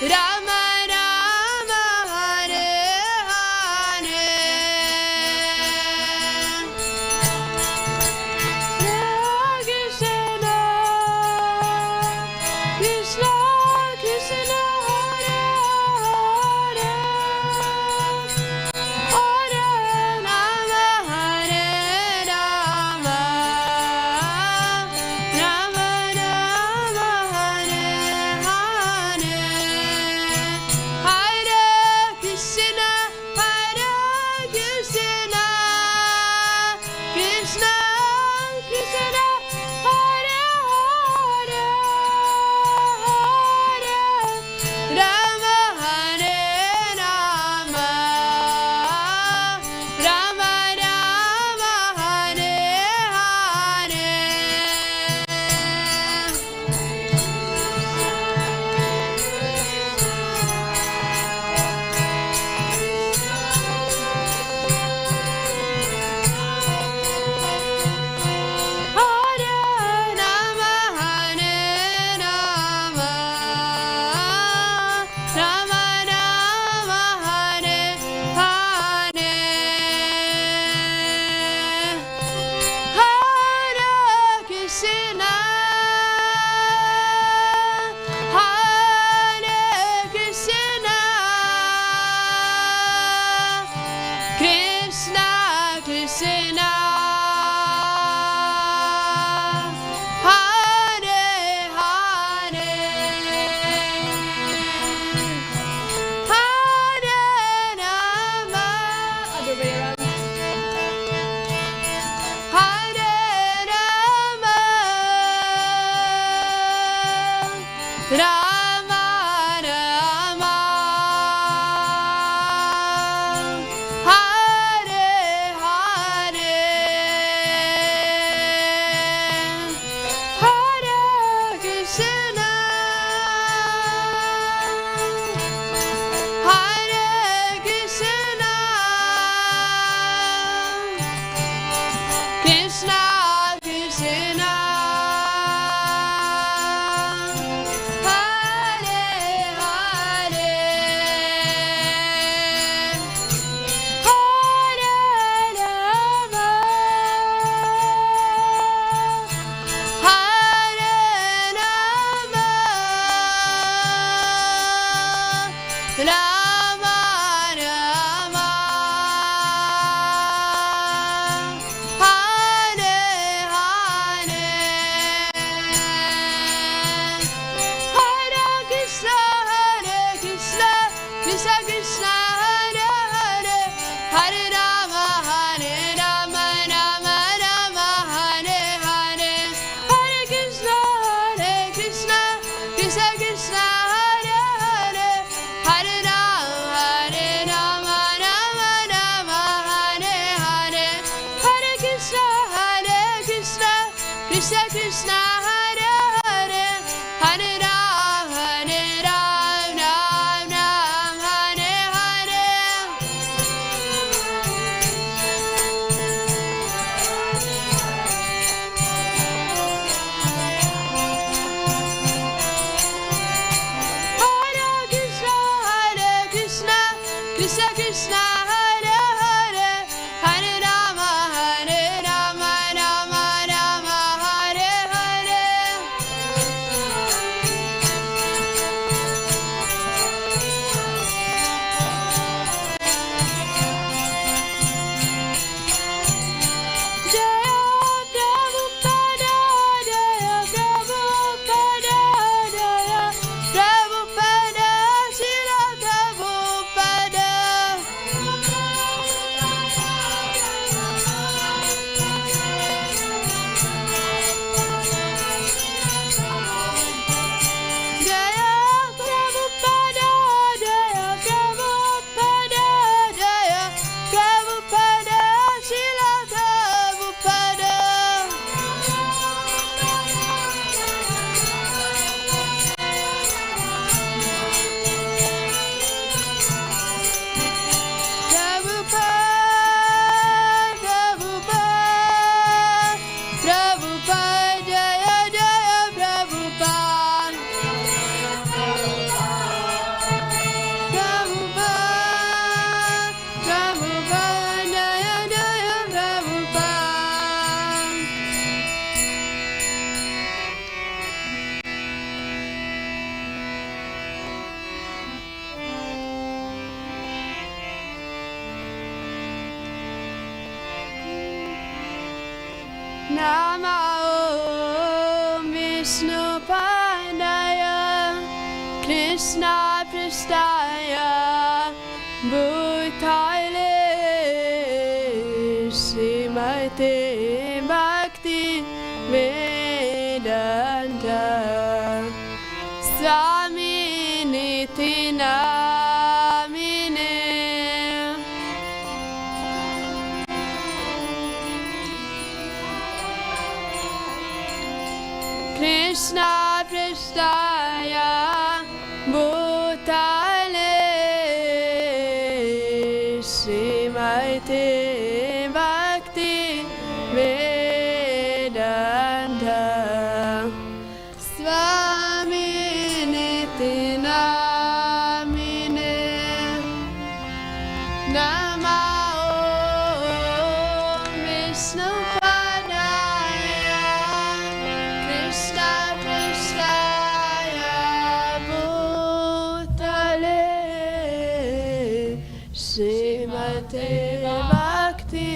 Rama Rama Hare Hare, Krishna Krishna Krishna Hare Hare, Hare Rama Hare Rama, Rama Rama Hare Hare, Hare Krishna Krishna Krishna Hare Hare, Hare Rama Hare Rama, Rama Rama Hare Hare. Hare Rama Hare Rama, Rama Rama Hare Hare, Hare Krishna Krishna Krishna Hare Hare, Hare Rama, other way around. Hare Rama, Rama Rama, Hare Hare, Hare Krishna Hare Krishna, Krishna Krishna Hare Hare, Hare Rama, Hare Rama, Rama Rama, Hare Hare, Hare Krishna Krishna Krishna Hare Hare, Hare Rama Rama Rama Hare Hare, Hare Krishna Krishna Krishna Hare Hare, Hare Rama Rama Rama Hare Hare, Hare Krishna Krishna Krishna Hare Hare, Hare Rama Rama Hare Hare. Hare Krishna Krishna Krishna Hare Hare, Hare Rama Rama Rama Hare Hare. Jaya Prabhupada, Jaya Prabhupada, Jaya Prabhupada, Srila Prabhupada. Nama Om Vishnupadaya Krishna Prasthaya Bhutale Srimate Bhakti Vedanta Swami Niti Namine Krishna Prasthaya Bhutale Srimate Bhakti Vedanta Swami Niti Namine Nama Om Vishnupadaya Krishna Prasthaya Bhutale Srimate Bhakti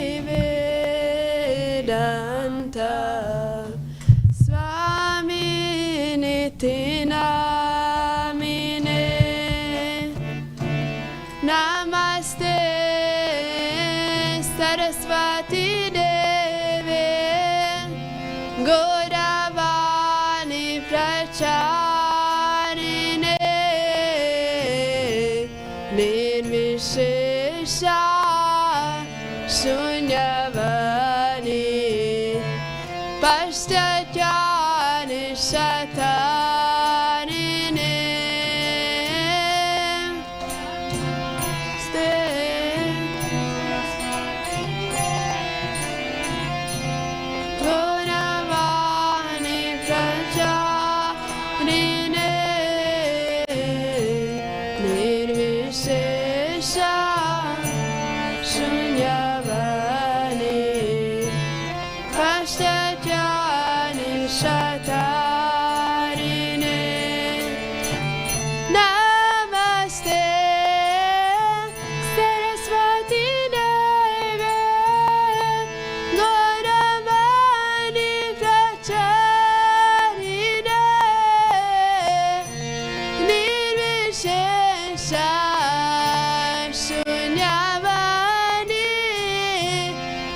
Vedanta Swami Niti Namine Namaste Saraswati Devi Gauravani Pracharine Nirvishesha Shunyavani Pashtatyani Shatarine Gauravani Pracharine Nirvishesha Shunyavani Pashtatyani Shatarine Namaste Saraswati Devi Gauravani Pracharine Nirvishesha Shunyavani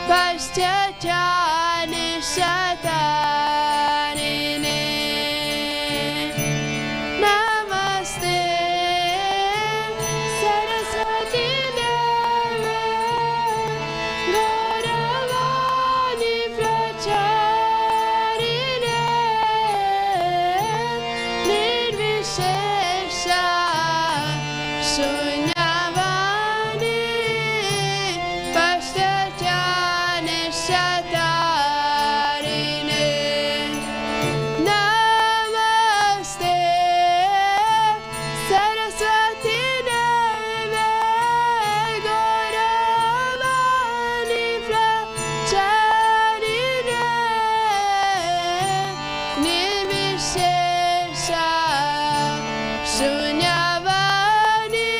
Pashtatyani Shatarine Namaste Saraswati Devi Gauravani Pracharine Nirvishesha Shunyavani Pashtatyani Shatarine Namaste Saraswati Devi Gauravani Pracharine Nirvishesha Shunyavani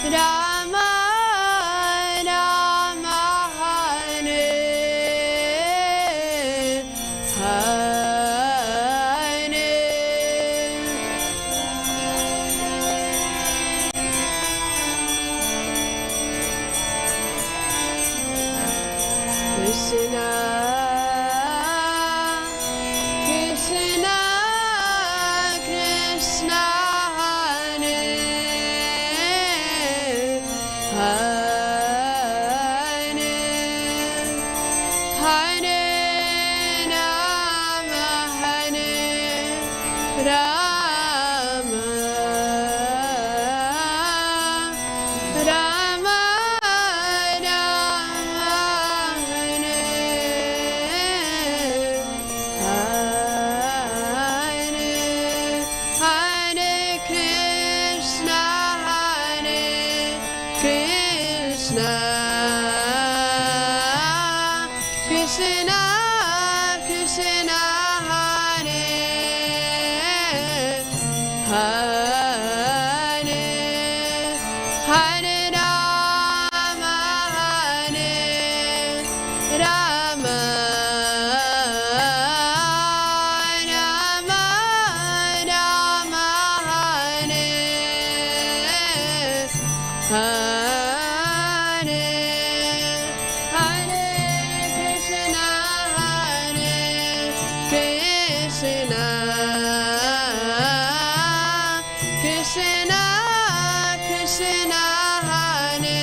Rama Rama Hare Hare Krishna Krishna Krishna Hare Hare Hare Rama Hare Rama Rama Rama Hare Hare Hare Krishna Hare Krishna Krishna Krishna Hare Hare Hare Rama Hare Rama Rama Rama Hare Hare Hare Krishna Hare Krishna Krishna Krishna Hare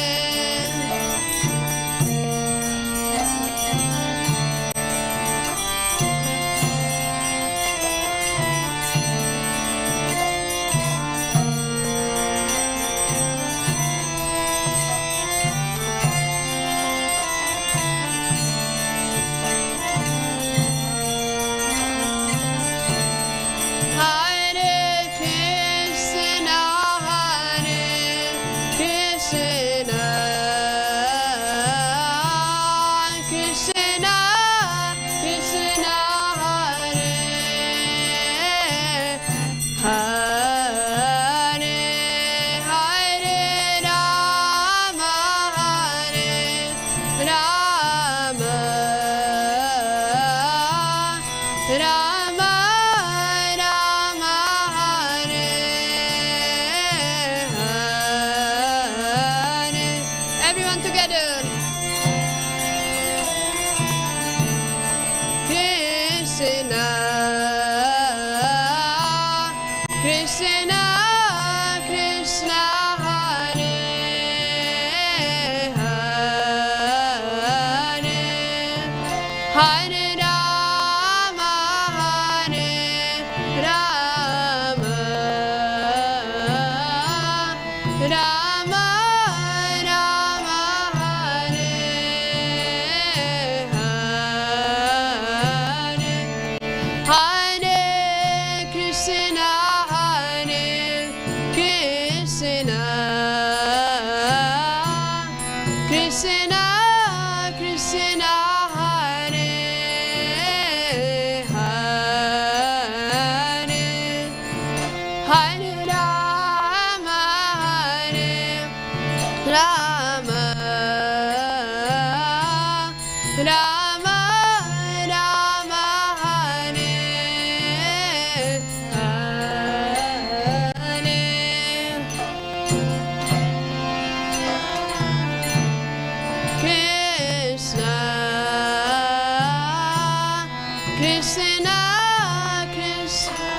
Hare Krishna Hare Krishna Krishna Krishna Hare Hare Hare Rama Hare Rama Rama Rama Hare Hare Everyone together Krishna Krishna Krishna Hare Hare Hare Rama Hare Rama Rama Rama Hare Hare Hare Krishna Hare Krishna Krishna Krishna Hare Hare Hare Rama Hare Rama Rama Rama Hare Hare Krishna Krishna Krishna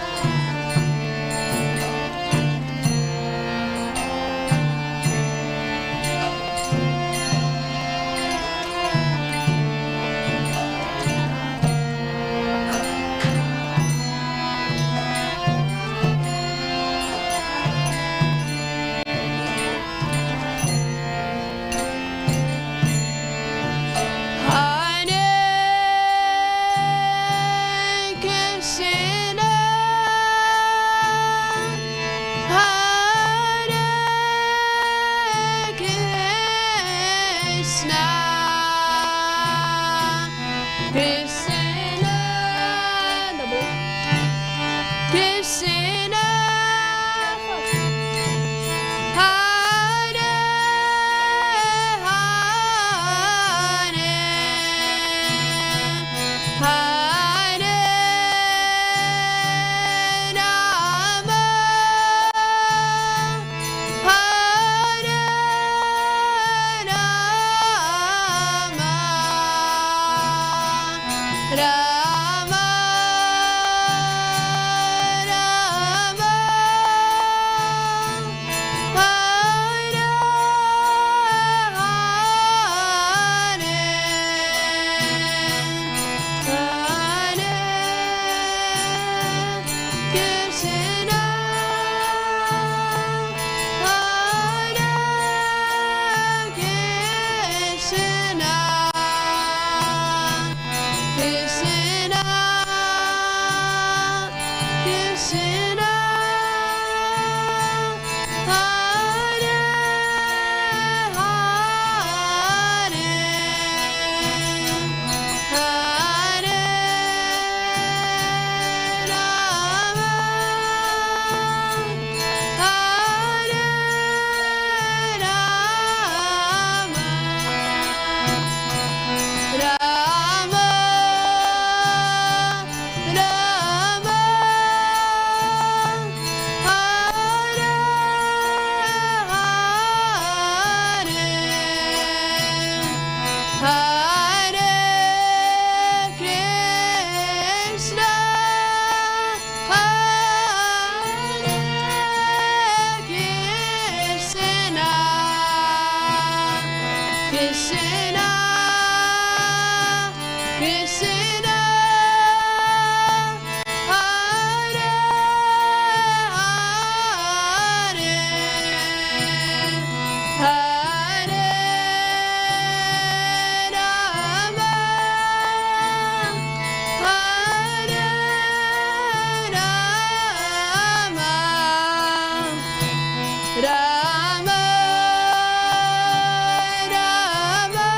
Krishna, Krishna, Hare Hare, Hare Rama, Hare Rama, Rama Rama,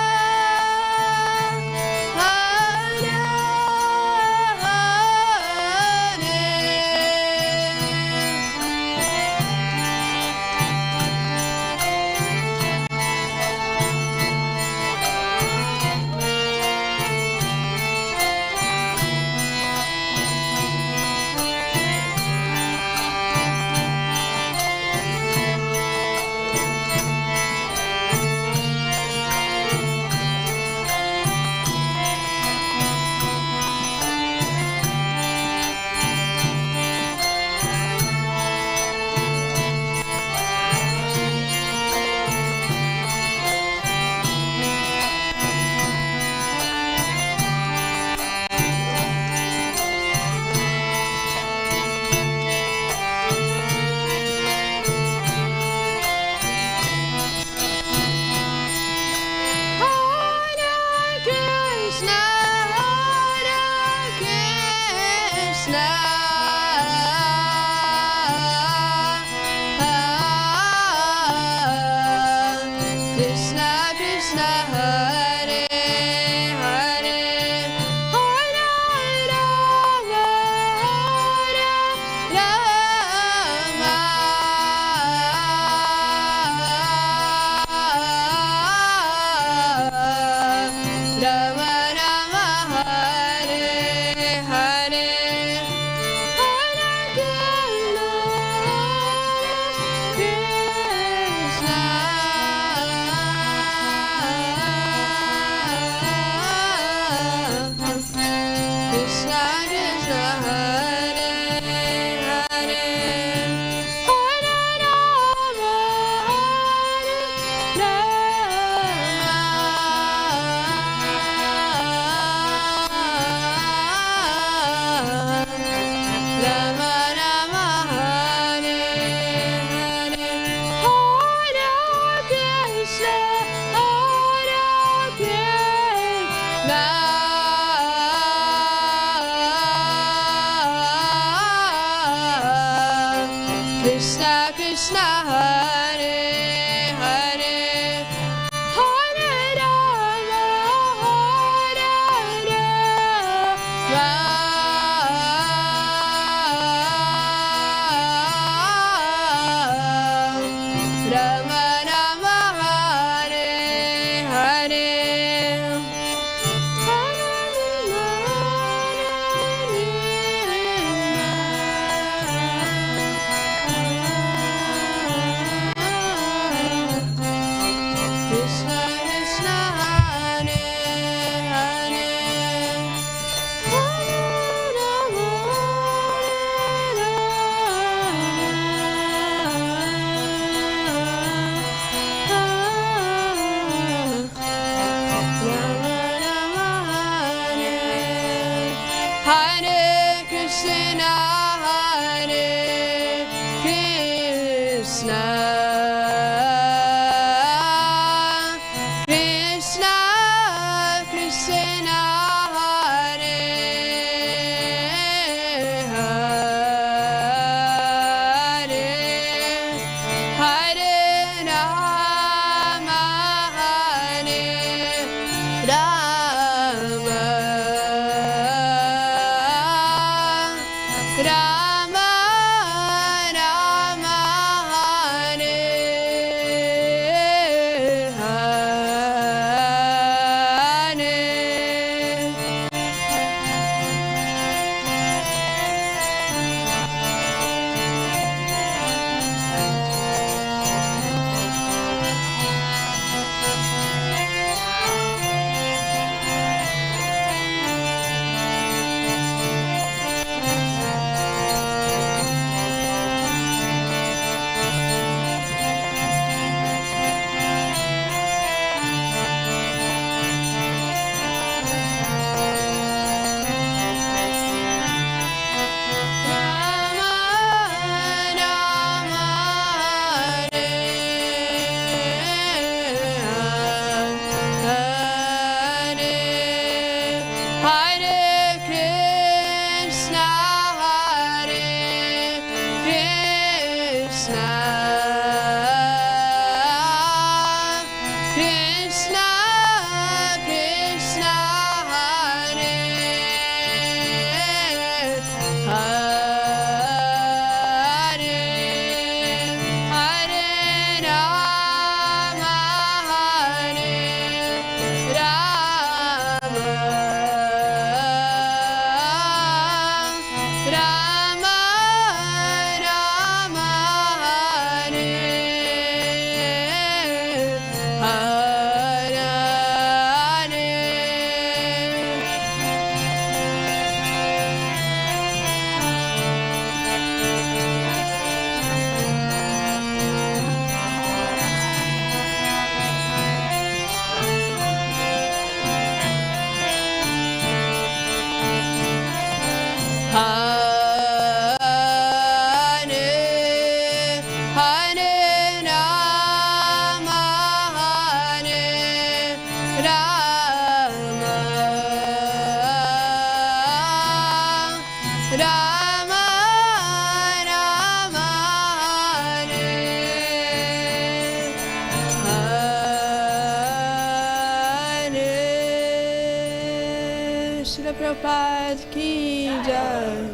Srila Prabhupada ki jai.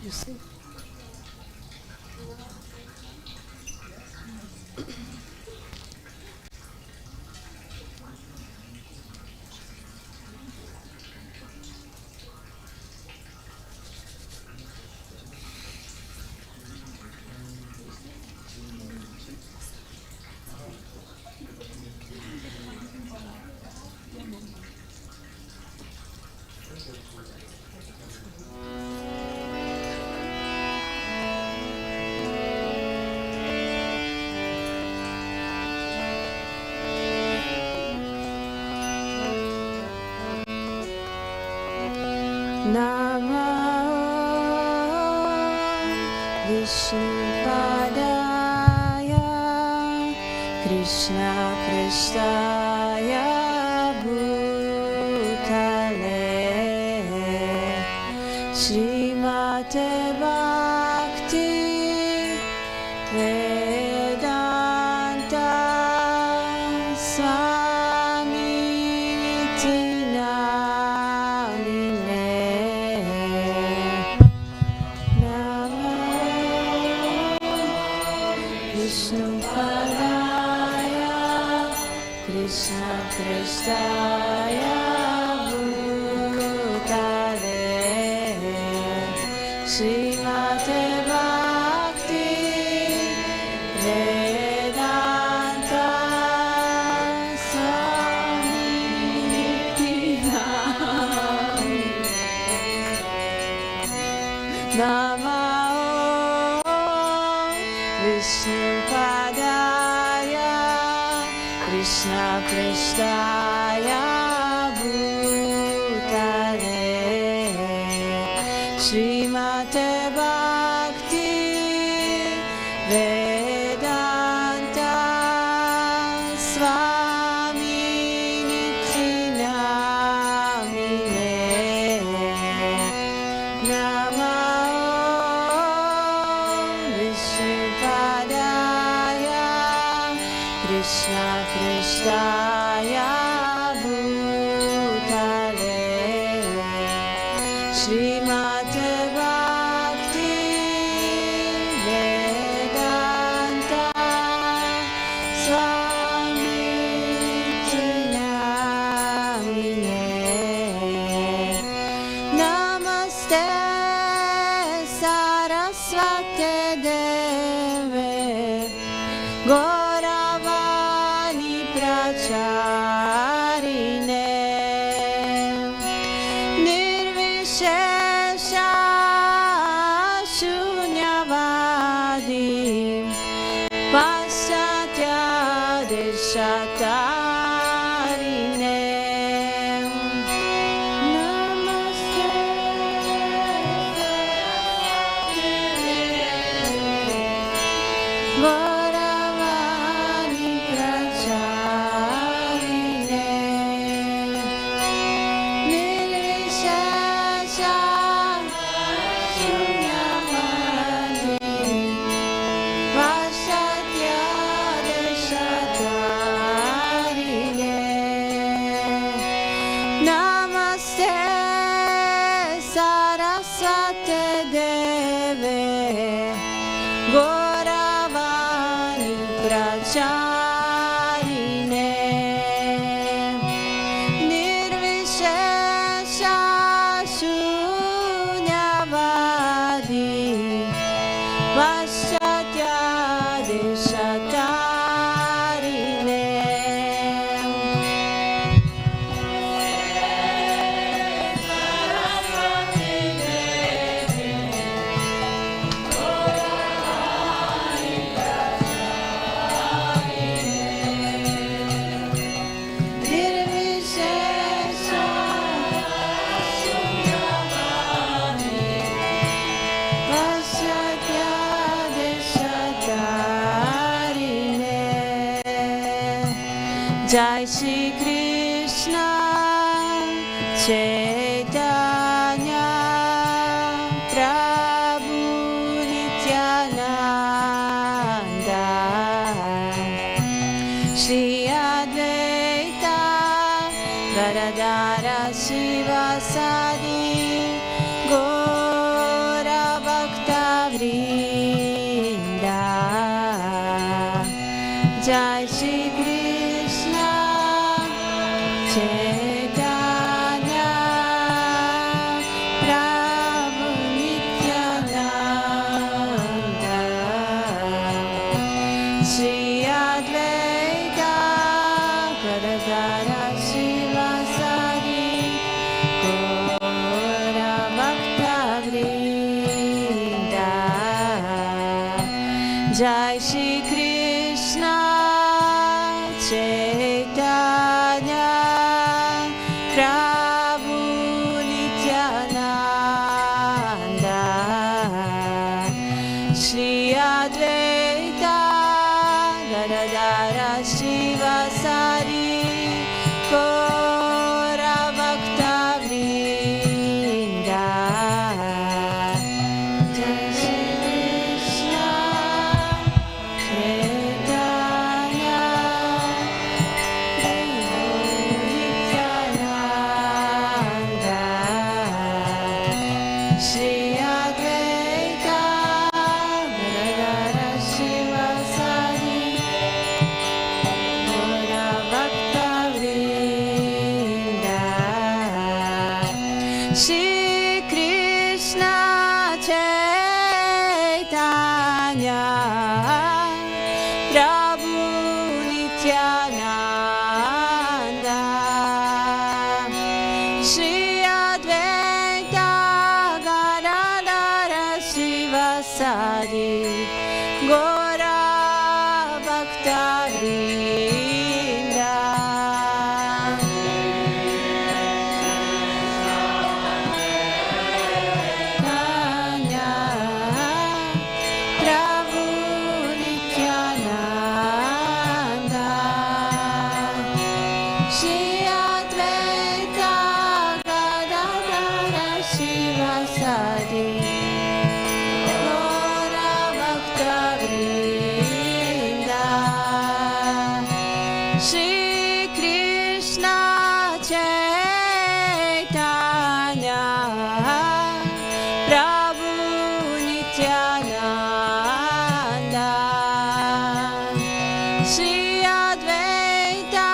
You see? Namo Vishnupadaya Krishna Prasthaya Bhutale Srimate Bhakti Vedanta Swamiti Namine Namo Vishnupadaya Krishna Prasthaya Bhutale Srimate Bhakti Vedanta Swamiti Namo Vishnupadaya Krishna Prasthaya Bhutale Srimate Bhakti Vedanta Swamiti Namine Namo Vishnupadaya Krishna Prasthaya Bhutale Srimate Bhakti Vedanta Swamiti Namine Namaste Saraswate Deve Gauravani Pracharine Nirvishesha Shunyavadi Paschatya Deshatarine Namaste Gauravani Pracharine Nirvishesha Shunyavadi Paschatya Deshatarine Namaste Saraswate Deve Gauravani Pracharine Nirvishesha Shunyavadi Paschatya Deshatarine Nirvishesha Shunyavadi Paschatya Deshatarine Jai Shri Krishna Chaitanya Prabhu Nityananda Vrinda. Jai Shri Krishna Chaitanya Prabhu Nityananda Shri Advaita Gadadara Shivasari Gaura Bhakta Vrinda. Jai Shri Krishna Chaitanya Prabhu Nityananda Shri Advaita Gadadara Shivasari Gaura Bhakta Vrinda. Jai Shri Krishna Chaitanya Nityananda Shri Advaita Gadadara Shivasari Gaura Bhakta Vrinda. Shri Krishna Chaitanya Prabhu Nityananda Shri Advaita Gadadara Shivasari Gaura Bhakta Vrinda. Tanya Prabhu Nityananda Shri Advaita Gadadara Shivasari Gaura Bhakta Vrinda. Shri Krishna Chaitanya Prabhu Nityananda Shri Advaita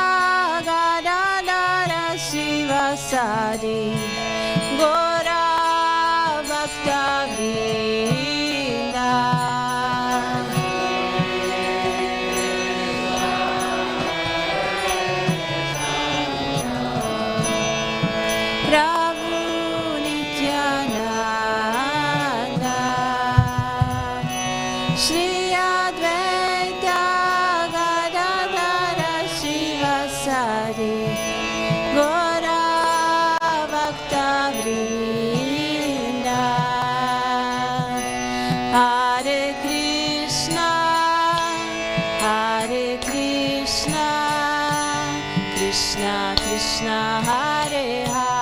Gadadara Shivasari Gaura Bhakta Vrinda. Prabhu Nityananda Shri Advaita Gadadara Shivasari Gaura Bhakta Vrinda. Hare Krishna Krishna Krishna Hare Hare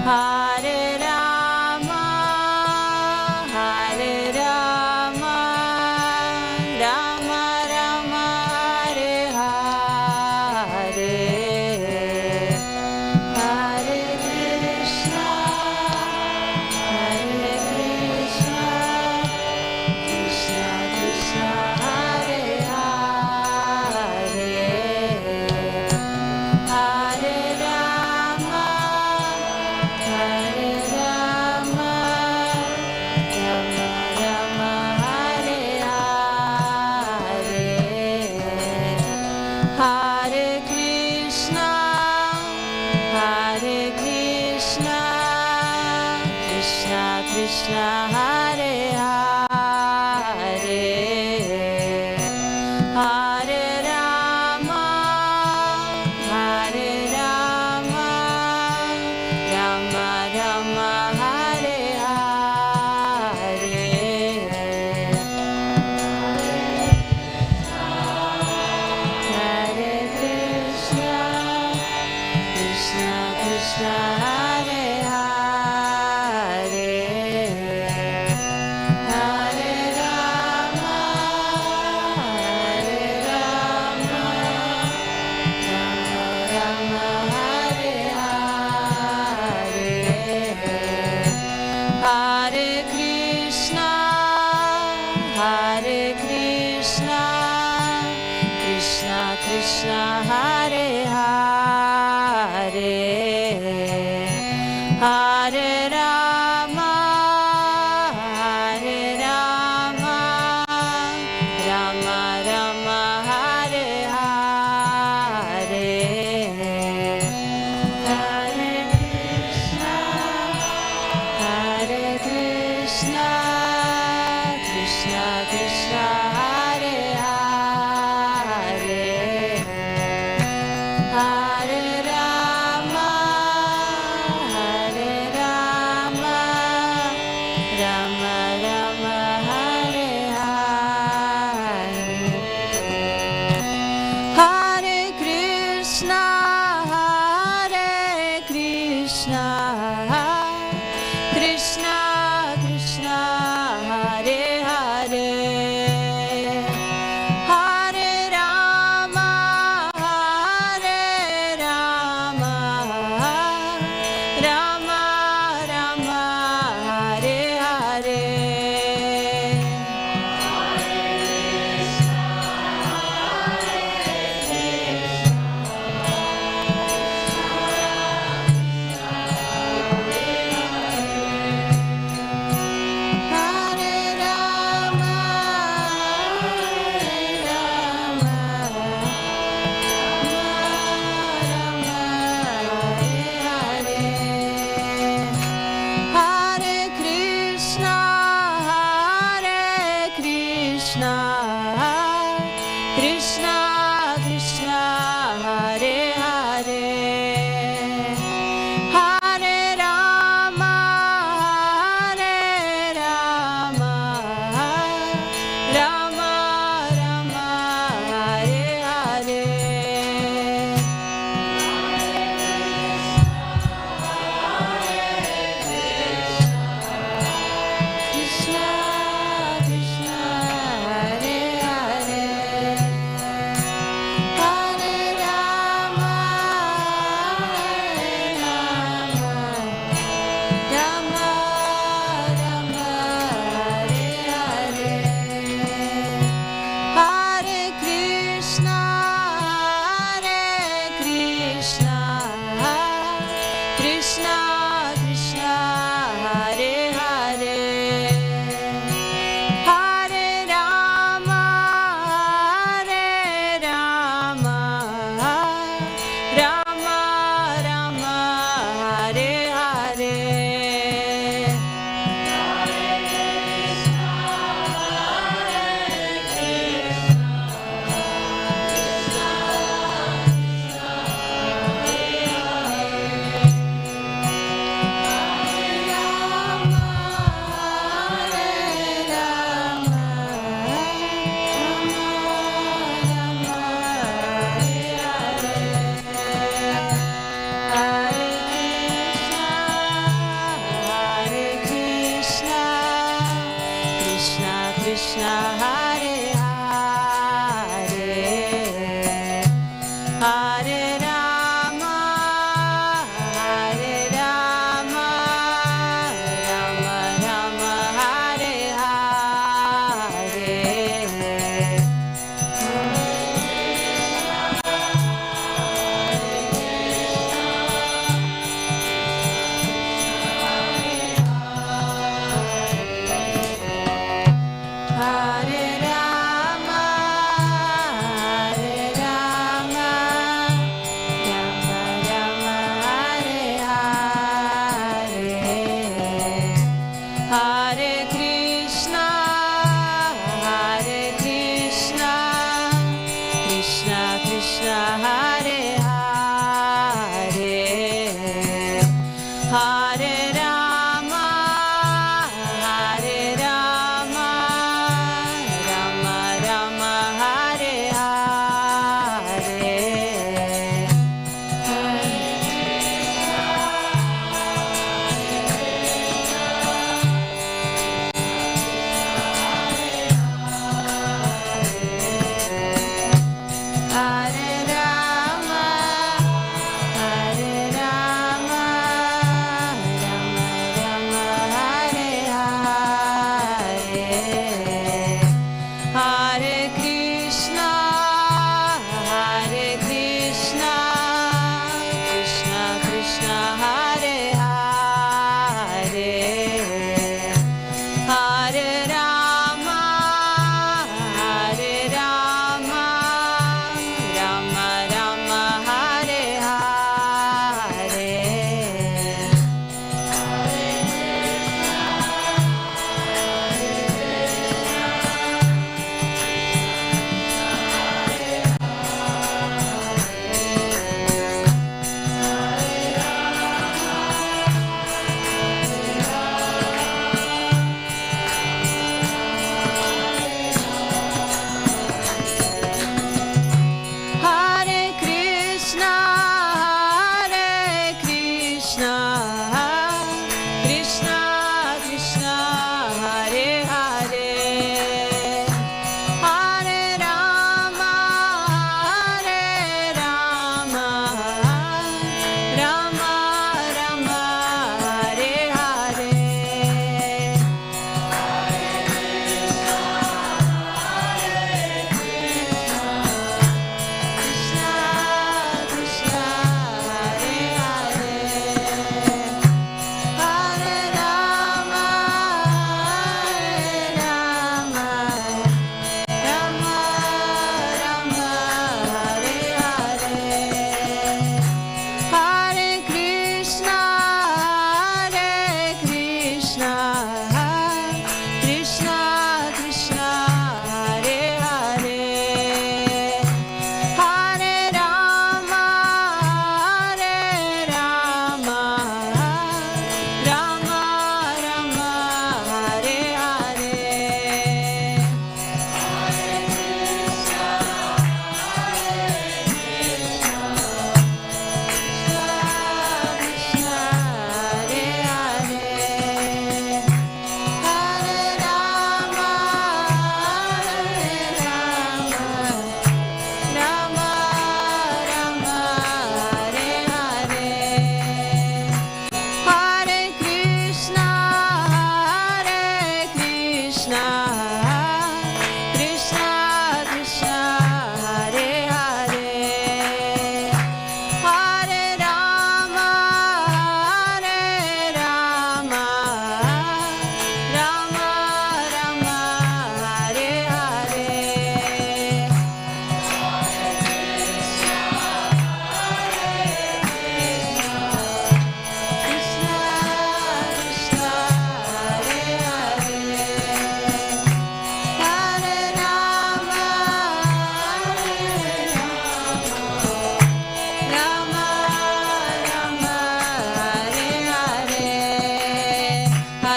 Hare Rama Rama Rama Hare Hare Hare Krishna Krishna Krishna Hare Hare Hare Rama Rama Rama Hare Hare Hare Krishna Krishna Krishna Hare Hare Hare Rama Rama Rama Hare Hare Hare Krishna Krishna Hare Hare Krishna, Krishna Krishna, Hare Hare, Hare Rama, Hare Rama, Rama Rama, Hare Hare, Hare Krishna, Hare Krishna, Krishna Krishna, Hare Hare, Hare Rama, Hare Rama, Rama Rama, Hare Hare.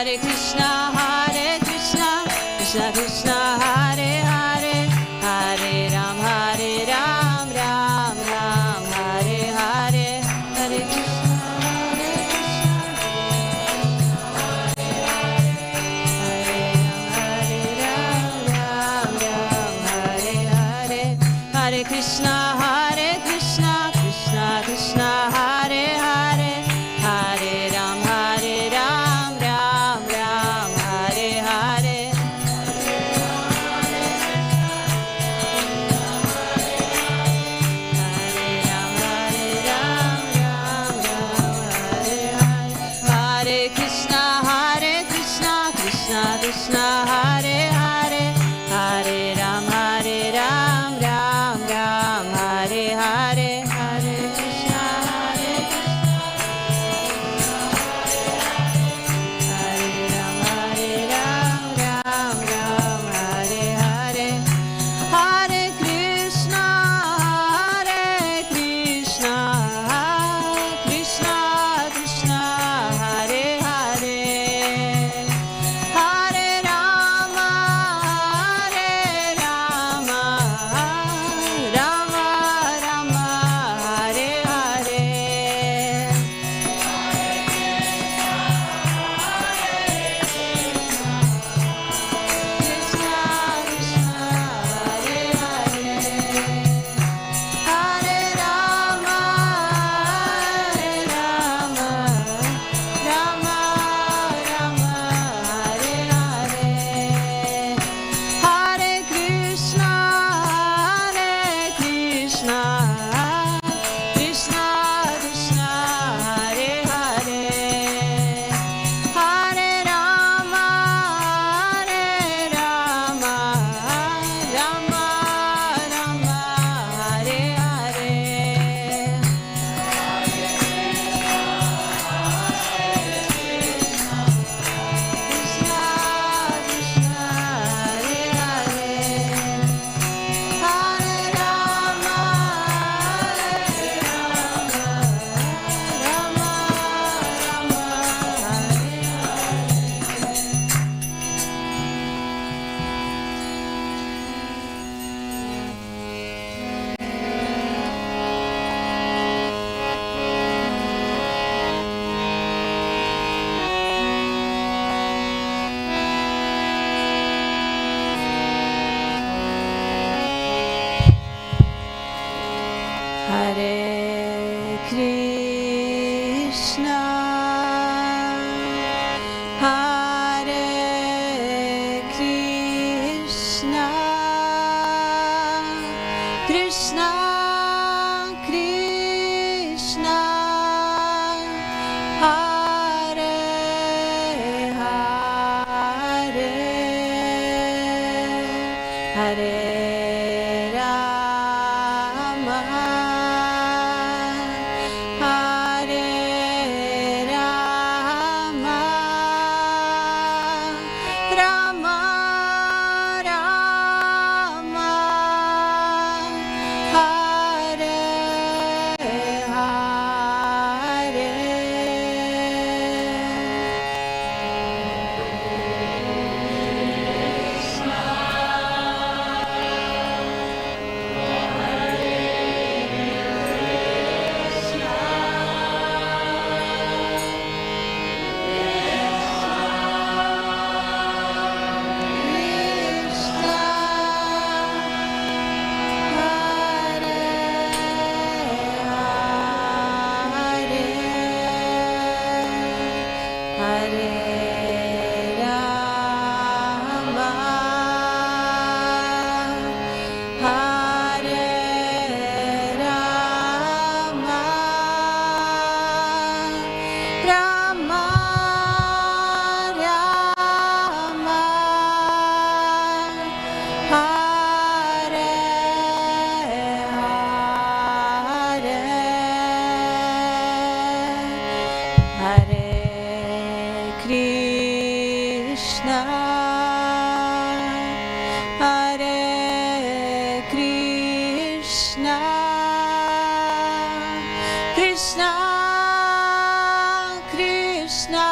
Hare Krishna, Krishna Krishna, Hare Hare, Hare Ram, Ram Ram, Hare Hare, Hare Krishna, Hare Krishna, Krishna Krishna, Hare Hare, Hare Ram, Ram Ram, Hare Hare. Hare Krishna, Krishna Krishna, Hare Hare, Hare Ram, Ram Ram, Hare Hare, Hare Krishna, Hare Ram, Ram Ram, Hare Hare, Hare Krishna, Krishna Krishna, Hare Hare, Hare Rama, Rama Rama, Hare Hare. Krishna Krishna, Hare Hare, Hare Rama, Rama Rama, Hare Hare, Hare Krishna, Krishna Krishna, Hare Hare, Hare Rama, Rama Rama, Hare Hare. Krishna Krishna, Hare Hare, Hare Rama, Rama Rama, Hare Krishna, Hare Krishna, Krishna Krishna, Hare Hare, Hare Rama, Hare Rama, Rama Rama, Hare Krishna Krishna,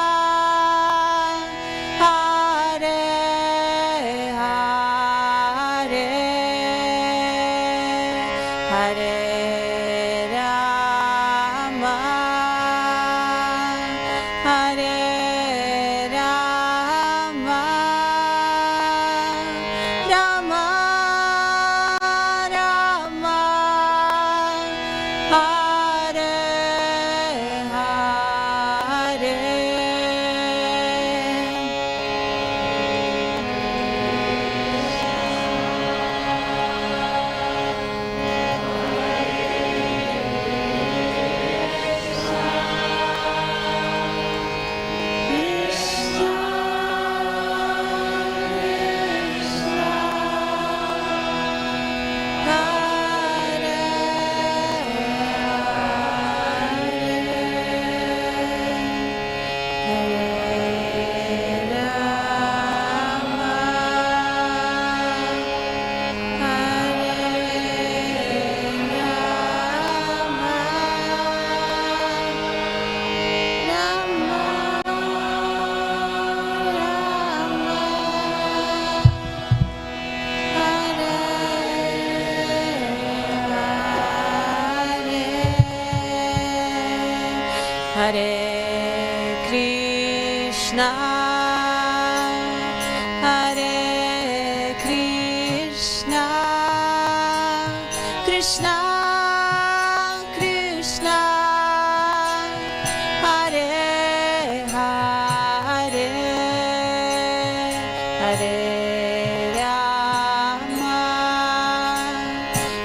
Hare Rama,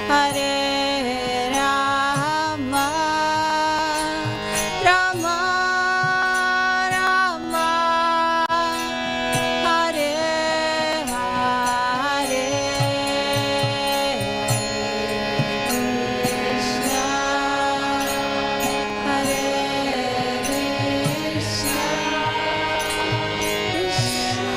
Hare Rama, Rama Rama, Hare Hare, Krishna, Hare Krishna, Krishna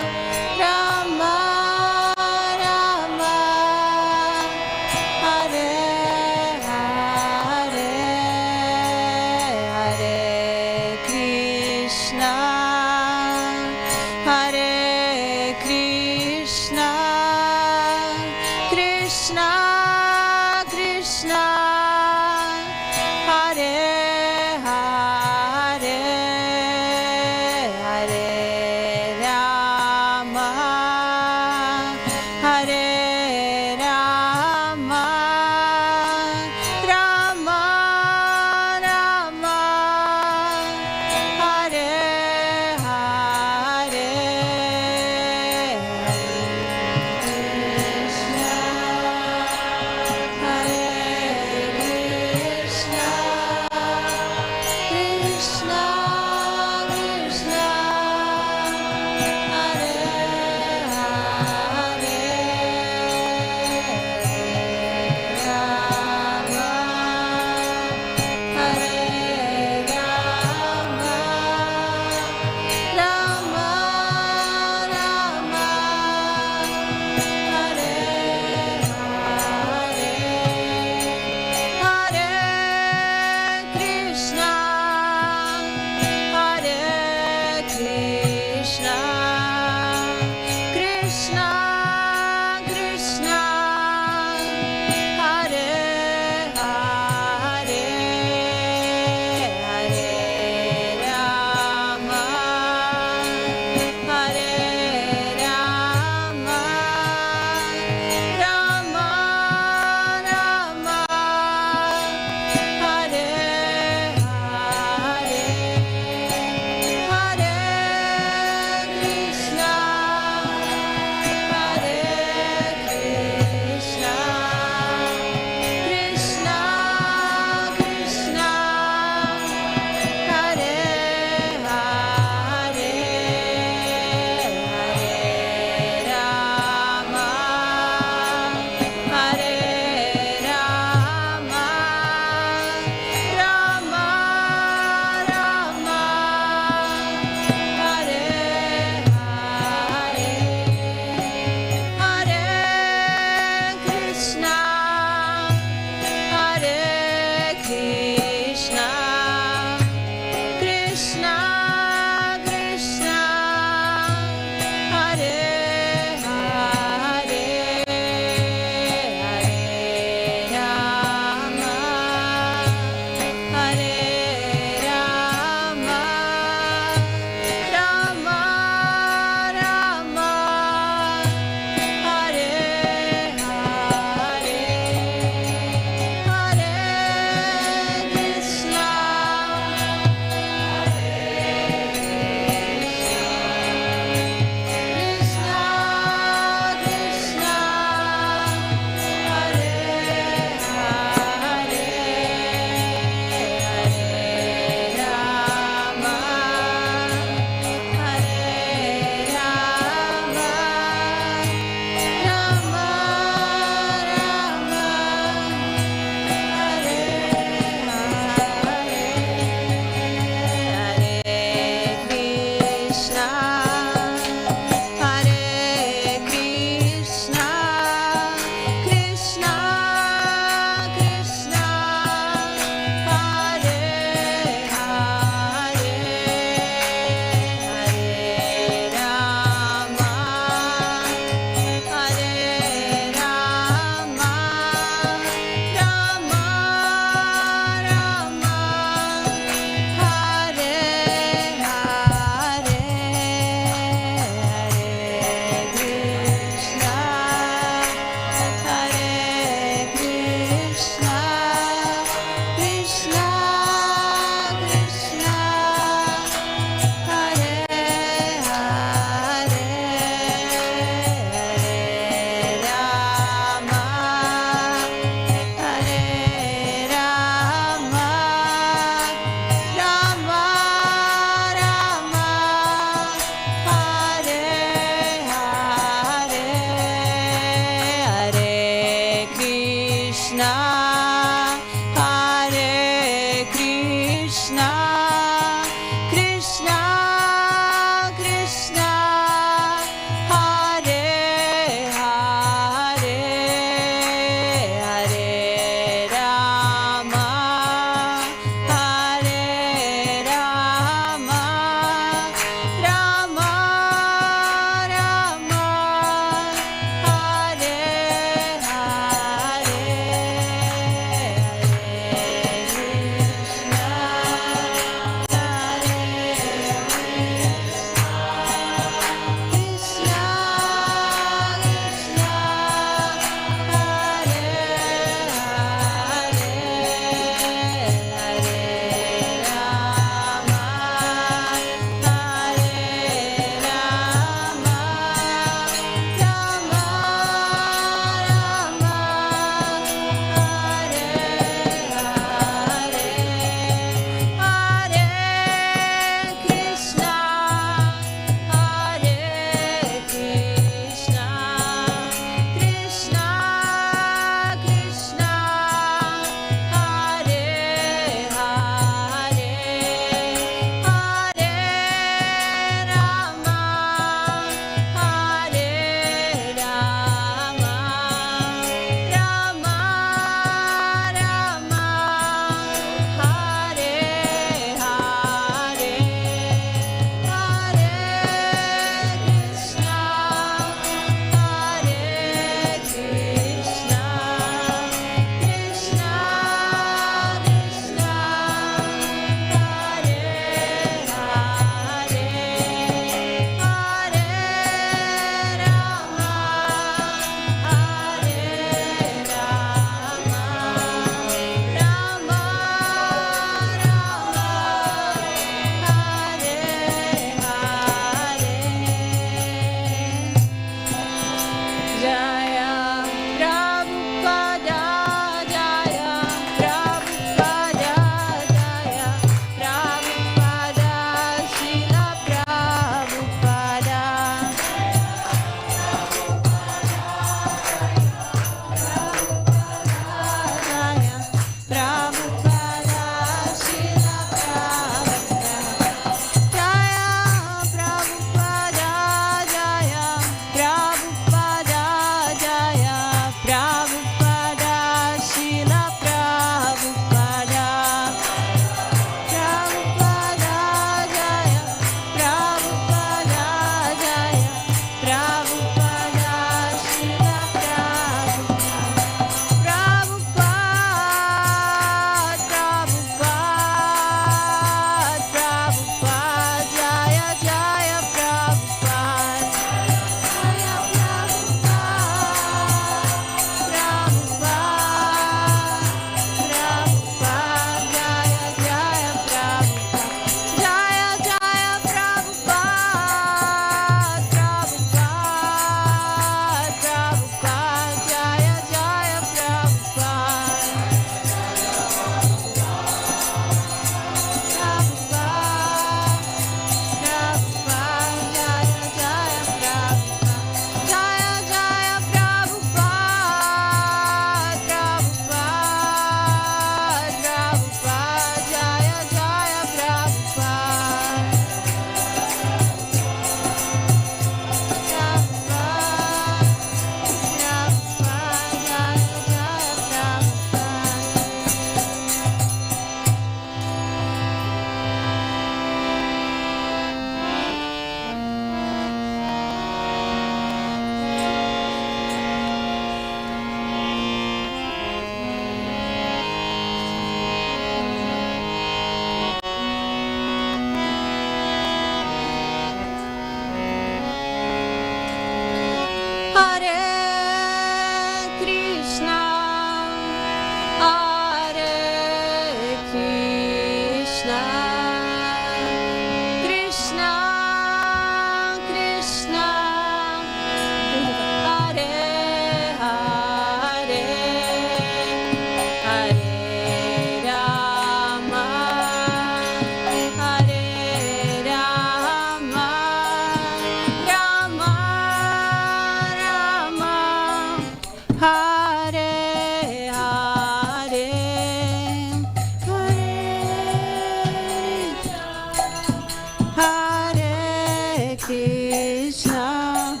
Krishna.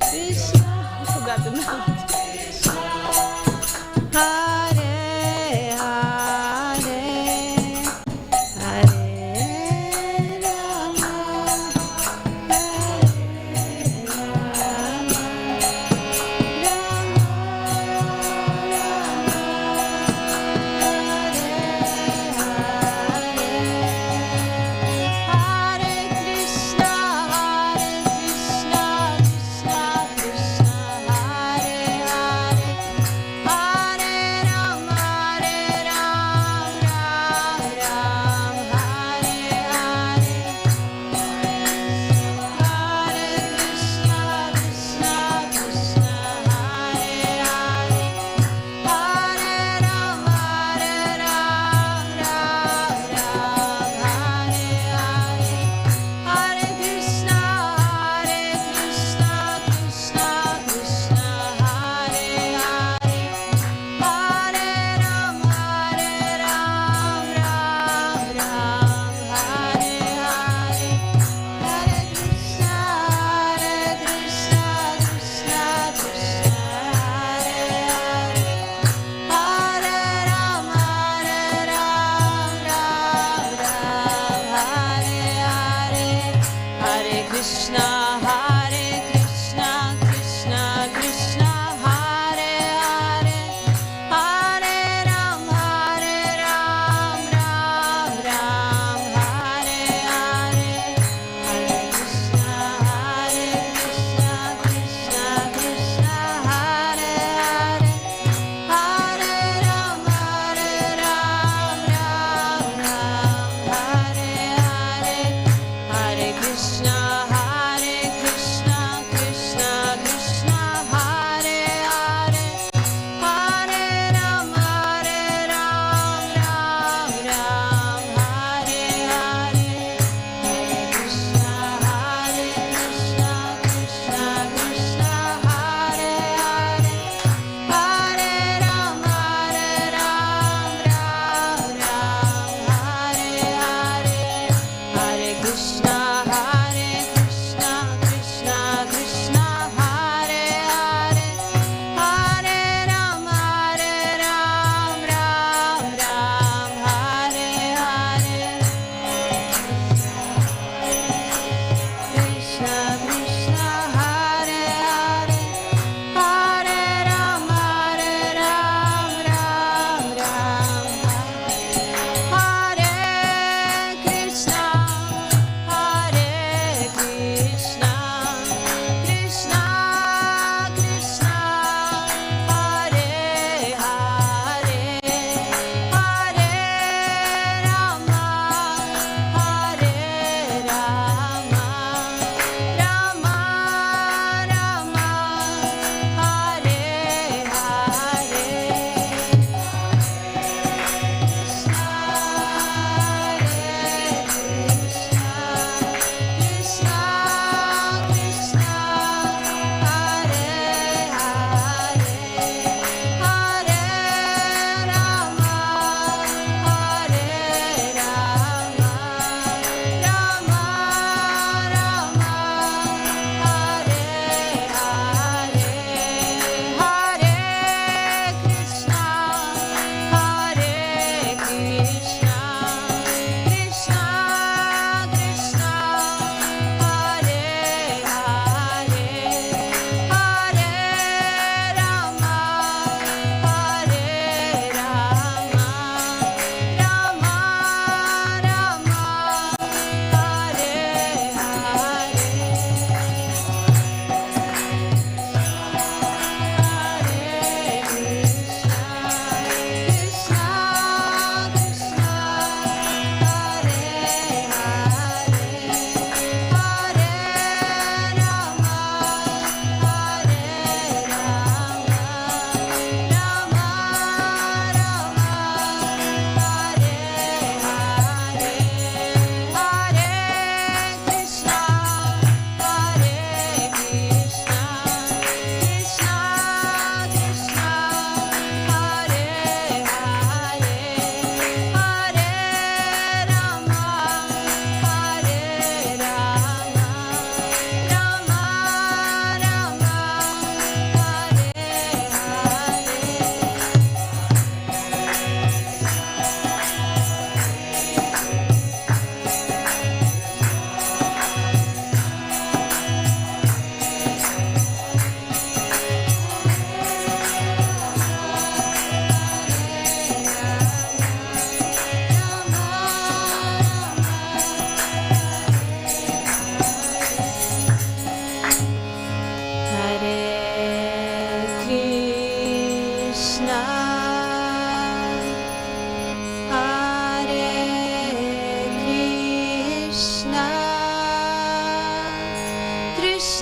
Krishna. I forgot the name. Hare Hare, Hare Rama, Hare Rama,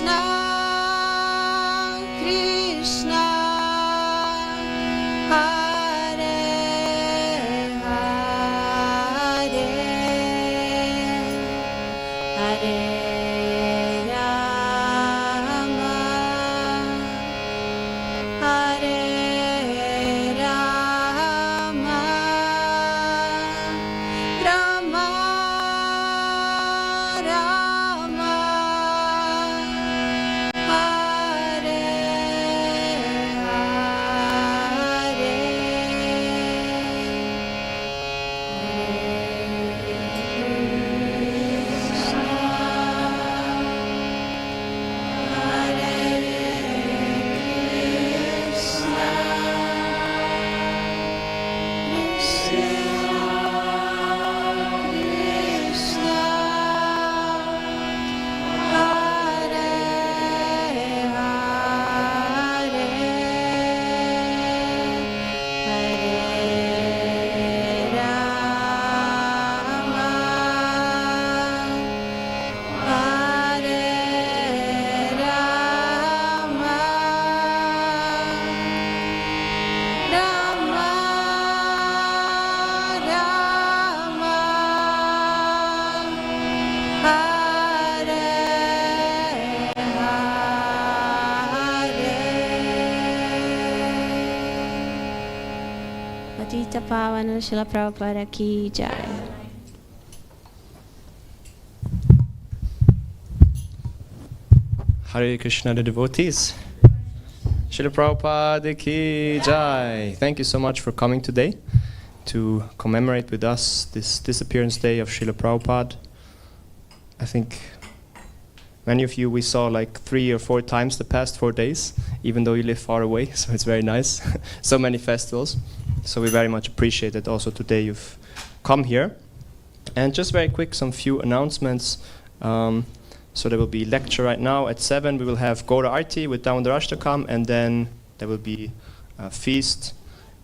Krishna, Hare Hare, Hare Rama, Hare Rama, Rama Rama, Hare Patita Pavana Srila Prabhupada ki jai. Hare Krishna, the devotees. Srila Prabhupada ki jai. Thank you so much for coming today to commemorate with us this disappearance day of Srila Prabhupada. I think many of you we saw like 3 or 4 times the past 4 days, even though you live far away, so it's very nice. So many festivals. So we very much appreciate that also today you've come here. And just very quick, some few announcements. So there will be lecture right now at 7. We will have Gaura Arati with Damodarastakam, and then there will be a feast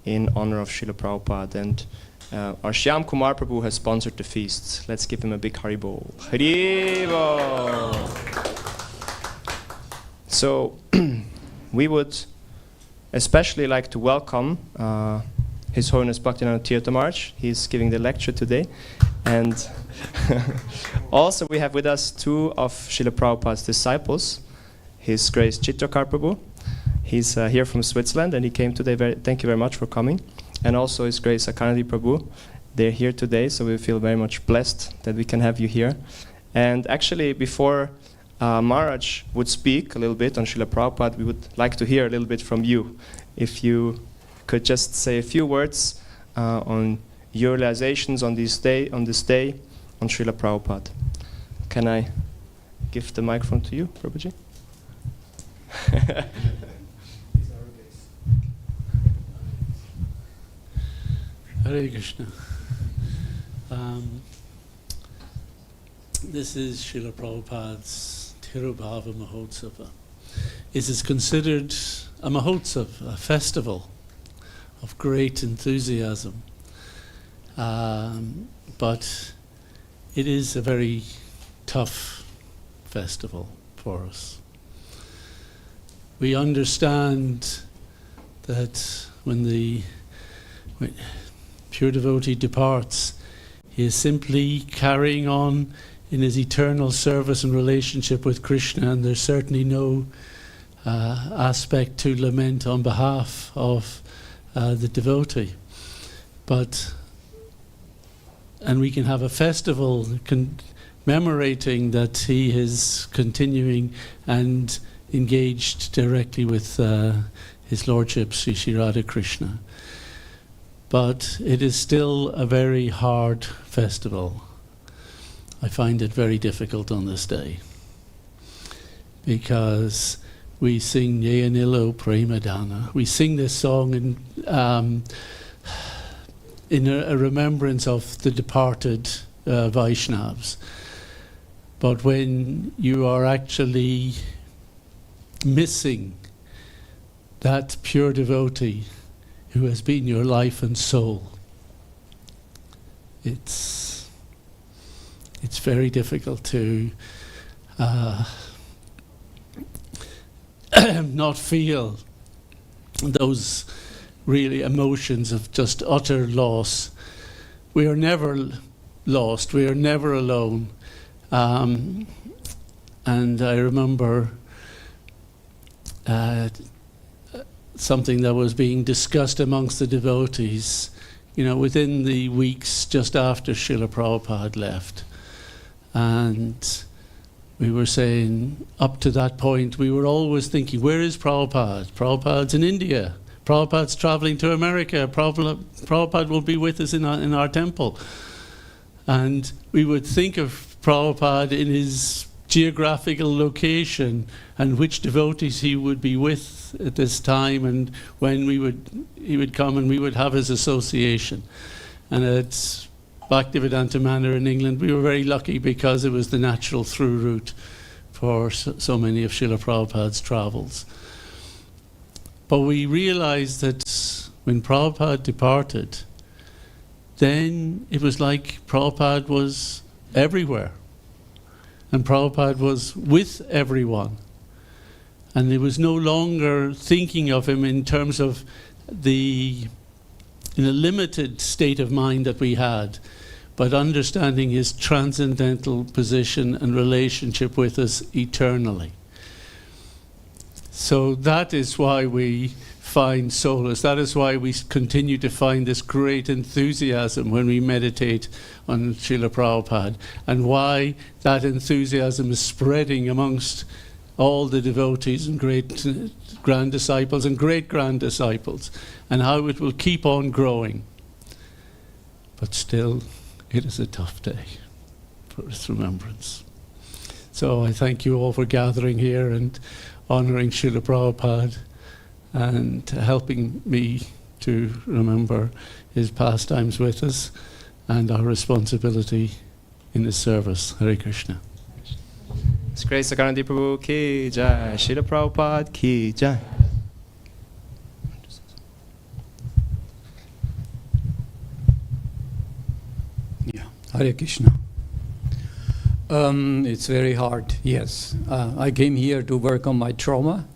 in honor of Srila Prabhupada. And our Shyam Kumar Prabhu has sponsored the feast. Let's give him a big Haribol. Haribol! So we would especially like to welcome His Holiness Bhaktivinoda Tirtha Maharaj. He's giving the lecture today. And also we have with us 2 of Srila Prabhupada's disciples, His Grace Chitrakar Prabhu. He's here from Switzerland and he came today. Thank you very much for coming. And also His Grace Akanadi Prabhu. They're here today, so we feel very much blessed that we can have you here. And actually, before Maharaj would speak a little bit on Srila Prabhupada, we would like to hear a little bit from you. If you could just say a few words on your realizations on this day on Srila Prabhupada. Can I give the microphone to you, Prabhuji? Hare Krishna. This is Srila Prabhupada's Tirubhava Mahotsava. It is considered a Mahotsav, a festival of great enthusiasm. But it is a very tough festival for us. We understand that when pure devotee departs, he is simply carrying on in his eternal service and relationship with Krishna, and there's certainly no aspect to lament on behalf of the devotee. And we can have a festival commemorating that he is continuing and engaged directly with his Lordship Sri Radha Krishna. But it is still a very hard festival. I find it very difficult on this day because we sing Neyanilo Premadana. We sing this song in a remembrance of the departed Vaishnavas. But when you are actually missing that pure devotee who has been your life and soul, it's very difficult to not feel those really emotions of just utter loss. We are never lost. We are never alone. And I remember something that was being discussed amongst the devotees, within the weeks just after Srila Prabhupada left. And we were saying, up to that point, we were always thinking, where is Prabhupada? Prabhupada's in India. Prabhupada's traveling to America. Prabhupada will be with us in our temple. And we would think of Prabhupada in his geographical location and which devotees he would be with at this time, and when he would come and we would have his association. And at Bhaktivedanta Manor in England, we were very lucky because it was the natural through route for so many of Srila Prabhupada's travels. But we realized that when Prabhupada departed, then it was like Prabhupada was everywhere. And Prabhupada was with everyone. And it was no longer thinking of him in terms of in a limited state of mind that we had, but understanding his transcendental position and relationship with us eternally. So that is why we find solace. That is why we continue to find this great enthusiasm when we meditate on Srila Prabhupada, and why that enthusiasm is spreading amongst all the devotees and great grand disciples and great grand disciples, and how it will keep on growing. But still, it is a tough day for its remembrance. So I thank you all for gathering here and honouring Srila Prabhupada and helping me to remember his pastimes with us and our responsibility in his service. Hare Krishna. His Grace Sakarandi Prabhu ki jai, Srila Prabhupada ki jai. Yeah, Hare Krishna. It's very hard, yes. I came here to work on my trauma,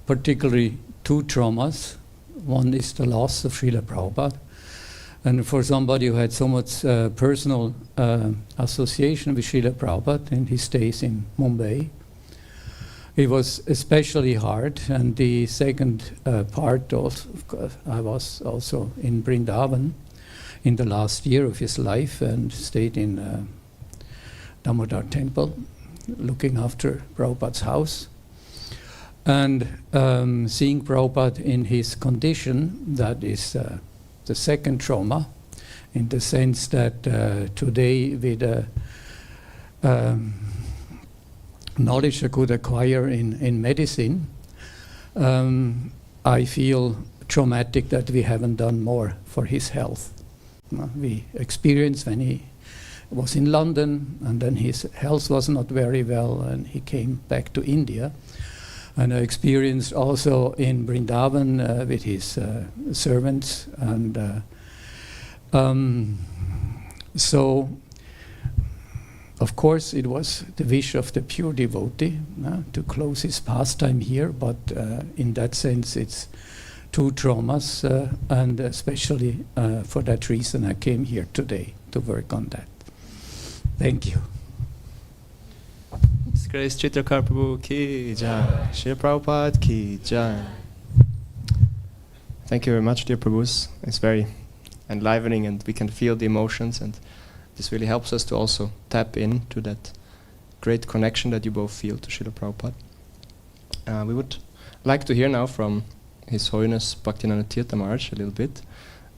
particularly two traumas. One is the loss of Srila Prabhupada. And for somebody who had so much personal association with Srila Prabhupada in his days in Mumbai, it was especially hard. And the second part, also, of course, I was also in Vrindavan in the last year of his life and stayed in Damodar Temple, looking after Prabhupada's house. And seeing Prabhupada in his condition, that is the second trauma, in the sense that today with the knowledge I could acquire in medicine, I feel traumatic that we haven't done more for his health. We experienced when he was in London, and then his health was not very well, and he came back to India. And I experienced also in Vrindavan with his servants. And so, of course, it was the wish of the pure devotee to close his pastime here, but in that sense, it's two traumas, and especially for that reason, I came here today to work on that. Thank you. His Grace Chitrakar Prabhu ki jai, Srila Prabhupada ki jai. Thank you very much, dear Prabhus. It's very enlivening, and we can feel the emotions, and this really helps us to also tap into that great connection that you both feel to Srila Prabhupada. We would like to hear now from His Holiness Bhaktinanda Tirtha Maharaj a little bit.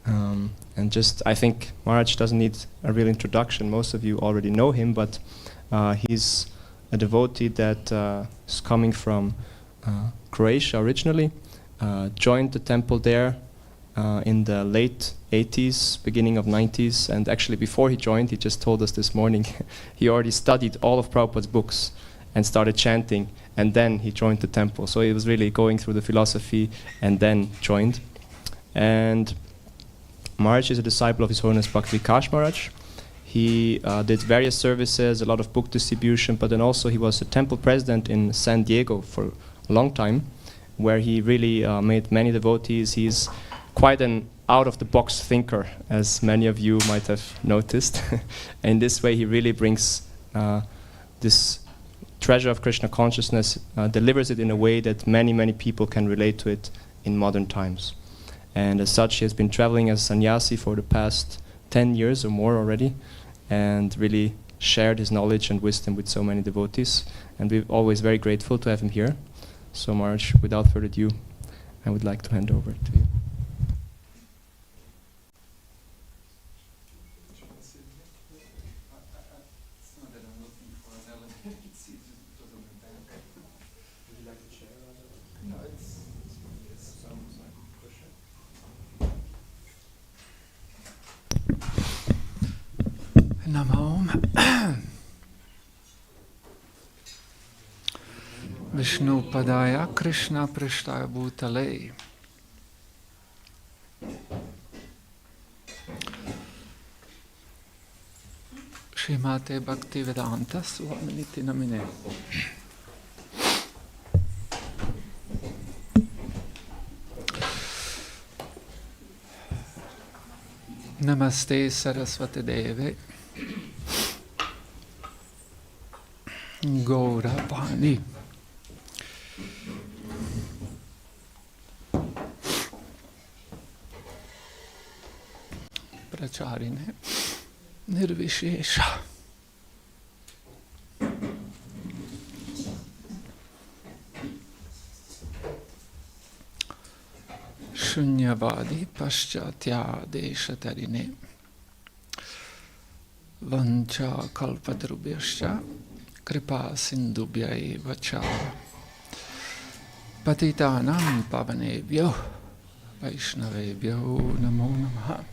And just, I think Maharaj doesn't need a real introduction. Most of you already know him, but he's a devotee that is coming from Croatia originally, joined the temple there in the late 80s, beginning of 90s, and actually before he joined, he just told us this morning, he already studied all of Prabhupada's books and started chanting, and then he joined the temple. So he was really going through the philosophy and then joined. And Maharaj is a disciple of His Holiness Bhakti Vikas Maharaj. He did various services, a lot of book distribution, but then also he was a temple president in San Diego for a long time, where he really made many devotees. He's quite an out-of-the-box thinker, as many of you might have noticed. In this way, he really brings this treasure of Krishna consciousness, delivers it in a way that many, many people can relate to it in modern times. And as such, he has been traveling as a sannyasi for the past 10 years or more already, and really shared his knowledge and wisdom with so many devotees. And we're always very grateful to have him here. So Maharaj, without further ado, I would like to hand over to you. Namo Vishnu Padaya Krishna Prishtaya Bhutale Srimate Bhaktivedanta Swaminiti Namine. Namaste Saraswati Deve Gaura Bani Pracharine Nirvishesha. Shunyavadi Paschatya Deshatarine Vancha Kalpatarubhyascha Kripa Sindubhyai Vacha Patitanam Pavanebhyo Vaishnavebhyo Namo Namaha.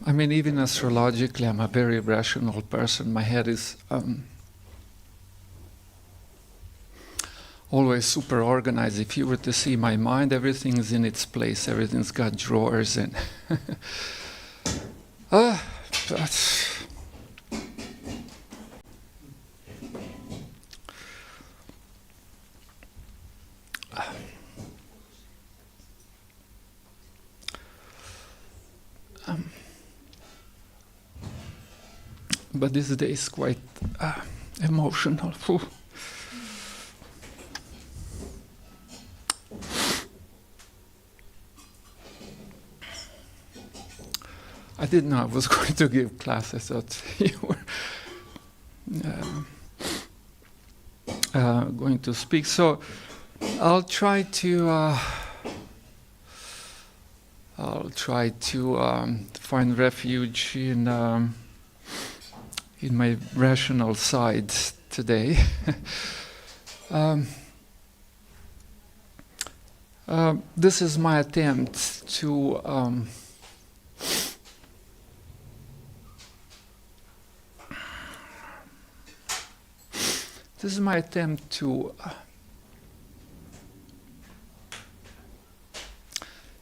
I mean, even astrologically, I'm a very rational person. My head is always super organized. If you were to see my mind, everything's in its place. Everything's got drawers and but this day is quite emotional. I didn't know I was going to give classes, so you were going to speak. So I'll try to find refuge in my rational side today. This is my attempt to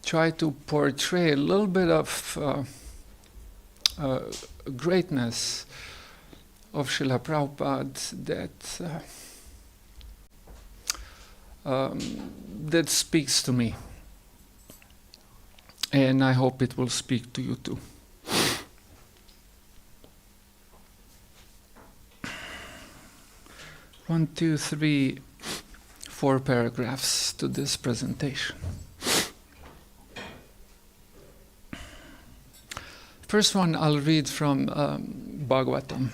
try to portray a little bit of greatness of Srila Prabhupada that speaks to me, and I hope it will speak to you too. One, two, three, 4 paragraphs to this presentation. First one I'll read from Bhagavatam.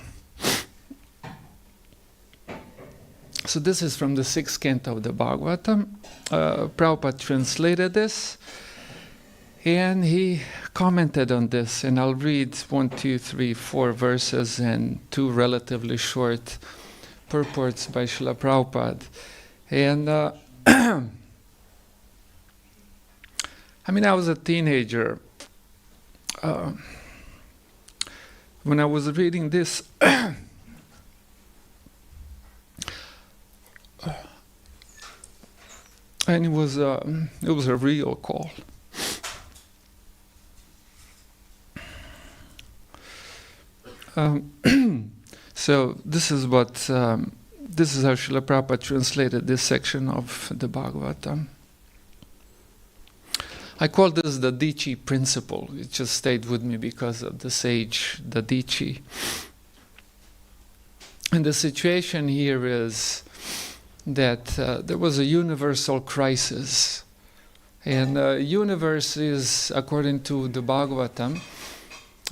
So this is from the 6th canto of the Bhagavatam. Prabhupada translated this, and he commented on this, and I'll read 1, 2, 3, 4 verses and 2 relatively short purports by Srila Prabhupada. And I mean, I was a teenager when I was reading this. And it was a real call. So this is how Srila Prabhupada translated this section of the Bhagavatam. I call this the Dichi principle. It just stayed with me because of the sage, the Dichi. And the situation here is that there was a universal crisis. And the universe is, according to the Bhagavatam,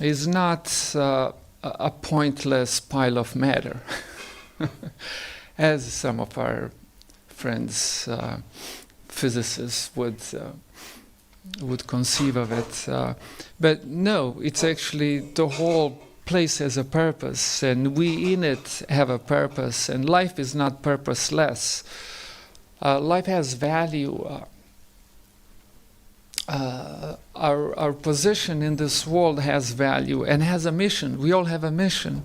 is not a pointless pile of matter, as some of our friends, physicists, would conceive of it. But no, it's actually the whole place has a purpose, and we in it have a purpose, and life is not purposeless. Life has value. Our position in this world has value and has a mission. We all have a mission.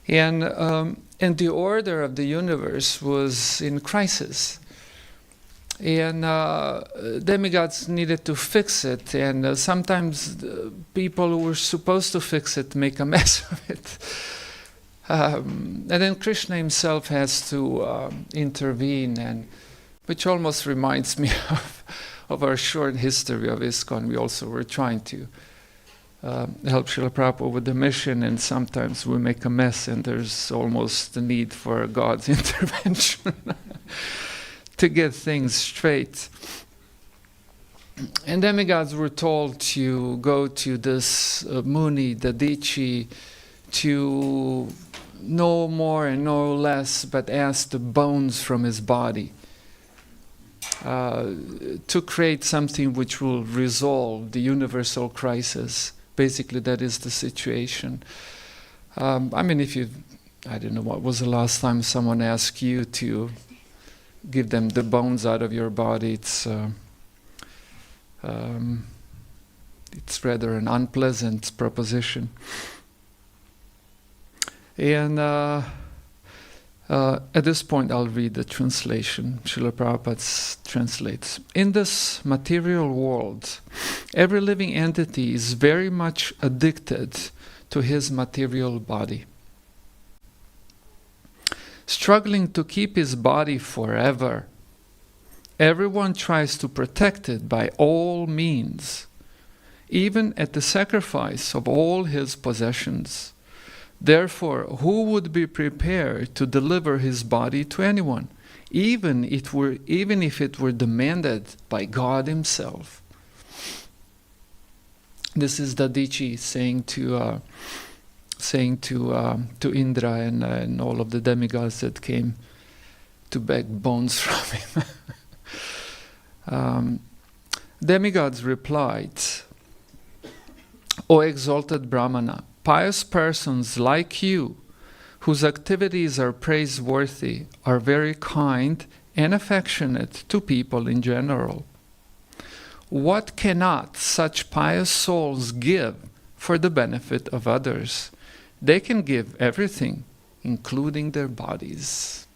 And the order of the universe was in crisis. And demigods needed to fix it, and sometimes people who were supposed to fix it make a mess of it. And then Krishna himself has to intervene, and which almost reminds me of our short history of ISKCON. We also were trying to help Srila Prabhupada with the mission, and sometimes we make a mess, and there's almost the need for God's intervention to get things straight. And demigods were told to go to this Muni, the Dichi, to no more and no less but ask the bones from his body, to create something which will resolve the universal crisis. Basically, that is the situation. I don't know, what was the last time someone asked you to give them the bones out of your body? It's rather an unpleasant proposition. And at this point, I'll read the translation. Srila Prabhupada translates. In this material world, every living entity is very much addicted to his material body, struggling to keep his body forever. Everyone tries to protect it by all means, even at the sacrifice of all his possessions. Therefore, who would be prepared to deliver his body to anyone, even if it were demanded by God himself? This is Dadichi saying to Indra and all of the demigods that came to beg bones from him. Demigods replied, O exalted Brahmana, pious persons like you, whose activities are praiseworthy, are very kind and affectionate to people in general. What cannot such pious souls give for the benefit of others? They can give everything, including their bodies.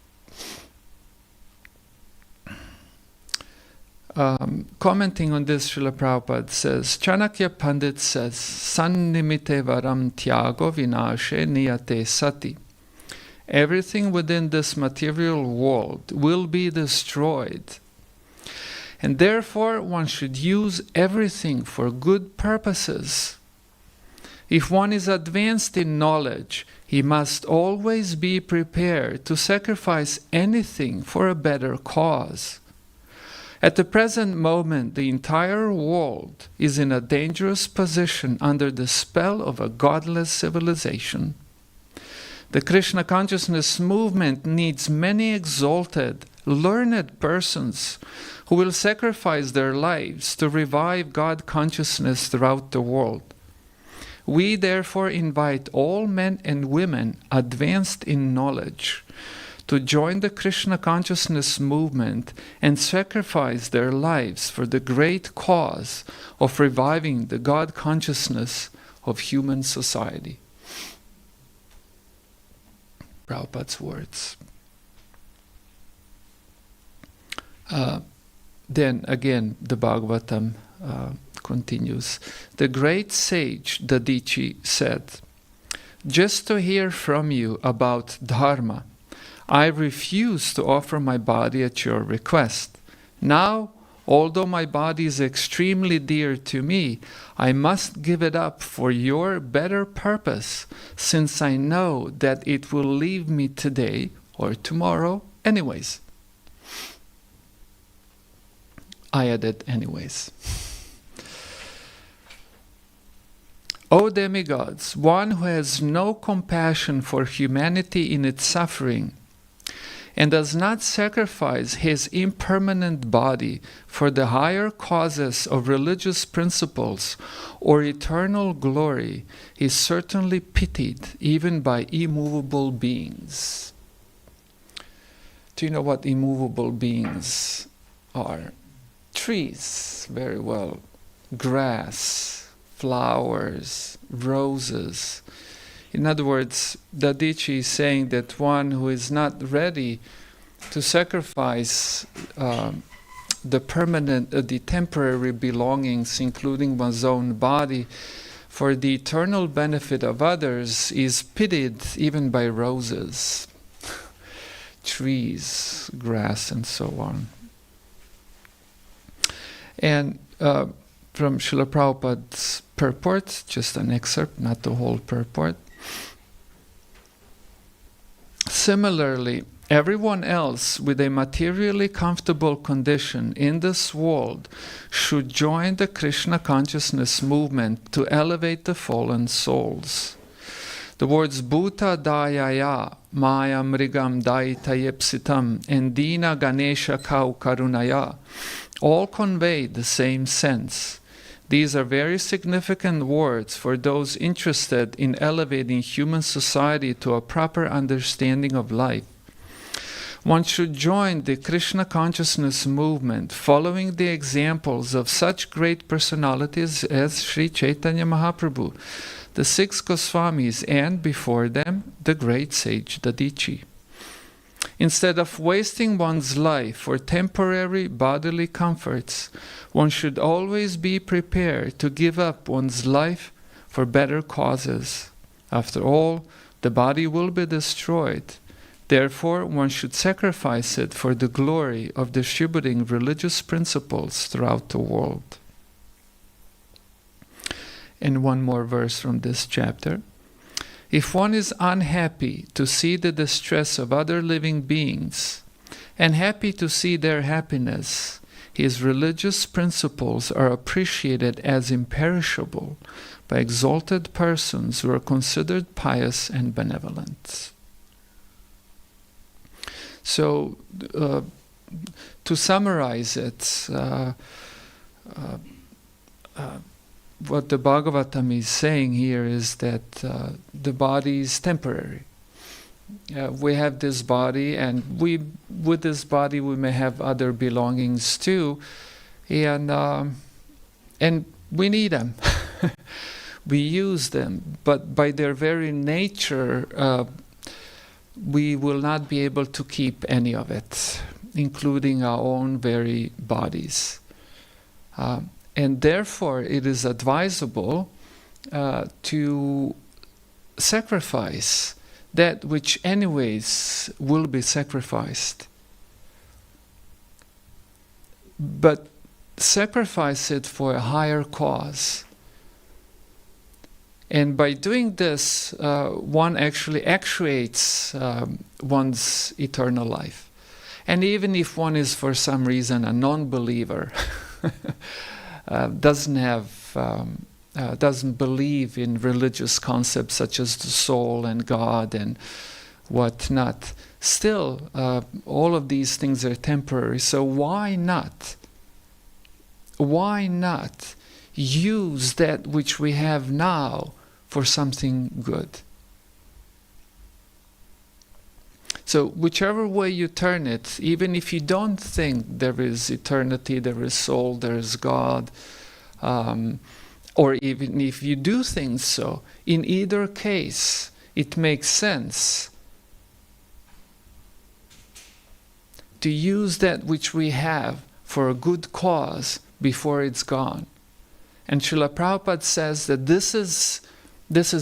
Commenting on this, Srila Prabhupada says, Chanakya Pandit says, Sannimite varam tyago vinashe niyate sati. Everything within this material world will be destroyed. And therefore one should use everything for good purposes. If one is advanced in knowledge, he must always be prepared to sacrifice anything for a better cause. At the present moment, the entire world is in a dangerous position under the spell of a godless civilization. The Krishna consciousness movement needs many exalted, learned persons who will sacrifice their lives to revive God consciousness throughout the world. We therefore invite all men and women advanced in knowledge to join the Krishna consciousness movement and sacrifice their lives for the great cause of reviving the God consciousness of human society. Prabhupada's words. then again, the Bhagavatam continues. The great sage Dadichi said, "Just to hear from you about Dharma, I refuse to offer my body at your request. Now, although my body is extremely dear to me, I must give it up for your better purpose, since I know that it will leave me today or tomorrow anyways." I added anyways. O demigods, one who has no compassion for humanity in its suffering and does not sacrifice his impermanent body for the higher causes of religious principles or eternal glory is certainly pitied even by immovable beings. Do you know what immovable beings are? Trees, very well. Grass, flowers, roses. In other words, Dadichi is saying that one who is not ready to sacrifice the temporary belongings, including one's own body, for the eternal benefit of others, is pitied even by roses, trees, grass, and so on. And from Srila Prabhupada's purport, just an excerpt, not the whole purport. Similarly, everyone else with a materially comfortable condition in this world should join the Krishna consciousness movement to elevate the fallen souls. The words Bhuta Dayaya, Maya Mrigam Daitayepsitam, and Dina Ganesha Kau Karunaya all convey the same sense. These are very significant words for those interested in elevating human society to a proper understanding of life. One should join the Krishna consciousness movement following the examples of such great personalities as Sri Chaitanya Mahaprabhu, the 6 Goswamis, and before them, the great sage Dadichi. Instead of wasting one's life for temporary bodily comforts, one should always be prepared to give up one's life for better causes. After all, the body will be destroyed. Therefore, one should sacrifice it for the glory of distributing religious principles throughout the world. And one more verse from this chapter. If one is unhappy to see the distress of other living beings and happy to see their happiness, his religious principles are appreciated as imperishable by exalted persons who are considered pious and benevolent. So, to summarize it, what the Bhagavatam is saying here is that the body is temporary. We have this body, and with this body we may have other belongings too, and we need them. We use them, but by their very nature, we will not be able to keep any of it, including our own very bodies. And therefore, it is advisable to sacrifice that which anyways will be sacrificed. But sacrifice it for a higher cause. And by doing this, one actually actuates one's eternal life. And even if one is for some reason a non-believer, doesn't believe in religious concepts such as the soul and God and whatnot, still all of these things are temporary. So why not use that which we have now for something good? So whichever way you turn it, even if you don't think there is eternity, there is soul, there is God, or even if you do think so, in either case, it makes sense to use that which we have for a good cause before it's gone. And Srila Prabhupada says that this is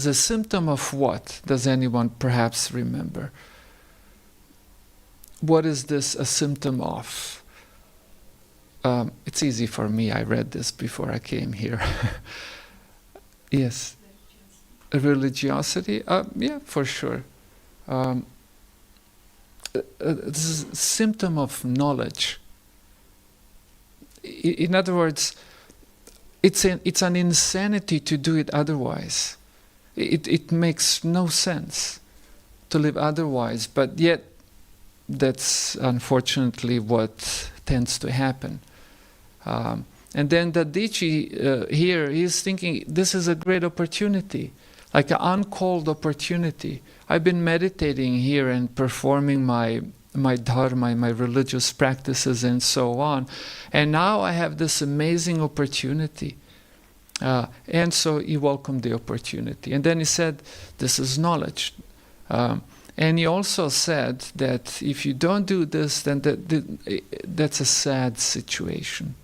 a symptom of what? Does anyone perhaps remember? What is this a symptom of? It's easy for me. I read this before I came here. Yes. Religiosity? Yeah, for sure. This is a symptom of knowledge. In other words, it's an insanity to do it otherwise. It makes no sense to live otherwise, but yet that's unfortunately what tends to happen. And then the Dichi here, he's thinking this is a great opportunity, like an uncalled opportunity. I've been meditating here and performing my dharma, my religious practices and so on. And now I have this amazing opportunity. And so he welcomed the opportunity. And then he said, this is knowledge. And he also said that if you don't do this, then that's a sad situation.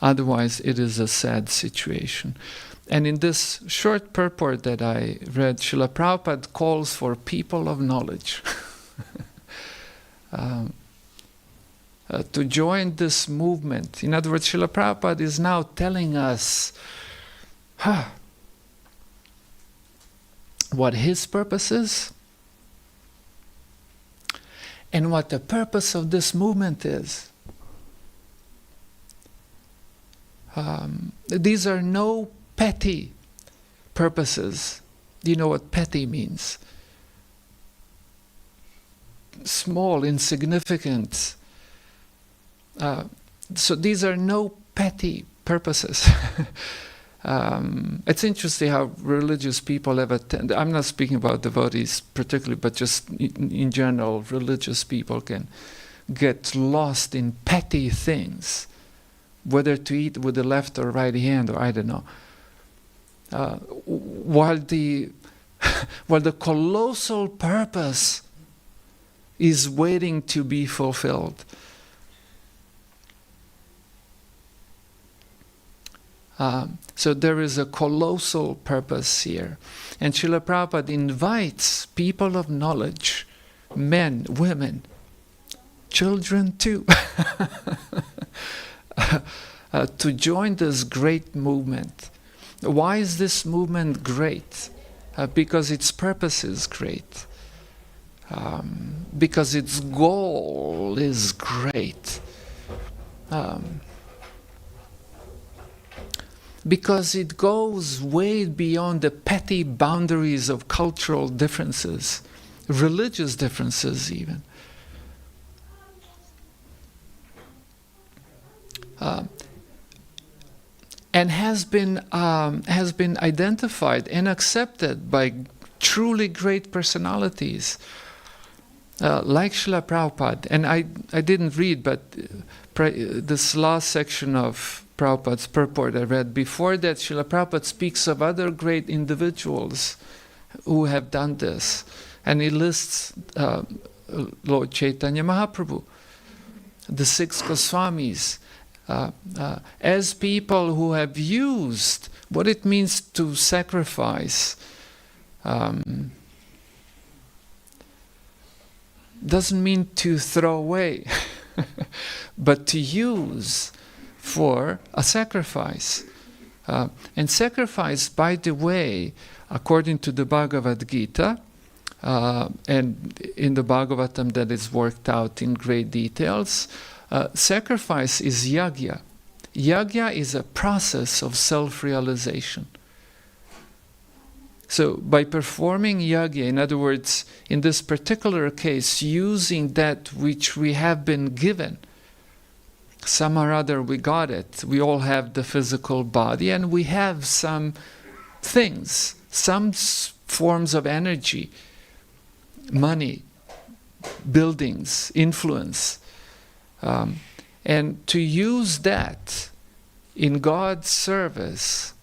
Otherwise, it is a sad situation. And in this short purport that I read, Srila Prabhupada calls for people of knowledge to join this movement. In other words, Srila Prabhupada is now telling us what his purpose is and what the purpose of this movement is. These are no petty purposes. Do you know what petty means? Small, insignificant. So these are no petty purposes. It's interesting how religious people have I'm not speaking about devotees particularly, but just in general, religious people can get lost in petty things. Whether to eat with the left or right hand, or I don't know. While the colossal purpose is waiting to be fulfilled. So there is a colossal purpose here. And Srila Prabhupada invites people of knowledge, men, women, children too, to join this great movement. Why is this movement great? Because its purpose is great. Because its goal is great. Because it goes way beyond the petty boundaries of cultural differences, religious differences even. And has been identified and accepted by truly great personalities like Srila Prabhupada. And I didn't read, but this last section of Prabhupada's purport I read before that, Srila Prabhupada speaks of other great individuals who have done this. And he lists Lord Chaitanya Mahaprabhu, the 6 Goswamis, as people who have used what it means to sacrifice. Doesn't mean to throw away, but to use for a sacrifice. And sacrifice, by the way, according to the Bhagavad Gita, and in the Bhagavatam that is worked out in great details, sacrifice is yagya. Yagya is a process of self-realization. So by performing yagya, in other words, in this particular case, using that which we have been given, some or other we got it. We all have the physical body and we have some things, some forms of energy, money, buildings, influence. And to use that in God's service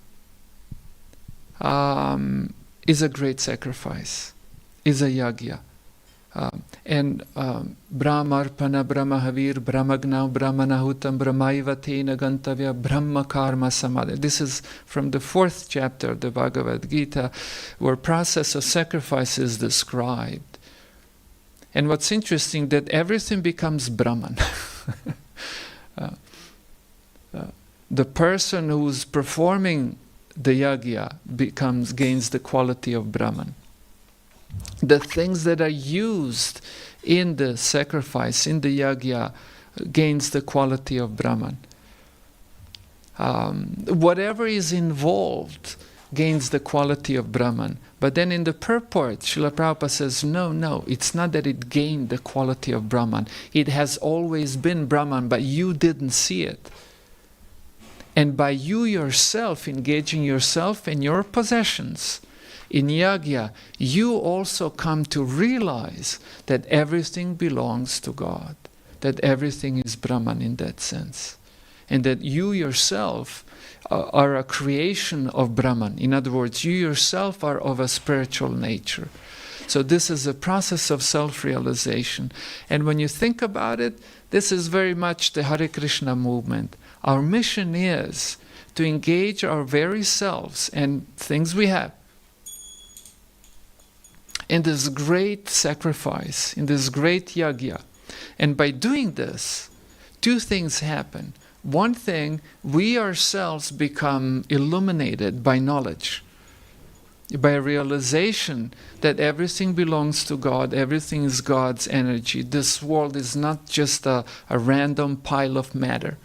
is a great sacrifice, is a yagya. Brahmarpana Brahmahavir Brahmagnau Brahmanahutam Brahmaiva Tena Gantavya Brahma Karma Samadhi. This is from the 4th chapter of the Bhagavad Gita, where process of sacrifice is described. And what's interesting, that everything becomes Brahman. The person who's performing the yagya gains the quality of Brahman. The things that are used in the sacrifice, in the yagya, gains the quality of Brahman. Whatever is involved gains the quality of Brahman. But then in the purport, Srila Prabhupada says, no, it's not that it gained the quality of Brahman. It has always been Brahman, but you didn't see it. And by you yourself engaging yourself in your possessions, in yagya, you also come to realize that everything belongs to God, that everything is Brahman in that sense, and that you yourself are a creation of Brahman. In other words, you yourself are of a spiritual nature. So this is a process of self-realization. And when you think about it, this is very much the Hare Krishna movement. Our mission is to engage our very selves and things we have in this great sacrifice, in this great yagya. And by doing this, two things happen. One thing, we ourselves become illuminated by knowledge, by realization that everything belongs to God, everything is God's energy. This world is not just a random pile of matter.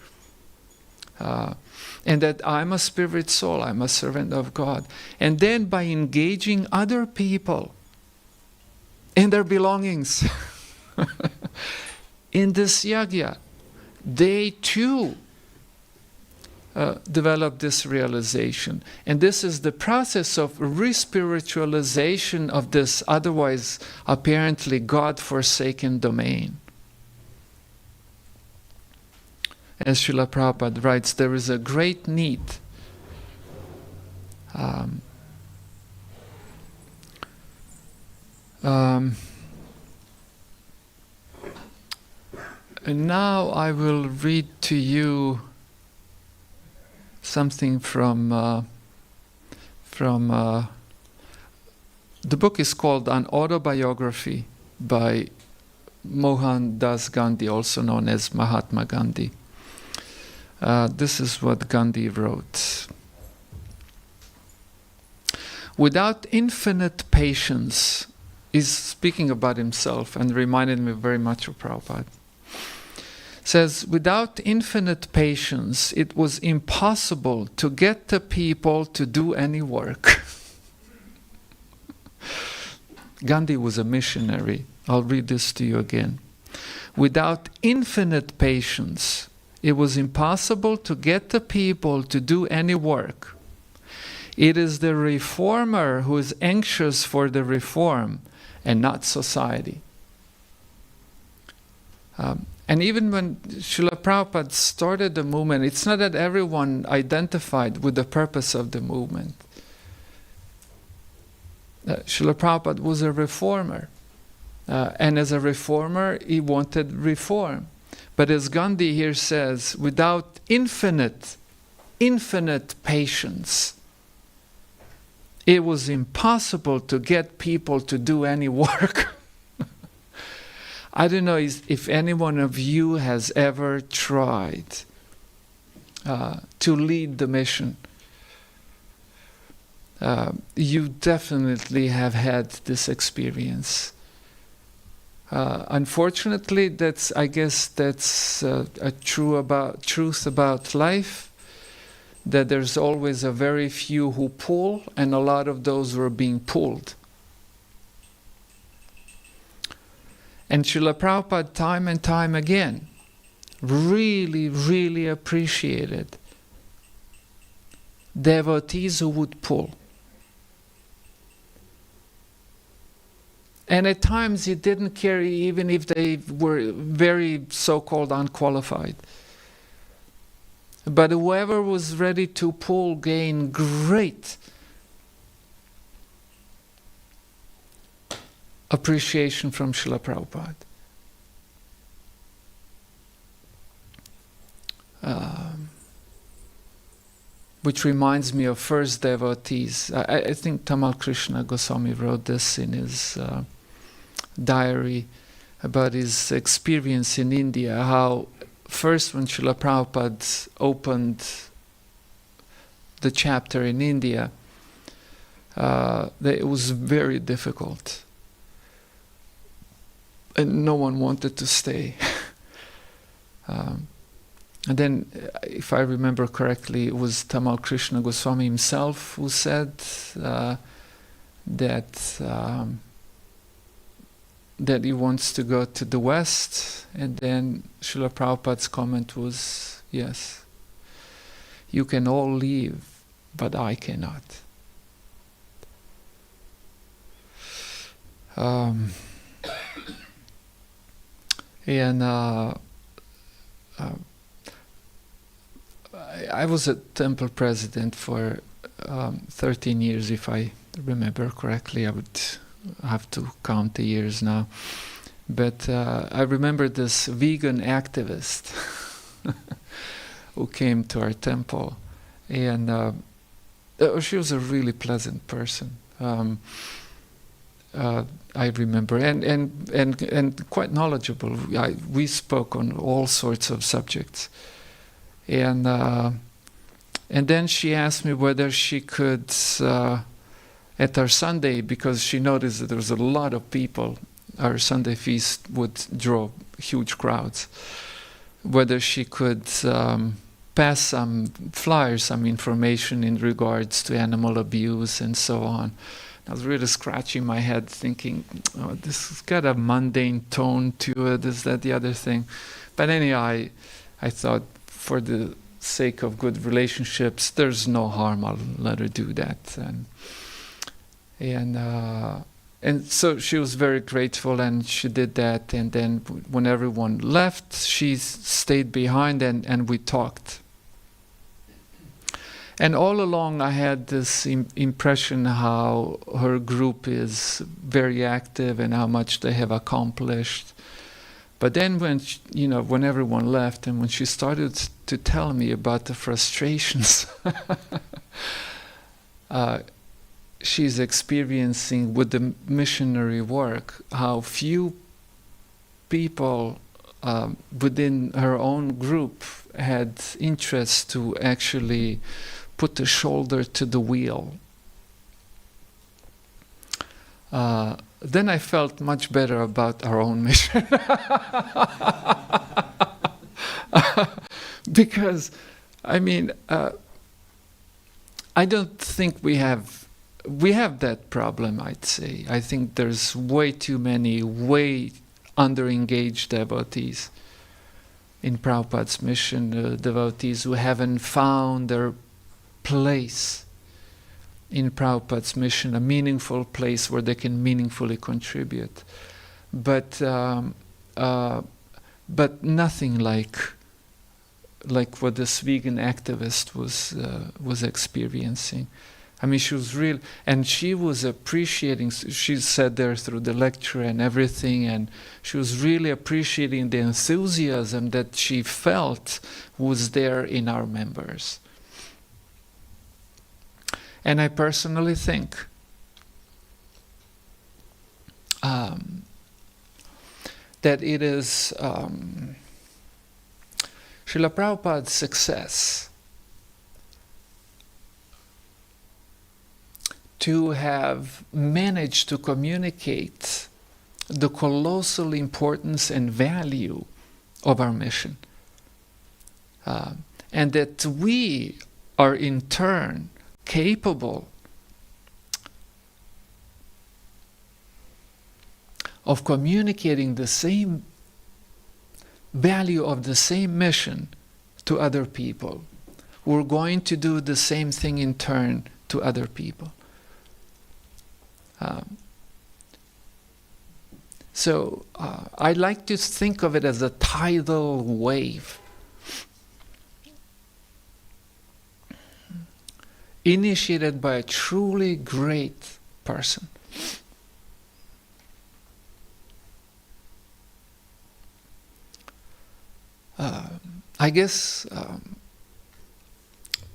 And that I'm a spirit soul, I'm a servant of God. And then by engaging other people in their belongings, in this yagya, they too develop this realization. And this is the process of re-spiritualization of this otherwise apparently God-forsaken domain. As Srila Prabhupada writes, there is a great need and now I will read to you something from the book is called An Autobiography by Mohandas Gandhi, also known as Mahatma Gandhi. This is what Gandhi wrote. Without infinite patience, he's speaking about himself and reminded me very much of Prabhupada. Says, without infinite patience, it was impossible to get the people to do any work. Gandhi was a missionary. I'll read this to you again. Without infinite patience, it was impossible to get the people to do any work. It is the reformer who is anxious for the reform and not society. And even when Srila Prabhupada started the movement, it's not that everyone identified with the purpose of the movement. Srila Prabhupada was a reformer. And as a reformer, he wanted reform. But as Gandhi here says, without infinite patience, it was impossible to get people to do any work. I don't know if any one of you has ever tried to lead the mission. You definitely have had this experience. Unfortunately, I guess that's a truth about life, that there's always a very few who pull, and a lot of those who are being pulled. And Srila Prabhupada, time and time again, really, really appreciated devotees who would pull. And at times he didn't care even if they were very so-called unqualified. But whoever was ready to pull gained appreciation from Srila Prabhupada. Which reminds me of first devotees. I think Tamal Krishna Goswami wrote this in his diary about his experience in India, how first when Srila Prabhupada opened the chapter in India, it was very difficult. And no one wanted to stay. And then, if I remember correctly, it was Tamal Krishna Goswami himself who said that he wants to go to the West, and then Srila Prabhupada's comment was, yes, you can all leave, but I cannot. I was a temple president for 13 years, if I remember correctly. I would have to count the years now. But I remember this vegan activist who came to our temple. And she was a really pleasant person. I remember, and quite knowledgeable. We spoke on all sorts of subjects. And then she asked me whether she could, at our Sunday, because she noticed that there was a lot of people, our Sunday feast would draw huge crowds, whether she could pass some flyers, some information in regards to animal abuse and so on. I was really scratching my head thinking, oh, this has got a mundane tone to it, this, that, the other thing. But anyhow, I thought, for the sake of good relationships, there's no harm. I'll let her do that, and so she was very grateful, and she did that. And then when everyone left, she stayed behind, and we talked. And all along, I had this impression how her group is very active and how much they have accomplished. But then when everyone left and when she started to tell me about the frustrations she's experiencing with the missionary work, how few people within her own group had interest to actually put the shoulder to the wheel. Then I felt much better about our own mission. Because, I mean, I don't think we have that problem, I'd say. I think there's way too many, way under-engaged devotees in Prabhupada's mission, devotees who haven't found their place in Prabhupada's mission, a meaningful place where they can meaningfully contribute. But nothing like what this vegan activist was experiencing. I mean, she was real, and she was appreciating. She sat there through the lecture and everything, and she was really appreciating the enthusiasm that she felt was there in our members. And I personally think that it is Srila Prabhupada's success to have managed to communicate the colossal importance and value of our mission. And that we are in turn capable of communicating the same value of the same mission to other people. We're going to do the same thing in turn to other people. So I like to think of it as a tidal wave. Initiated by a truly great person. I guess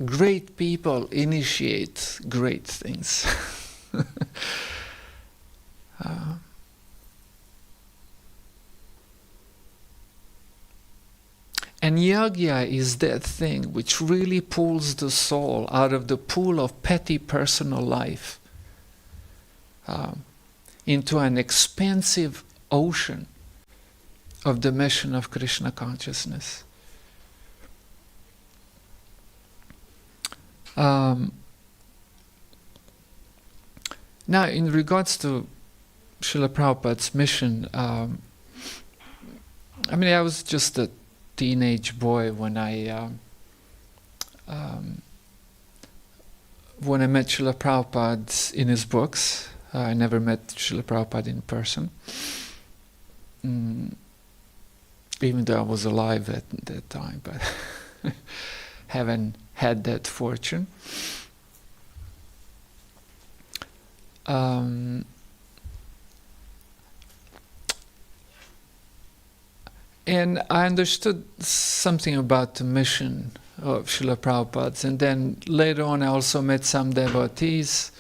great people initiate great things. And yagya is that thing which really pulls the soul out of the pool of petty personal life into an expansive ocean of the mission of Krishna consciousness. Now, in regards to Srila Prabhupada's mission, I was just a teenage boy when I met Srila Prabhupada in his books. I never met Srila Prabhupada in person, even though I was alive at that time, but haven't had that fortune. And I understood something about the mission of Srila Prabhupada, and then later on I also met some devotees.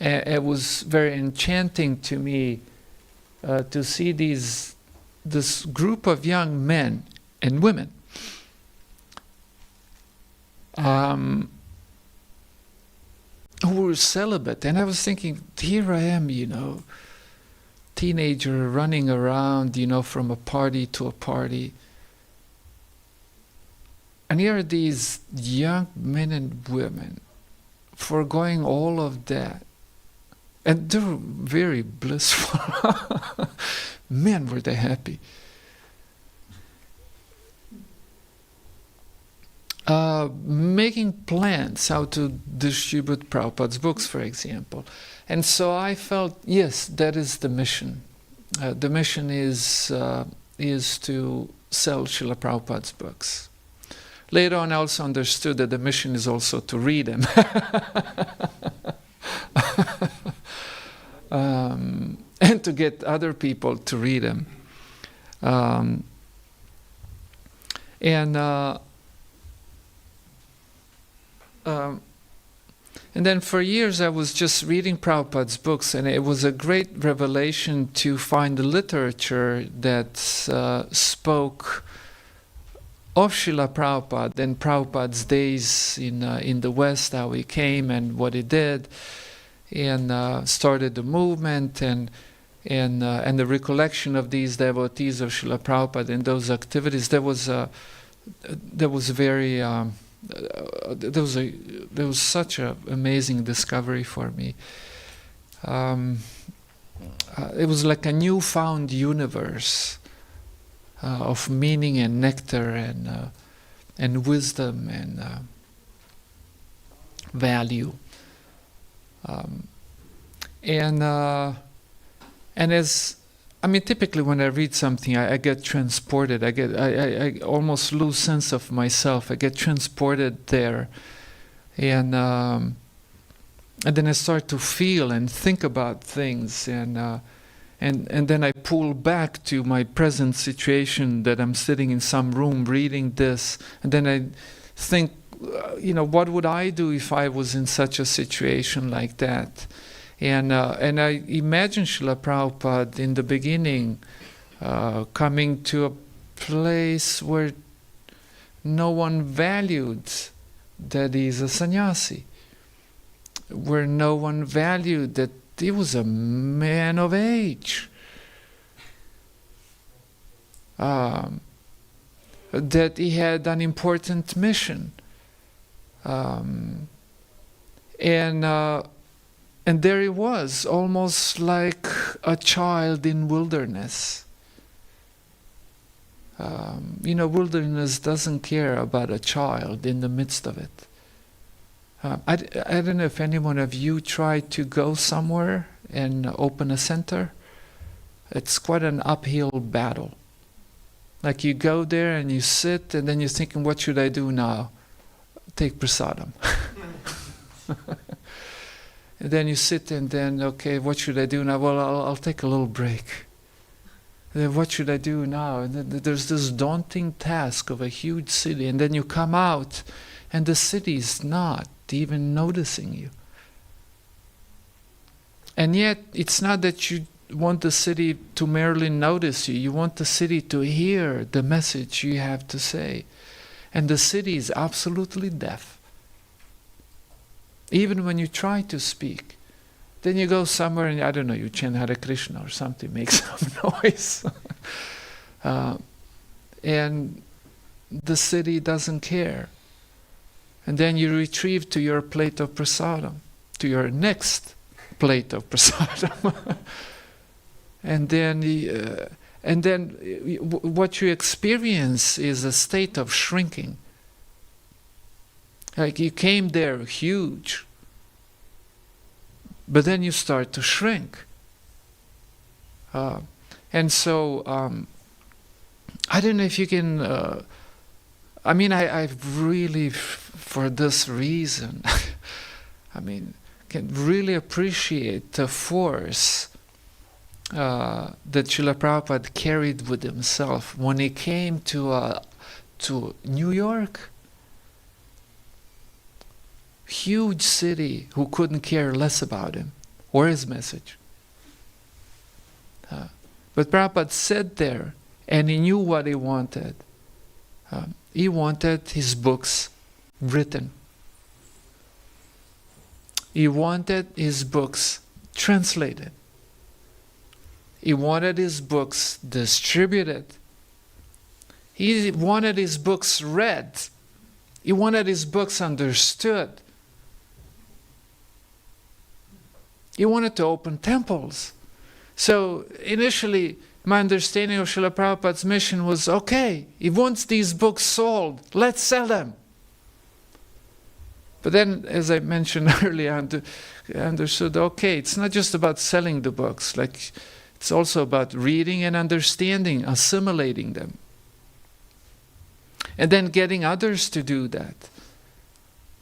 It was very enchanting to me to see this group of young men and women who were celibate. And I was thinking, here I am, teenager running around, from a party to a party. And here are these young men and women foregoing all of that. And they were very blissful. Man, were they happy. Making plans how to distribute Prabhupada's books, for example. And so I felt, yes, that is the mission. The mission is to sell Srila Prabhupada's books. Later on I also understood that the mission is also to read them. And to get other people to read them. And then for years I was just reading Prabhupada's books, and it was a great revelation to find the literature that spoke of Srila Prabhupada and Prabhupada's days in the West, how he came and what he did, and started the movement, and the recollection of these devotees of Srila Prabhupada and those activities. There was such an amazing discovery for me. It was like a newfound universe of meaning and nectar and wisdom and value. Typically when I read something, I get transported. I almost lose sense of myself. I get transported there, and then I start to feel and think about things, and then I pull back to my present situation, that I'm sitting in some room reading this, and then I think, what would I do if I was in such a situation like that? And I imagine Srila Prabhupada in the beginning coming to a place where no one valued that he's a sannyasi, where no one valued that he was a man of age, that he had an important mission. And there he was, almost like a child in wilderness. Wilderness doesn't care about a child in the midst of it. I don't know if any one of you tried to go somewhere and open a center. It's quite an uphill battle. Like you go there and you sit, and then you're thinking, what should I do now? Take prasadam. And then you sit, and then, okay, what should I do now? Well, I'll take a little break. What should I do now? And then there's this daunting task of a huge city, and then you come out, and the city is not even noticing you. And yet, it's not that you want the city to merely notice you. You want the city to hear the message you have to say. And the city is absolutely deaf. Even when you try to speak. Then you go somewhere and, I don't know, you chant Hare Krishna or something, make some noise. And the city doesn't care. And then you retrieve to your plate of prasadam, to your next plate of prasadam. And then what you experience is a state of shrinking. Like you came there huge, but then you start to shrink. And so, I don't know if you can, I really, for this reason, can really appreciate the force that Srila Prabhupada carried with himself when he came to New York. Huge city who couldn't care less about him or his message. But Prabhupada sat there and he knew what he wanted. He wanted his books written. He wanted his books translated. He wanted his books distributed. He wanted his books read. He wanted his books understood. He wanted to open temples. So initially, my understanding of Srila Prabhupada's mission was, okay, he wants these books sold, let's sell them. But then, as I mentioned earlier, I understood, okay, it's not just about selling the books, like it's also about reading and understanding, assimilating them. And then getting others to do that.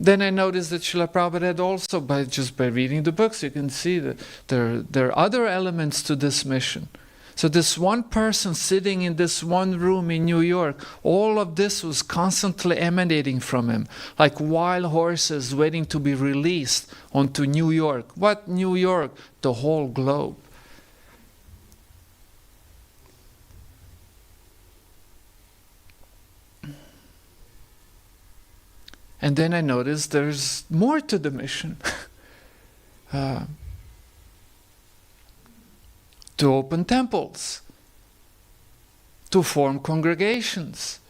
Then I noticed that Srila Prabhupada had also, by reading the books, you can see that there are other elements to this mission. So this one person sitting in this one room in New York, all of this was constantly emanating from him, like wild horses waiting to be released onto New York. What New York? The whole globe. And then I noticed there's more to the mission. To open temples, to form congregations,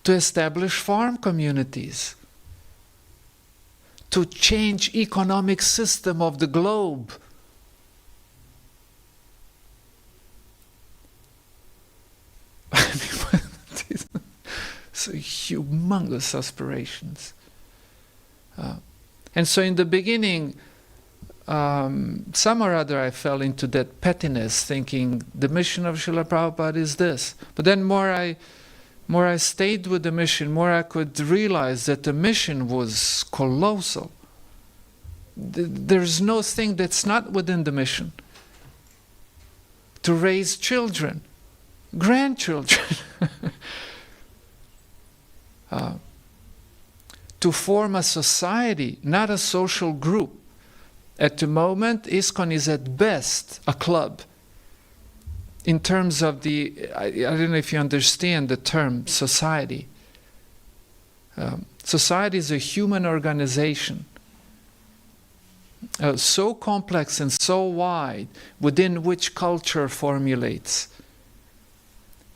to establish farm communities, to change economic system of the globe. So humongous aspirations. And so in the beginning, some or other I fell into that pettiness, thinking the mission of Srila Prabhupada is this. But then more I stayed with the mission, more I could realize that the mission was colossal. There's no thing that's not within the mission. To raise children, grandchildren, to form a society, not a social group. At the moment, ISKCON is at best a club. In terms of I don't know if you understand the term society. Society is a human organization, so complex and so wide, within which culture formulates.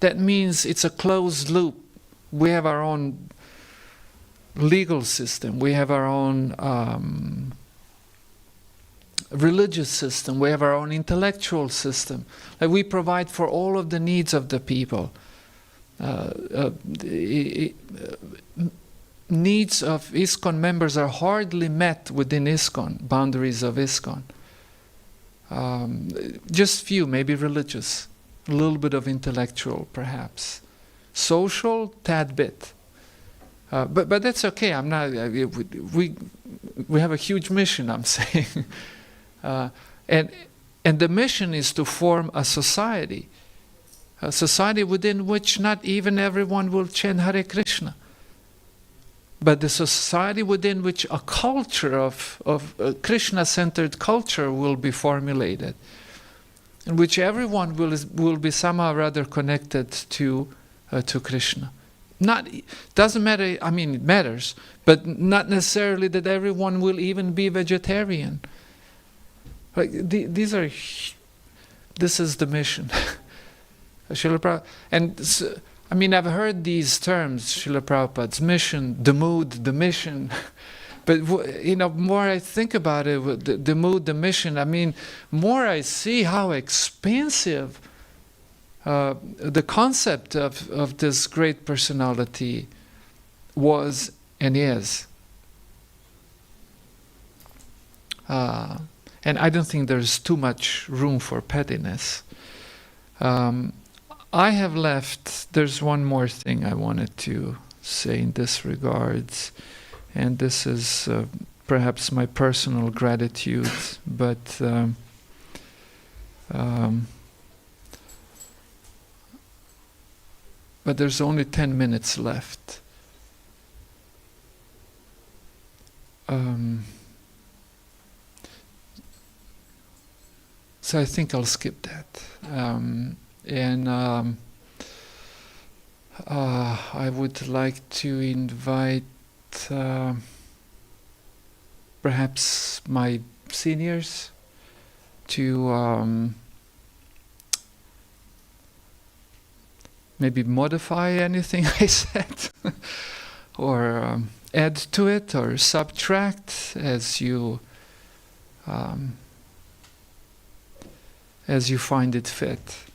That means it's a closed loop. We have our own legal system. We have our own religious system. We have our own intellectual system. Like we provide for all of the needs of the people. Needs of ISKCON members are hardly met within ISKCON, boundaries of ISKCON. Just few, maybe religious. A little bit of intellectual, perhaps. Social, tad bit. But that's okay. I'm not. We have a huge mission. I'm saying, and And the mission is to form a society within which not even everyone will chant Hare Krishna, but the society within which a culture of Krishna-centered culture will be formulated, in which everyone will be somehow rather connected to Krishna. Doesn't matter. I mean, it matters, but not necessarily that everyone will even be vegetarian. Like this is the mission. Srila Prabhupada, and I mean, I've heard these terms, Srila Prabhupada's mission, the mood, the mission. But more I think about it, the mood, the mission, I mean, more I see how expensive the concept of this great personality was and is. And I don't think there's too much room for pettiness. I have left, there's one more thing I wanted to say in this regards, and this is perhaps my personal gratitude, but there's only 10 minutes left. So I think I'll skip that. I would like to invite perhaps my seniors to maybe modify anything I said or add to it or subtract as you find it fit.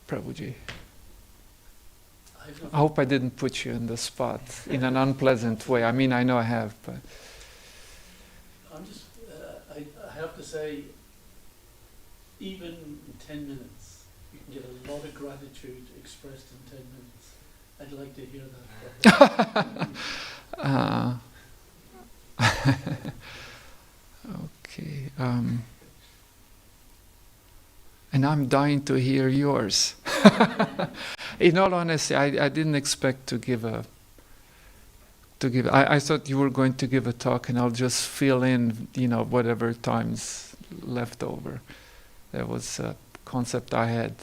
Prabhuji, I hope I didn't put you in the spot in an unpleasant way. I mean, I know I have, but I'm just, I have to say, even in 10 minutes, you can get a lot of gratitude expressed in 10 minutes. I'd like to hear that. Okay. And I'm dying to hear yours. In all honesty, I didn't expect to give I thought you were going to give a talk and I'll just fill in, whatever time's left over. That was a concept I had.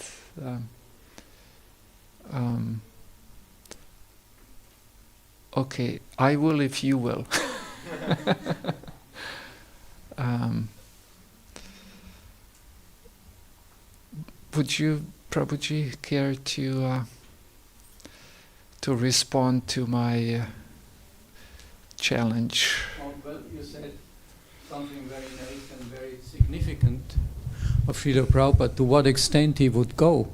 Okay, I will if you will. Would you, Prabhuji, care to respond to my challenge? Well, you said something very nice and very significant of Srila Prabhupada, to what extent he would go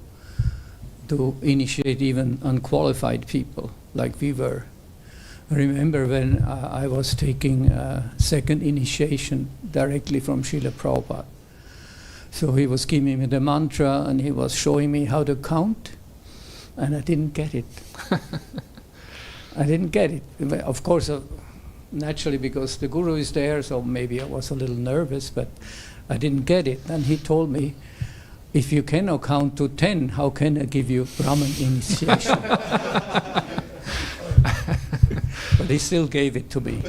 to initiate even unqualified people like we were. I remember when I was taking second initiation directly from Srila Prabhupada. So he was giving me the mantra and he was showing me how to count, and I didn't get it. I didn't get it. Of course, naturally, because the Guru is there, so maybe I was a little nervous, but I didn't get it. And he told me, if you cannot count to 10, how can I give you Brahman initiation? But he still gave it to me.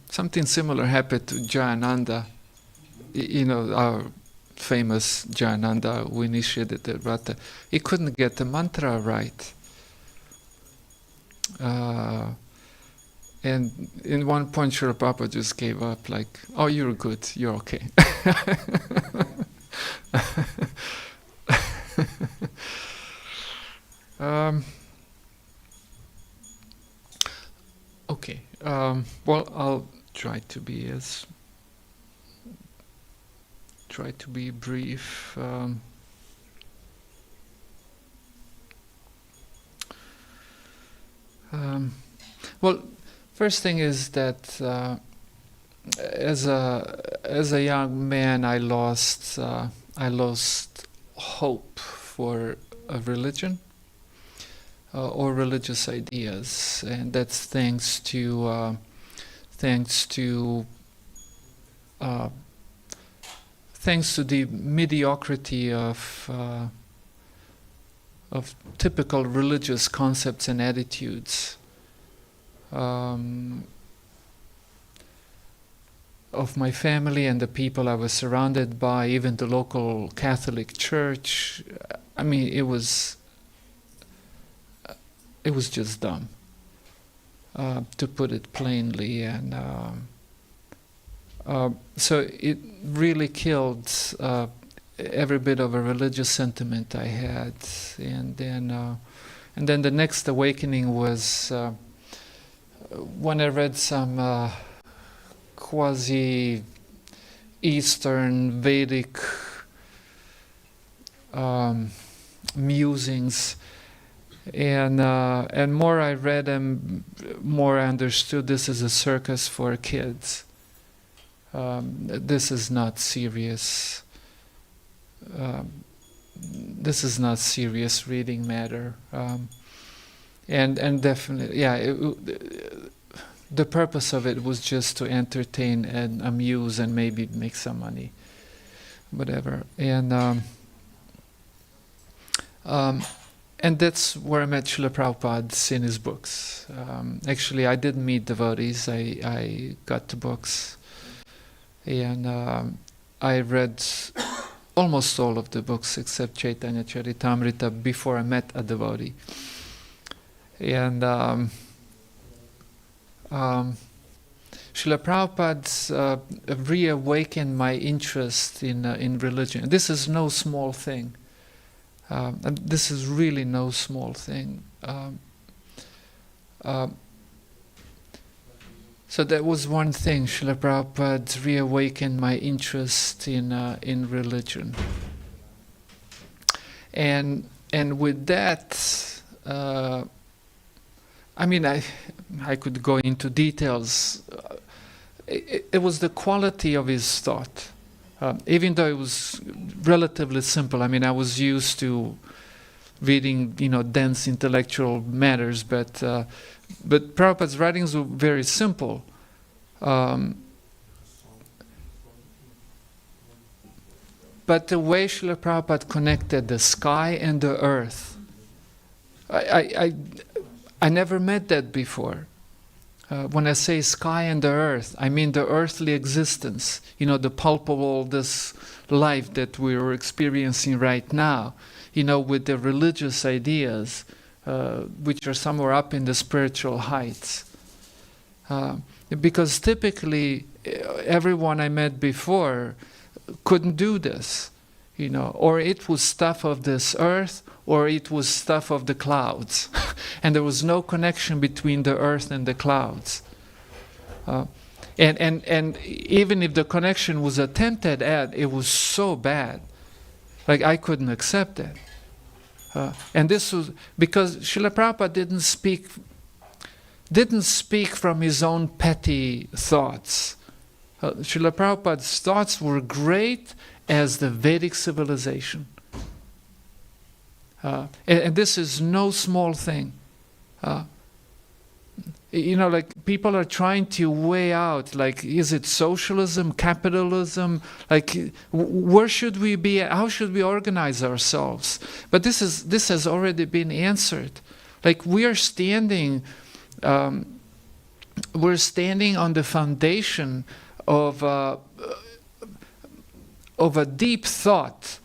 Something similar happened to Jayananda. Our famous Jayananda who initiated the Rata. He couldn't get the mantra right. And in one point, Srila Prabhupada just gave up, like, oh, you're good, you're okay. Okay, well, I'll try to be brief. Well, first thing is that as a young man, I lost hope for a religion or religious ideas, and that's thanks to the mediocrity of typical religious concepts and attitudes. Of my family and the people I was surrounded by, even the local Catholic Church. I mean, it was just dumb, to put it plainly, and so it really killed every bit of a religious sentiment I had. And then the next awakening was when I read some quasi-Eastern Vedic musings, and more I read them, more I understood this is a circus for kids. This is not serious. This is not serious reading matter, and definitely, yeah. The purpose of it was just to entertain and amuse and maybe make some money, whatever. And that's where I met Srila Prabhupada in his books. Actually, I didn't meet devotees. I got the books, and I read almost all of the books except Chaitanya Charitamrita before I met a devotee. And Srila Prabhupada reawakened my interest in religion. This is no small thing. And this is really no small thing. So that was one thing. Srila Prabhupada reawakened my interest in religion. And with that, I mean, I could go into details. It was the quality of his thought. Even though it was relatively simple. I mean, I was used to reading, dense intellectual matters, but Prabhupada's writings were very simple. But the way Srila Prabhupada connected the sky and the earth, I never met that before. When I say sky and the earth, I mean the earthly existence, the palpable, this life that we're experiencing right now, with the religious ideas, which are somewhere up in the spiritual heights. Because typically, everyone I met before couldn't do this, or it was stuff of this earth, or it was stuff of the clouds. And there was no connection between the earth and the clouds. And even if the connection was attempted at, it was so bad. Like, I couldn't accept it. And this was because Srila Prabhupada didn't speak from his own petty thoughts. Srila Prabhupada's thoughts were great as the Vedic civilization. And this is no small thing. Like, people are trying to weigh out, like, is it socialism, capitalism? Like, where should we be? How should we organize ourselves? But this has already been answered. Like, we are standing on the foundation of a deep thought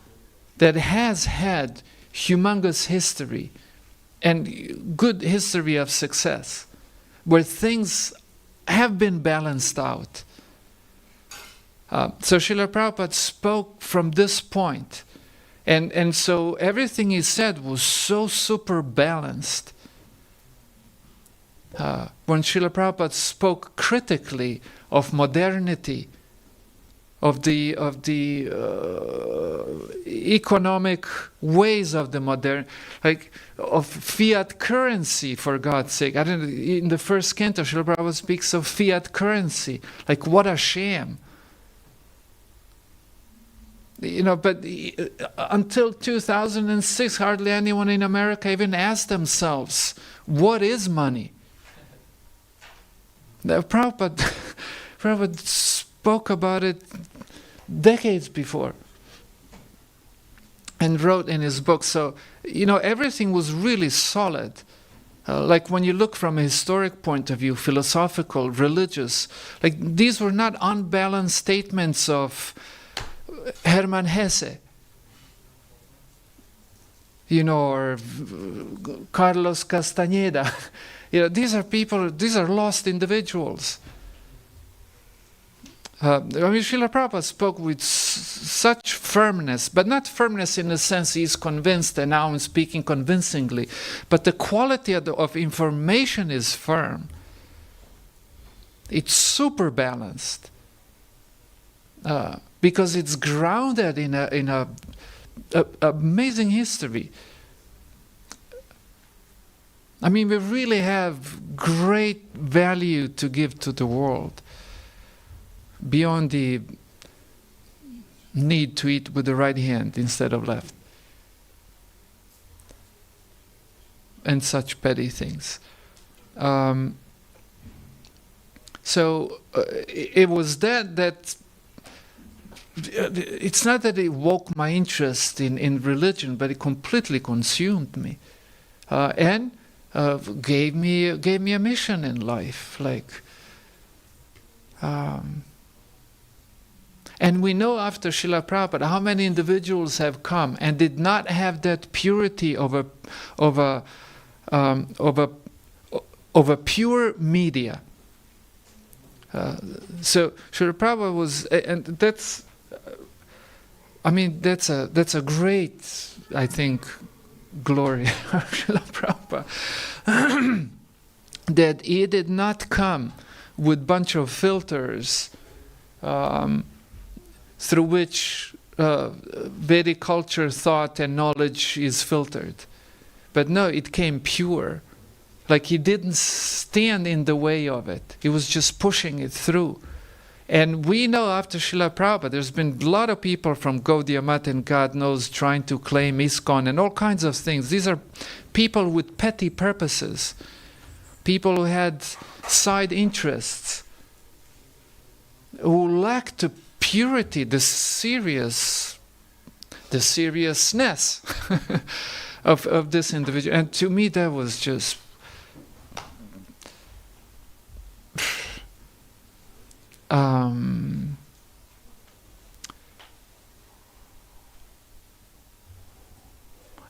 that has had humongous history and good history of success, where things have been balanced out. So Srila Prabhupada spoke from this point, and so everything he said was so super balanced. When Srila Prabhupada spoke critically of modernity, of the economic ways of the modern, like of fiat currency, for God's sake. I don't. In the first canto, Srila Prabhupada speaks of fiat currency. Like, what a shame. But until 2006, hardly anyone in America even asked themselves, what is money? Prabhupada spoke about it decades before and wrote in his book. So, everything was really solid. Like when you look from a historic point of view, philosophical, religious, like these were not unbalanced statements of Hermann Hesse, or Carlos Castaneda. These are people, these are lost individuals. Srila Prabhupada spoke with such firmness, but not firmness in the sense he's convinced and now I'm speaking convincingly, but the quality of information is firm. It's super balanced. Because it's grounded in a amazing history. I mean, we really have great value to give to the world beyond the need to eat with the right hand instead of left, and such petty things. So it was that. It's not that it woke my interest in religion, but it completely consumed me, and gave me a mission in life. And we know after Srila Prabhupada how many individuals have come and did not have that purity of a pure media. So Srila Prabhupada was, and that's. I mean, that's a great, I think, glory of Srila Prabhupada. That he did not come with a bunch of filters through which Vedic culture, thought, and knowledge is filtered. But no, it came pure. Like he didn't stand in the way of it. He was just pushing it through. And we know after Srila Prabhupada, there's been a lot of people from Gaudiya Math and God knows trying to claim ISKCON and all kinds of things. These are people with petty purposes, people who had side interests, who lacked the purity, the seriousness of this individual. And to me, that was just.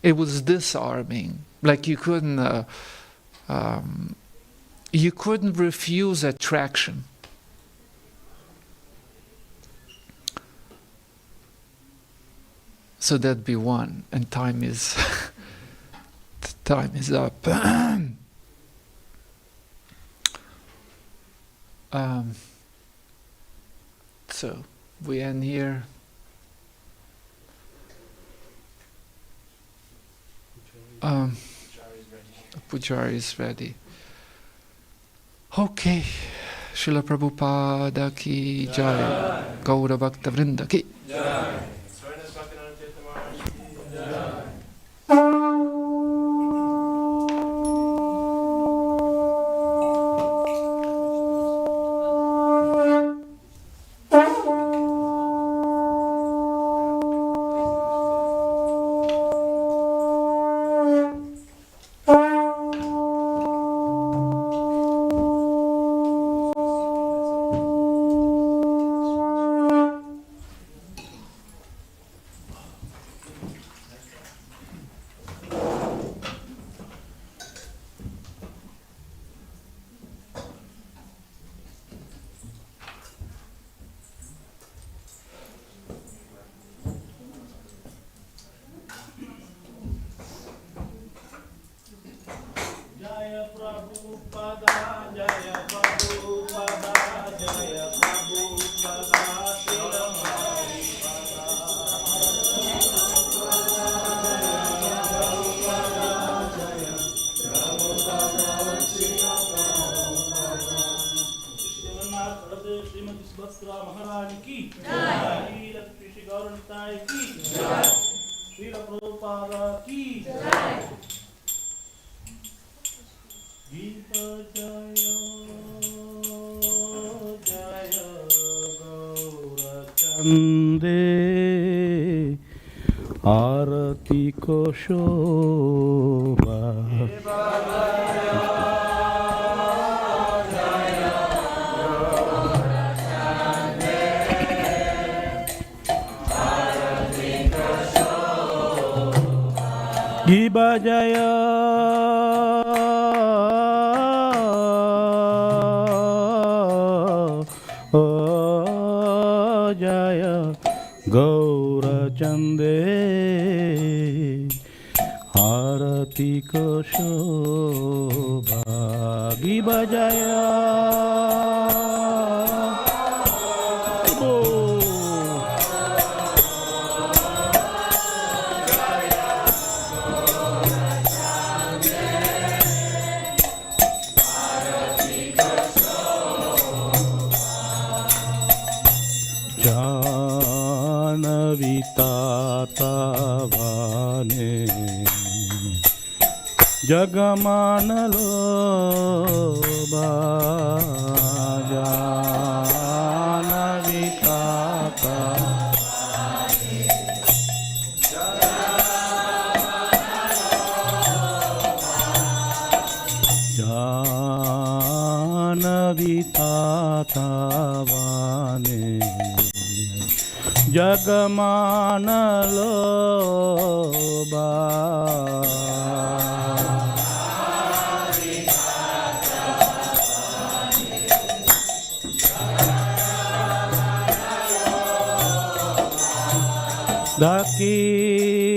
It was disarming. Like you couldn't refuse attraction. So that'd be one, and time is up. So we end here. Pujari is ready. Okay. Srila Prabhupada ki jai. Gaura Bhakta Vrinda ki jai. Prabhupada ki jai. Vipa Jaya Jaya Gaura Chande Arati ko shobha. Giba Jaya Jaya Gaura Chande Arati ko shobha. Giba Jaya Tatavane Jagamanalo Bhajana Vitata Jana Vitatavane Jagamana loba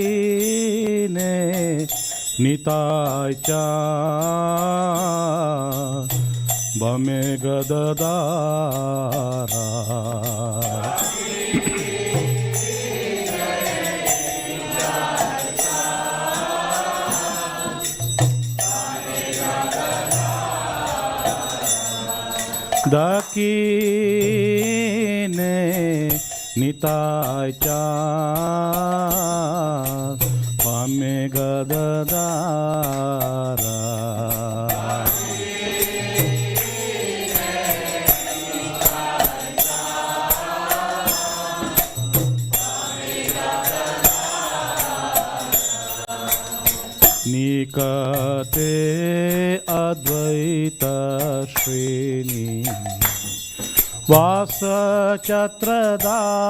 Dakine Nitai cha Bame gadadara Dakine Nitai cha Pame gadadara Nikate Advaita Srini Vasa Chatradara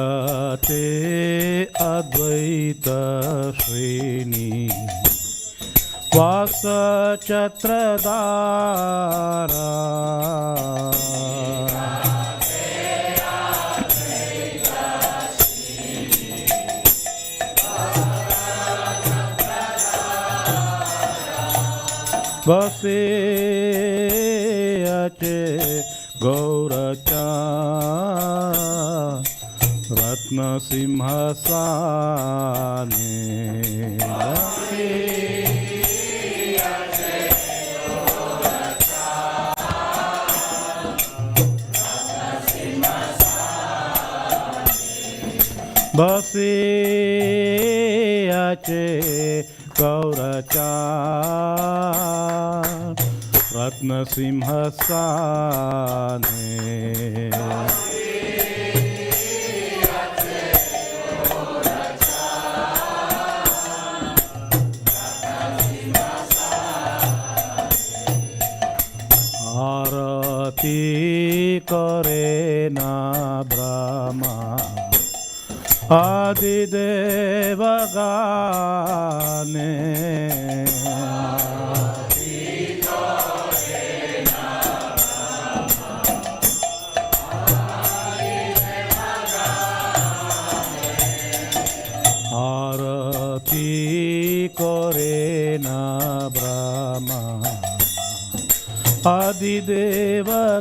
Nikate Advaita Srini Vasa Chatradara Vase Ache Gauracha Ratna Simhasane Vase Ache Gauracha Ratna Simhasane Arati kare na Brahma Adi Devagane Arati kore na Brahma Adi Devagane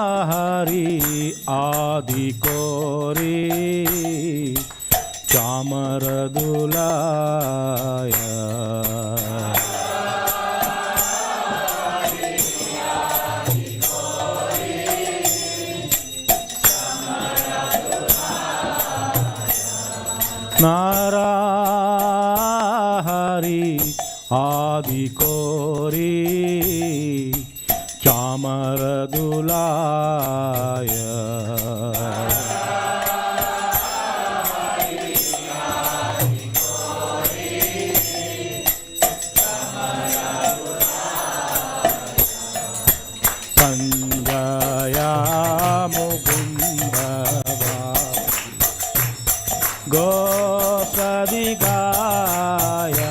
Narahari Adikori Chamaradulaya Narahari Adikori Chamaradulaya Sanjaya Mukundava Gosadigaya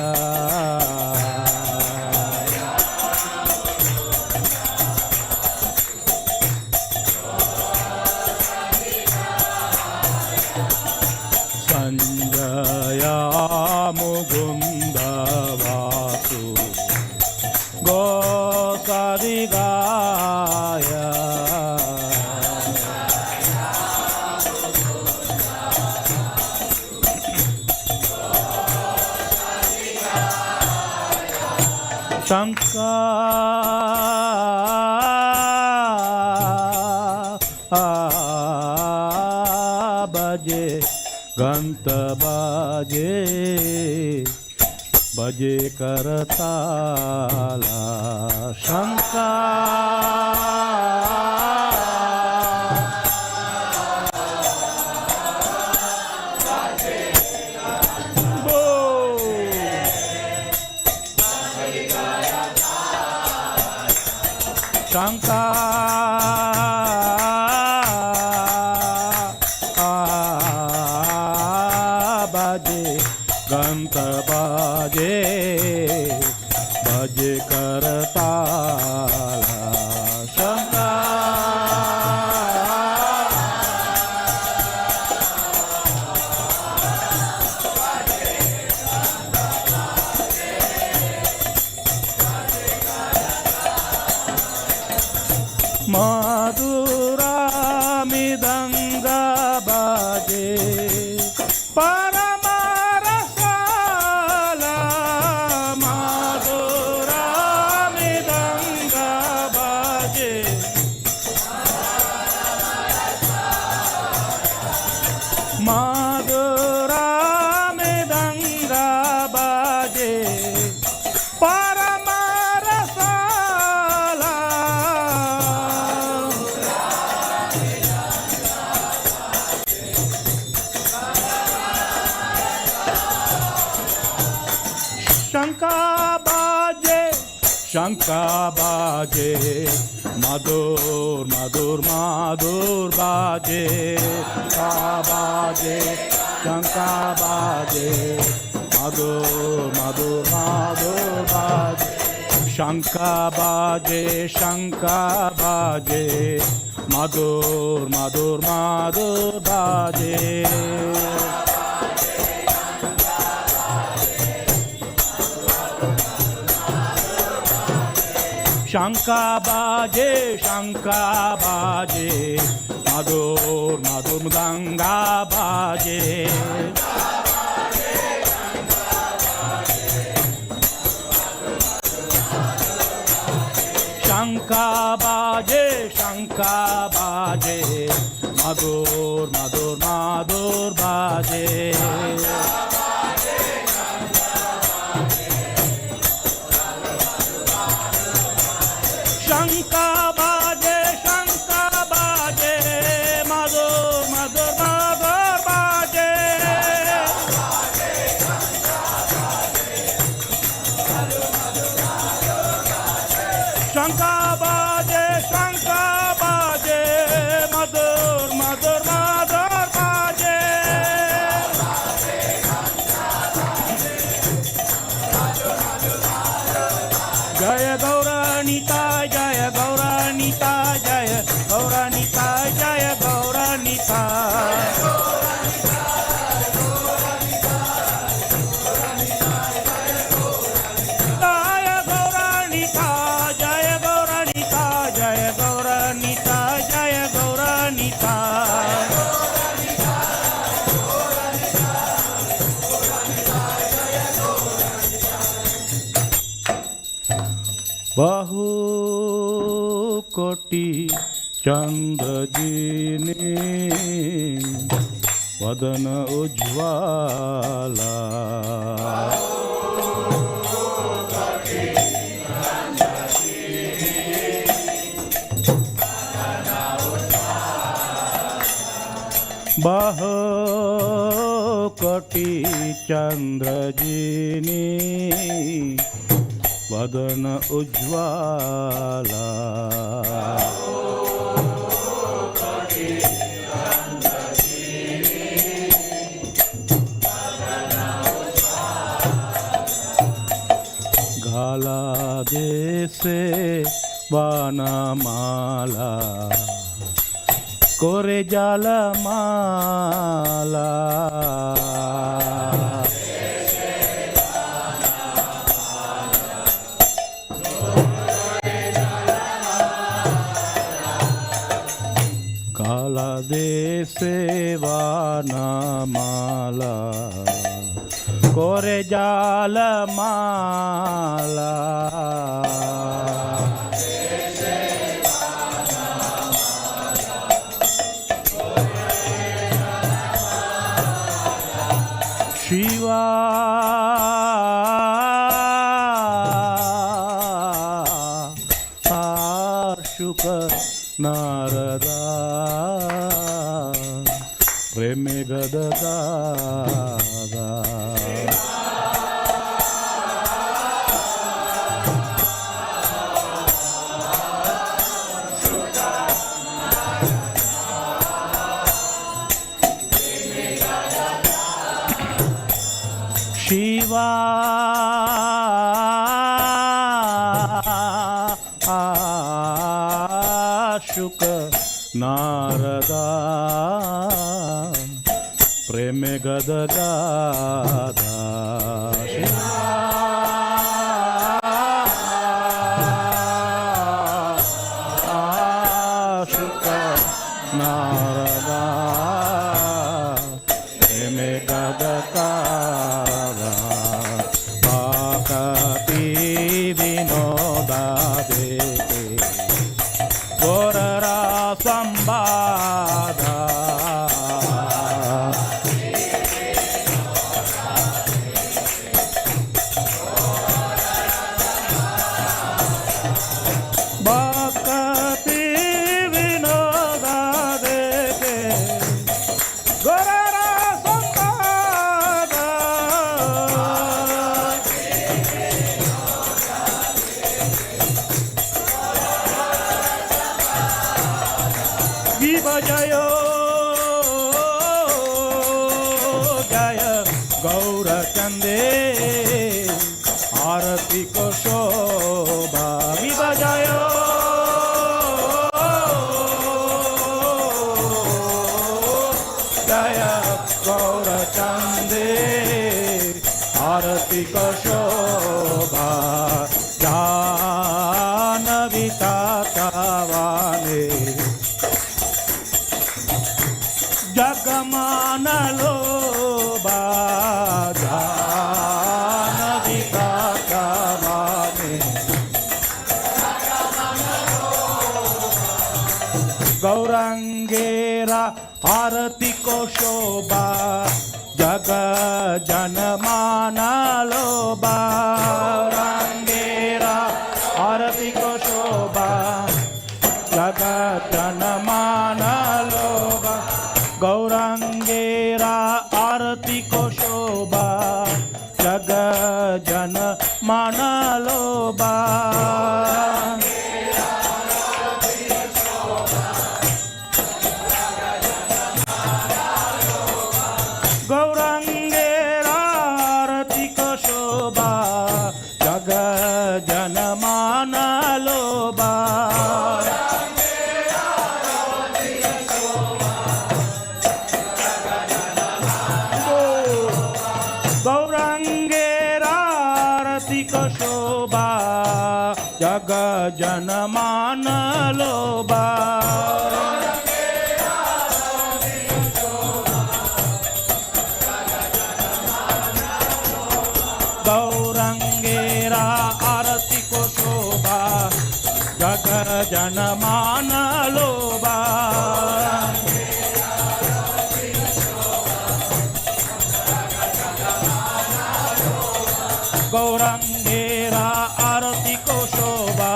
Sanjaya Mukunda Vasu Gosadigaya Shanka Baje Ganta Baje Baje Karatala Shanka Shanka Baje Ganta Baje Baje Karatala Shanka Madhura Midanga Baje Paramarasala Madhura Midanga Baje Madhura Midanga Baje Paramarasala Shanka Baje Madhur Madhur Madhur Baje Baje Shanka Baje Madhur Madhur Madhur Baje Shanka Baje Shanka Baje Madhur Madhur Madhur Baje Shanka Baje Shanka Baje Madhur Madhur Mudanga Baje Shanka Baje Shanka Baje Madhur Madhur Madhur Baje Shanka Baje Madhur Madhur Madhur Baje Bahu koti chandrajini vadana ujjvala Bahu koti chandrajini vadana ujjvala gala dese vanamala kore jala mala kala dese vanamala kore jala mala Shiva Arshuka Narada Preme Gadada Shiva Ashuka Narada Preme Gadada Ashuka Narada Preme Gadada Gaura Chande Arati ko shobha vibajayo Jaya Gaura Chande Arati ko shobha Janavita Tavane Jagamanalo Gaurangera Arati ko shobha Jaga Janamana loba Gaurangera Arati ko shobha Jaga Janamana loba Gaurangera Arati ko shobha Jaga Janamana loba Janamana loba Gaurangera Arati ko shobha Janamana Loba Gaurangera Arati Koshoba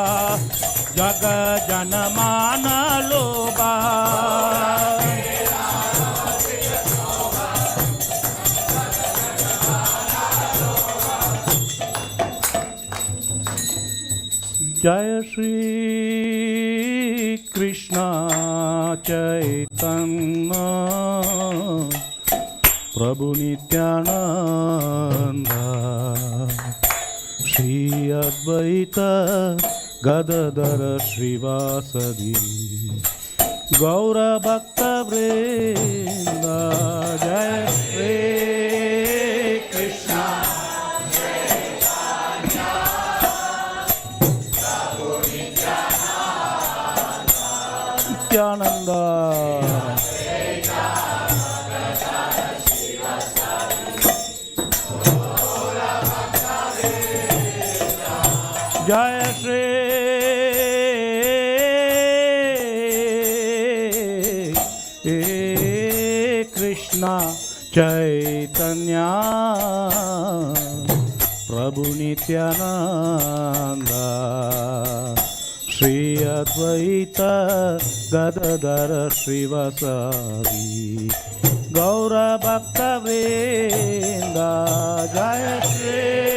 Jaga Janamana Loba Jaya Shri Krishna Chaitanya Prabhu Nityananda Shri Advaita Gadadara Srivasadi Gaura Bhakta Vrinda Jaya Shri Krishna Nityananda Jaya Shri Krishna Chaitanya Prabhu Nityananda Shri Advaita Gadadara Srivasadi Gaura Bhakta Vrinda Jaya Shri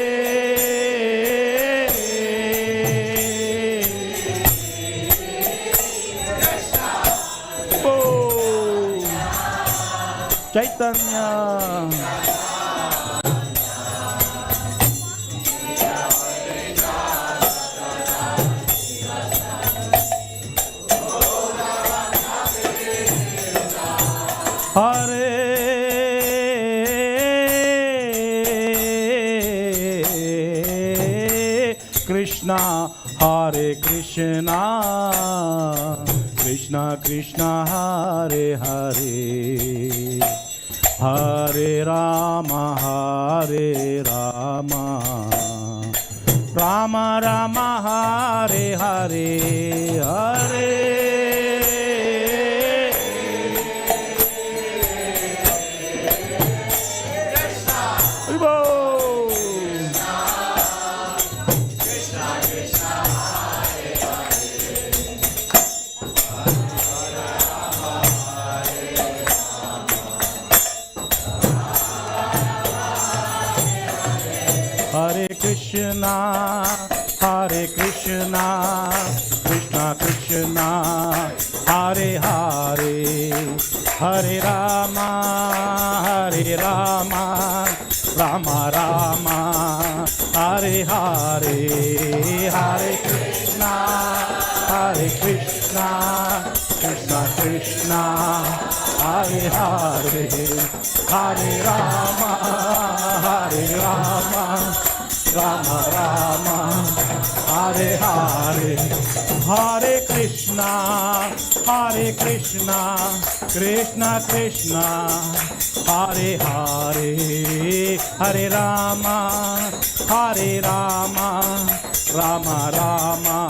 Chaitanya Hare Krishna Hare Krishna Krishna Krishna Hare Hare Hare Rama Hare Rama Rama Rama Hare Hare Hare Hare Krishna, Krishna Krishna, Hare Hare, Hare Rama, Rama Rama, Hare Hare, Hare Krishna, Krishna Krishna, Hare Hare, Hare Rama, Rama Rama, Hare Hare, Hare Krishna, Krishna Krishna, Hare Hare, Hare Rama, Rama Rama,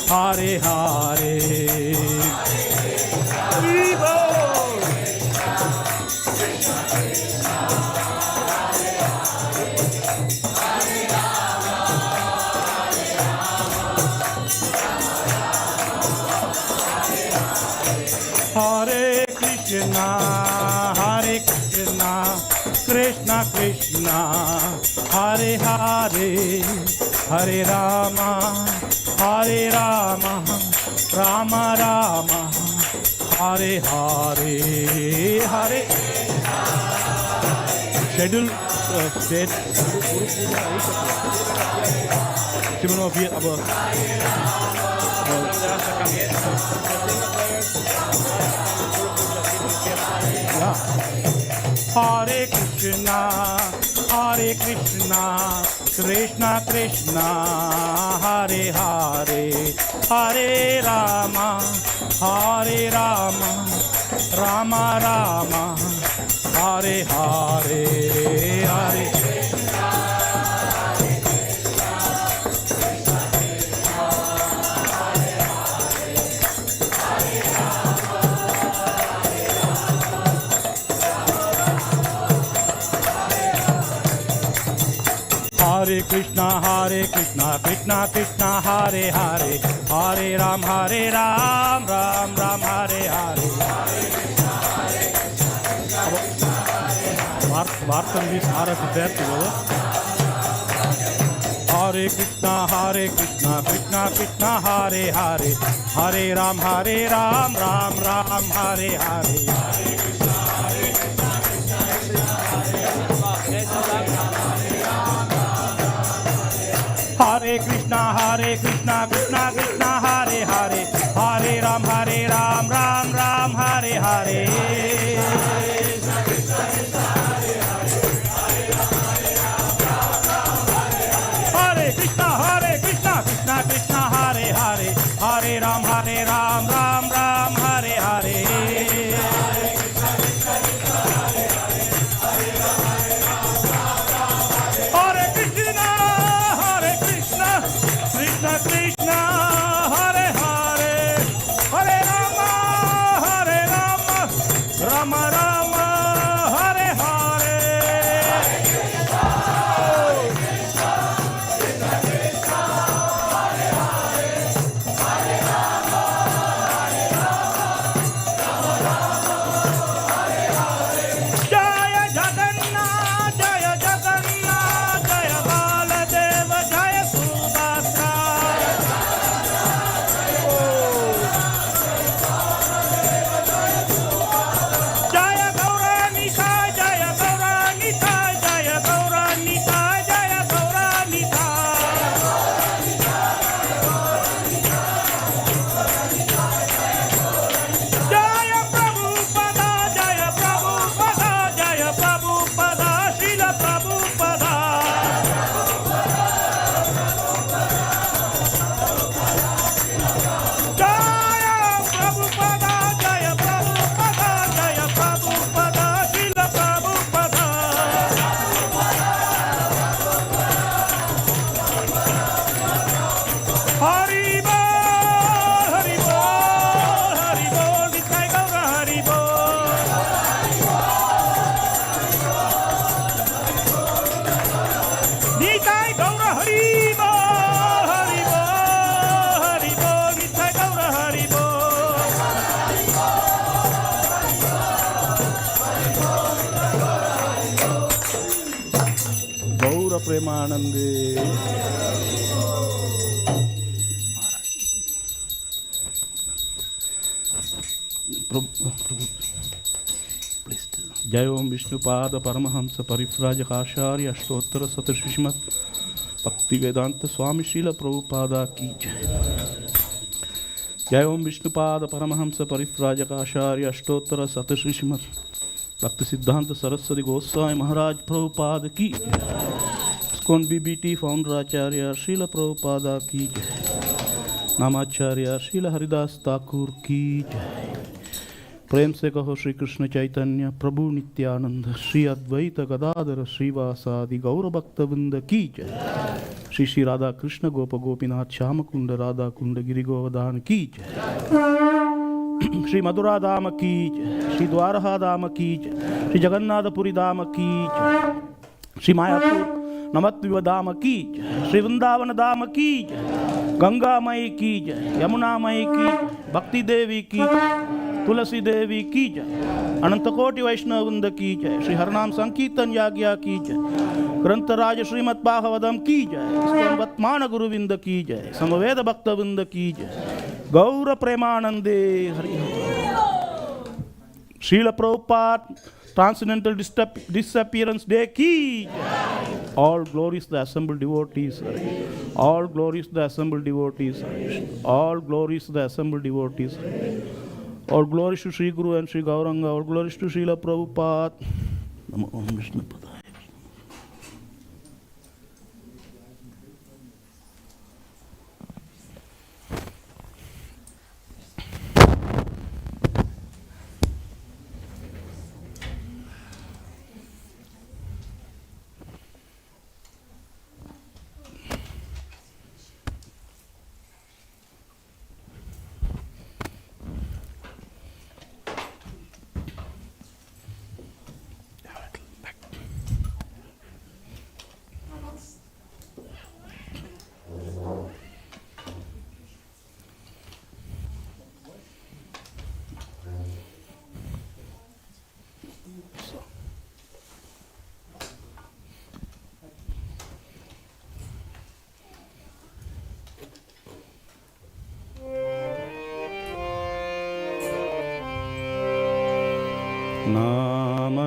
Hare Hare. Hare Krishna, Krishna Krishna, Hare Hare, Hare Rama, Rama Rama, Hare Hare, Hare. Schedule state. Cuman mau biar apa? Hare Krishna, Krishna Krishna, Hare Hare, Hare Rama, Rama Rama, Hare Hare, Hare. Hare Krishna, Krishna Krishna, Hare Hare, Hare Ram, Ram Ram, Hare Hare. Vartan biz Arati derttik olur. Hare Krishna, Krishna Krishna, Hare Hare, Hare Ram, Ram Ram, Hare Hare. Hare Krishna, Krishna Krishna, Hare Hare, Hare Ram, Ram Ram, Hare Hare. Hare Krishna, Krishna Krishna, Hare Hare, Hare Ram, Ram Ram, Hare Hare. Hare Krishna, Krishna Krishna, Hare Hare, Hare Rama, Rama Rama, Hare Hare. Jaya Jagannath, Jaya Jagannath, Jaya Baladeva, Jaya Subhadra. Jaya Gaura Nitai, Jaya Gaura Nitai, Jaya Gaura Nitai, Jaya Gaura Nitai. Jaya Prabhupada, Jaya Prabhupada, Jaya Prabhupada, Srila Prabhupada. Jaya Prabhupada, Jaya Prabhupada, Jaya Prabhupada, Srila Prabhupada. Hari Bol, Hari Bol, Hari Bol, Nitai Gaura Hari Bol. Nitai Gaura Hari Bol, Hari Bol, Hari Bol, Nitai Gaura Hari Bol. Gaura Premanande. जय ओम विष्णुपाद परमहंस परिव्राजकाचार्य अष्टोत्तर शतश्रीमत भक्ति वेदांत स्वामी श्रील प्रभुपादा की जय। जय ओम विष्णुपाद परमहंस परिव्राजकाचार्य अष्टोत्तर शतश्रीमत भक्ति सिद्धांत सरस्वती गोस्वामी महाराज प्रभुपाद की जय। स्कोन BBT founder आचार्य श्रील प्रभुपादा की जय। नामाचार्य श्रील हरिदास ठाकुर की जय। प्रेम से कहो श्री कृष्ण चैतन्य प्रभु नित्यानंद श्री अद्वैत गदाधर श्रीवासादि गौर भक्तवृंद की जय। श्री श्री राधा कृष्ण गोप गोपीनाथ श्याम कुंड राधा कुंड गिरि गोवर्धन की जय। श्री मधुरा धाम की जय। श्री द्वारका धाम की जय। श्री जगन्नाथपुरी धाम की जय। श्री मायापुर नमद्विव धाम की जय। श्री वृंदावन धाम की जय। गंगा मई की जय। यमुना मई की जय। भक्ति देवी की जय। तुलसी देवी की जय। अनंत कोटि वैष्णव वृंद की जय। श्री हरनाम संकीर्तन याज्ञा की जय। ग्रंथराज श्रीमद् भागवतम की जय। इस्कॉन वर्तमान गुरुविंद की जय। समवेद भक्त वृंद की जय। गौर प्रेमानंदे Hari. Srila Prabhupada transcendental disappearance day की जय। All glories to the assembled devotees. All glories to the assembled devotees. All glories to the assembled devotees. All glories to Sri Guru and Sri Gauranga. All glories to Srila Prabhupada. Namo Om Vishnu Padaya.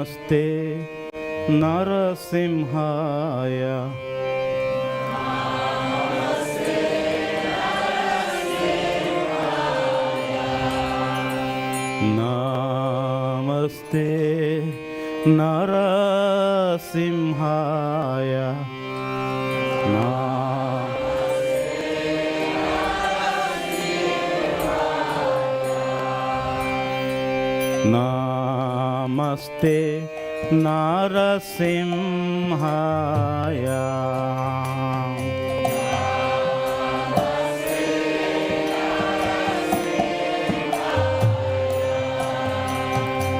Namaste Narasimhaya. Namaste Narasimhaya. Namaste Narasimhaya.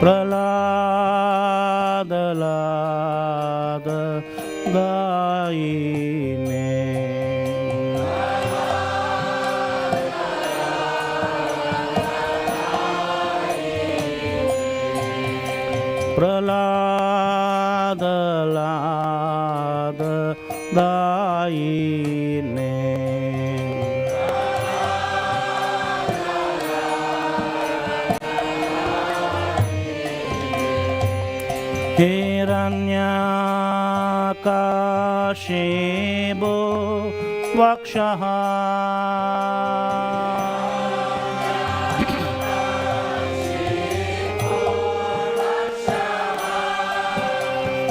Pralada Lada Daine. Pralada Lada Daine. Hiranyakashibo Vakshaha.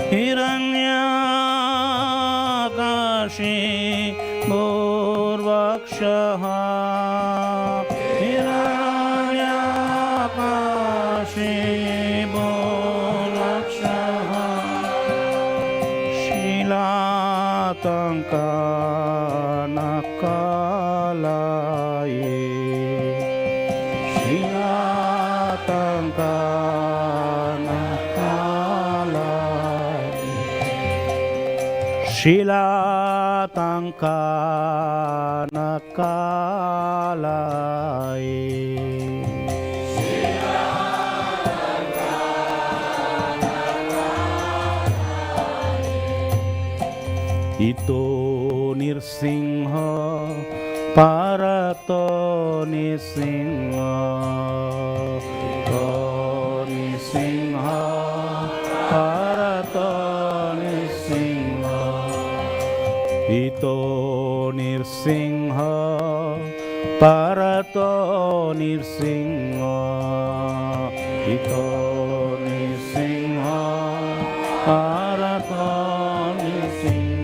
Hiranyakashibo Vakshaha. Hiranyakashibo Tankanakalai. Shila Tankanakalai. Ito Nirsingha Parato Nisingha. Ito Nisingha Parato Nisingha. Ito Nirsingha Parato Nirsingha. Ito Nirsingha Parato Nirsingha.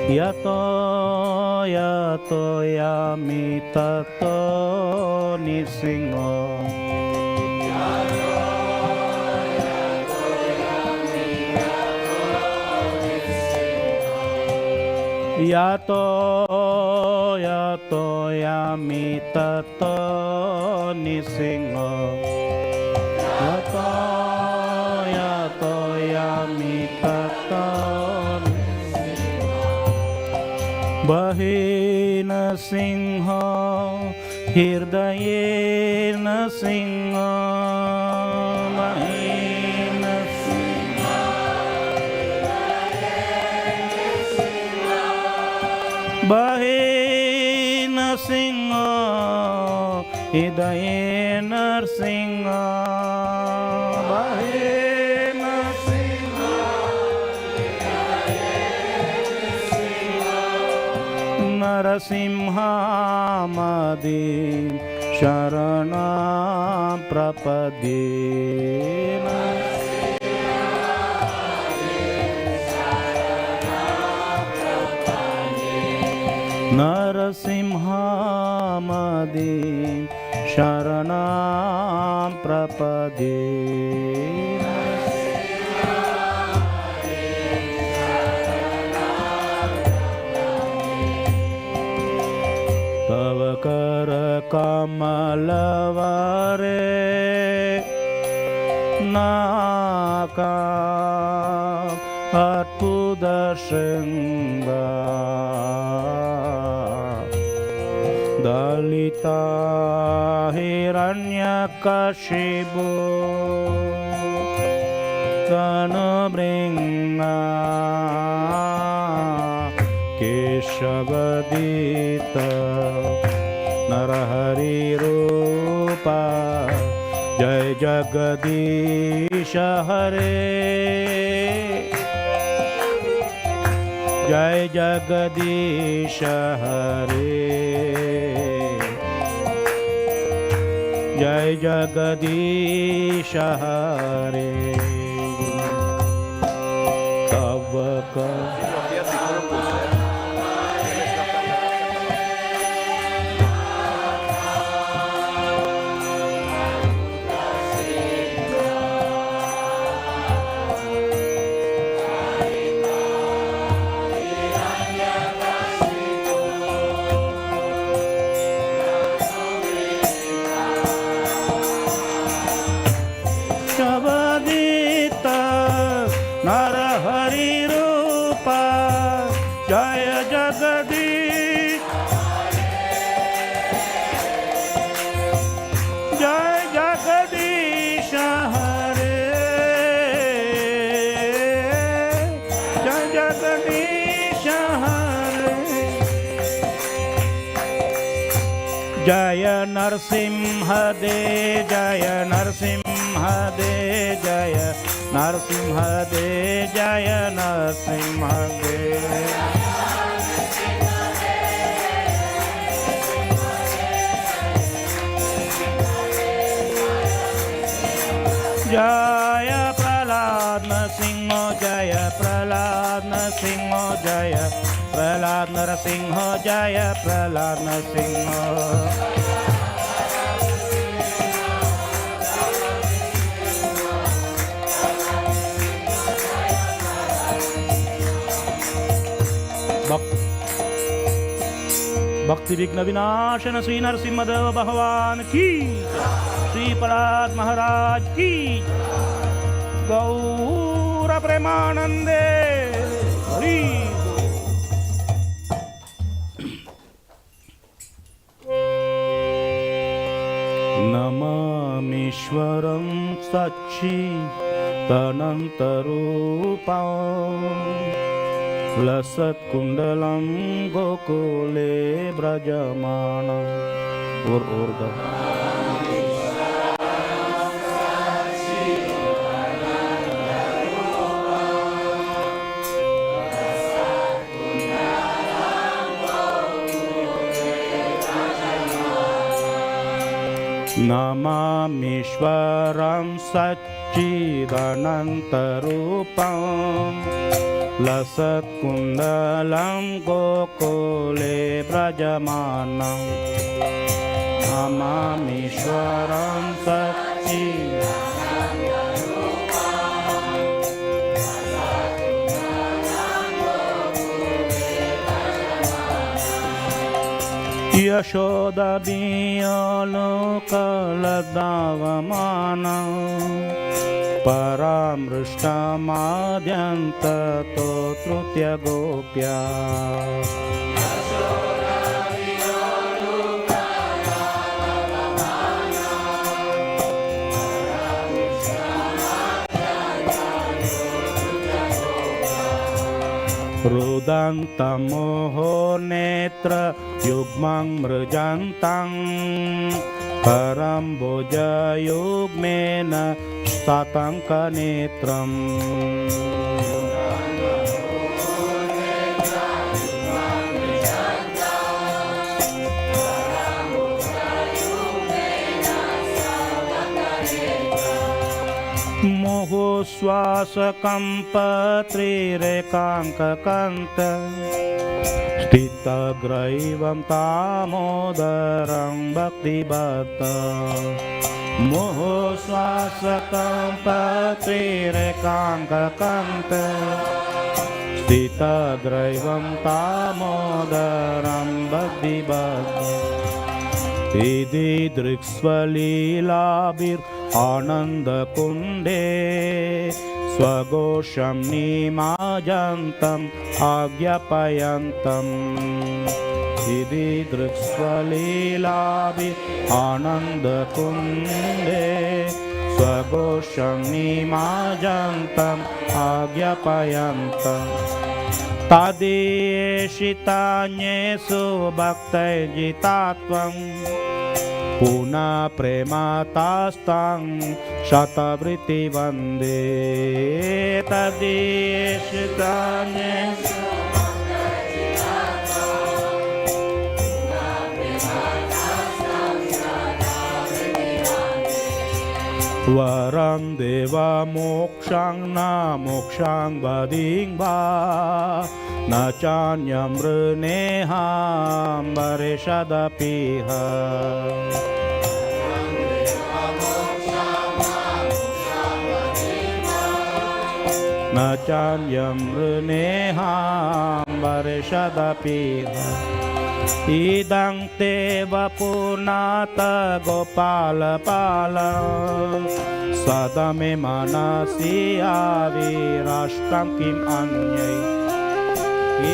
Yato yato yami tato Nirsingha. Yato yato yami tato Nirsingha. Yato yato yami tato Bahena Singha Hirdayena Singha. Bahena Singha Bahena Singha Hidayena Singha. Bahena Singha Narasimha Madin Sharanam Prapadena. Narasimha Madin Sharanam Prapadena. Tavakara Kamalavare Naka Atpuda Shinga Dalita Hiranyakashibu Tanabringa Keshavadita Narahari Rupa Jai Jagat Jagdish हरे जय जगदीश हरे जय जगदीश हरे कब जय नरसिंह दे जय नरसिंह दे जय नरसिंह दे जय नरसिंह दे जय प्रहलाद नरसिंह जय प्रहलाद नरसिंह जय प्रहलाद नरसिंह जय प्रहलाद नरसिंह भक्ति विघ्न विनाशन श्री नरसिंहदेव भगवान की श्री प्रहलाद महाराज की गौर प्रेमानंदे हरि नमामीश्वरं सच्चिदानन्तरूपं लसत्कुण्डलं गोकुले व्रजमानं नमामीश्वरं सच्चिदानन्तरूपं लसत्कुण्डलं गोकुले व्रजमानं नमामीश्वरं यशोदबीयलोकलदावमानं परामृष्टमाद्यन्ततो तृतीयगोप्या रुदन्तमोहो नेत्र युग्मं मृजन्तं परं भुजयुग्मेन शतङ्कनेत्रम् मोहोश्वासकम्पत्रिरेकाङ्ककन्त स्थितग्रैवं दामोदरं भक्तिबद्ध मोहोश्वासकम्पत्रिरेकाङ्ककन्त स्थितग्रैवं दामोदरं भक्तिबद्ध इति दृक्स्वलीलाभिरानन्दकुण्डे स्वघोषं निमाजन्तम् आज्ञापयन्तम् इति दृक्स्वलीलाभिरानन्दकुण्डे स्वघोषं निमाजन्तम् आज्ञापयन्तम् तदेशितान्येषु भक्तैर्जितात्वं Puna prematastam shatavriti vande tadeshitanye Varam deva mokshang na mokshang vading va na chanyam rneham vareshadapiha na chanyam rneham vareshadapiha Idang teva punata gopala pala Sadame manasi avirashtam kim anyai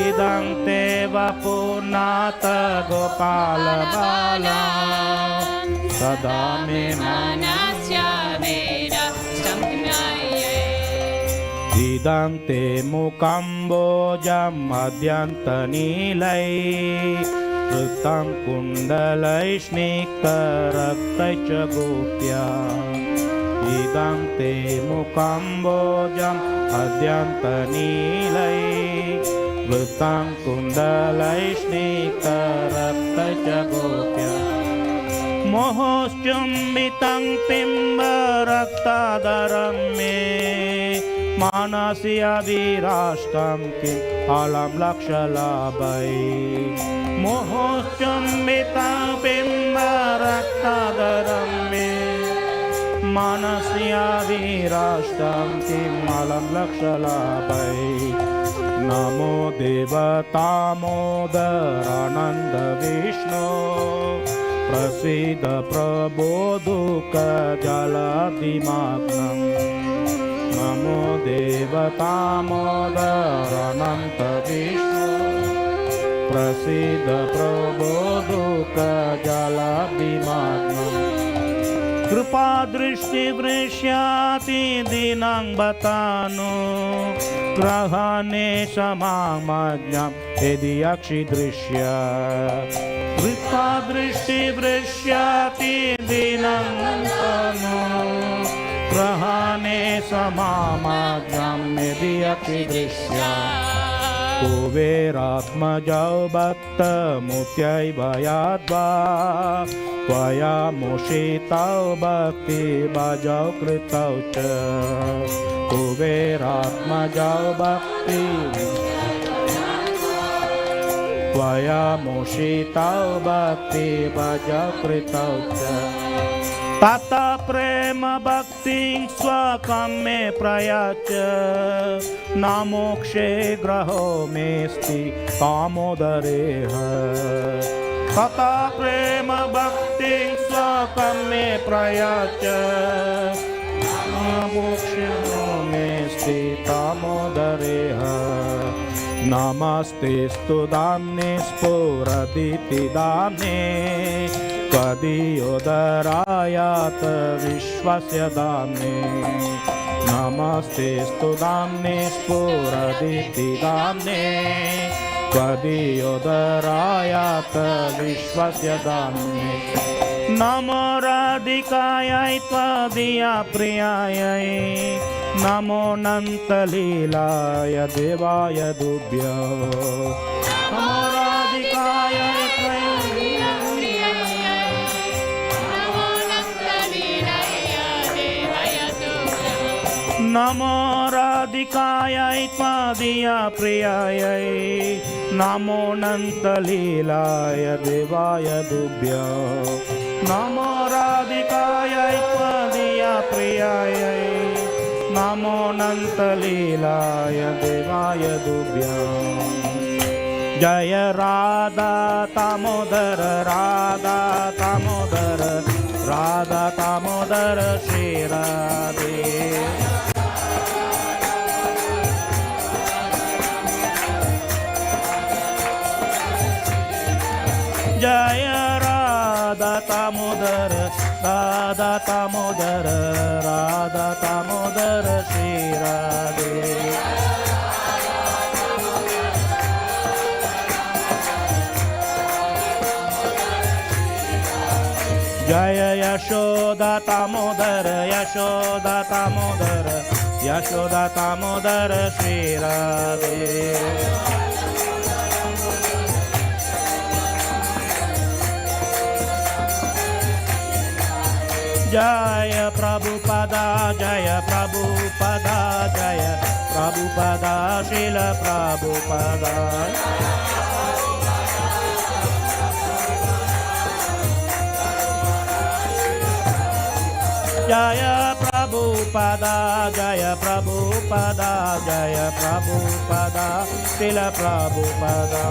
Idang teva punata gopala pala Sadame manasi avirashtam kim anyai Idang te mukambojam madhyanta nilai Ruttam kundalai sniktaraktai ca gopya Idang te mukambojam adhyanta nilai Ruttam kundalai sniktaraktai ca gopya Mohoschummitang pimbaraktadaram me Manasi avirashtam kim alam lakshalabai Mohoschummitang pimbaraktadaram me Manasi avirashtam kim alam lakshalabai Namo Devatamodarananda Vishnu Prasida Prabodhuka Jaladimagnam Namo Devatamodarananda Vishnu Prasida Prabodhuka Jaladimagnam Kripa drishti vrishyati dinang batano Grahane samang madhyam ediyakshi drishya Kripa drishti vrishyati dinang batano Grahane samang madhyam ediyakshi drishya Kuveratmajau bhatta mutyai vayadva Vaya moshitau bhakti bhajau kritau cha Kuveratmajau bhakti Vaya moshitau bhakti bhajau kritau cha Tata prema bhakti swakam me prayacha Namokshe graho mesti kamodareha Tata prema bhakti swakam me prayacha Namokshe graho mesti kamodareha Namaste studamne sporaditi damne Kvadiyodarayat vishvasya damne Namaste studamne sporaditi damne Kvadiyodarayat vishvasya damne Namo radhikayai tvadiya priyayai Namo nantalilaya devaya dubhyo Namo radhikayai tvadiya priyayai Namo nantalilaya devaya dubhyo Namo radhikayai tvadiya priyayai Namo nantalilaya devaya dubhyo Namo radhikayai tvadiya priyayai Namo nantalilaya devaya dubhyam Jaya Radha Damodara Radha Damodara Radha Damodara Shri Radhe Jaya Radha Damodara Radha Damodara Radha Damodara Shri Radhe Jaya Yashoda Damodara, Yashoda Damodara, Yashoda Damodara Shri Radhe. Jaya Prabhupada, Jaya Prabhupada, Jaya Prabhupada, Srila Prabhupada. Jaya Prabhupada, Jaya Prabhupada, Jaya Prabhupada, Srila Prabhupada.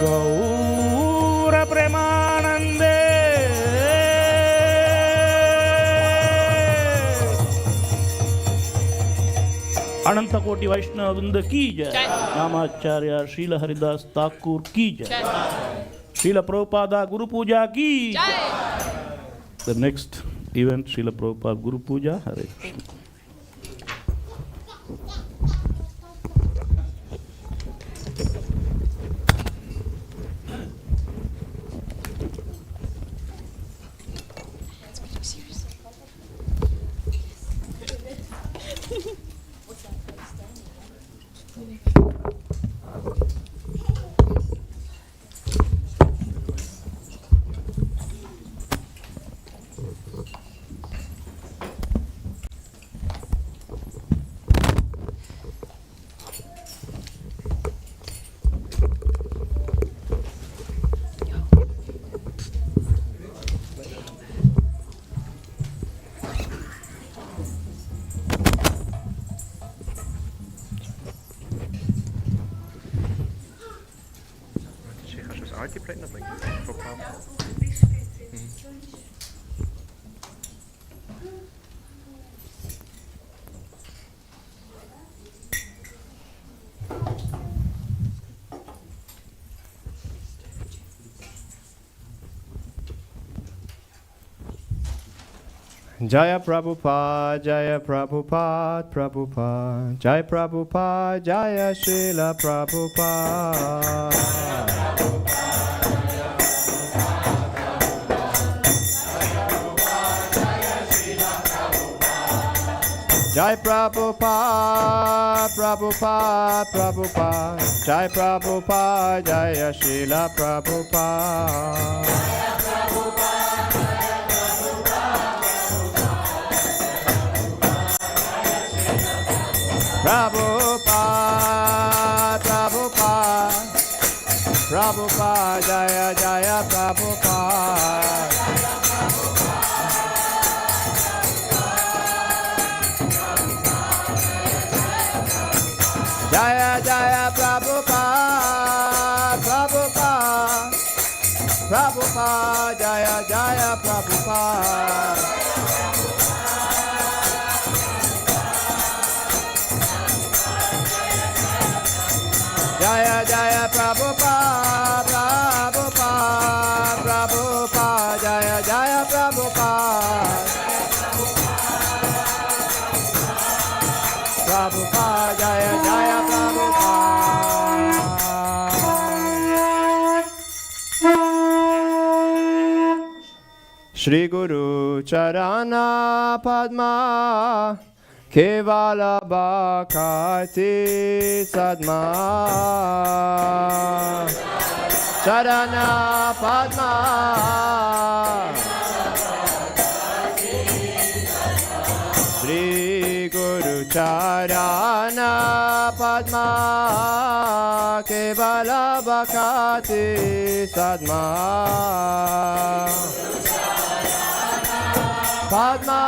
Gaura Premanande Ananta Koti Vaishnava Vrinda ki jai. Namacharya Srila Haridas Thakur ki jai. Srila Prabhupada Guru Puja ki jai. The next event, Srila Prabhupada Guru Puja. Hare Krishna. Arati plate nog brengen voor Prabhupada. Jaya Prabhupada, Jaya Prabhupada, Prabhupada, Jaya Prabhupada, Jaya Srila Prabhupada. Jai Prabhupada, Prabhupada, Prabhupada, Jai Prabhupada, Jaya Srila Prabhupada. Prabhupada, Prabhupada, Prabhupada, Jaya Jaya Prabhupada. Jaya Jaya Prabhupada, Prabhupada, Prabhupada, Jaya Jaya Prabhupada. Jaya Jaya Prabhupada, Prabhupada, Prabhupada, Jaya Jaya Prabhupada. Prabhupada, Jaya Jaya Prabhupada. Shri Guru Charana Padma Kevala Bhakti Sadma Charana Padma Shri Guru Charana Padma Kevala Bhakti Sadma Padma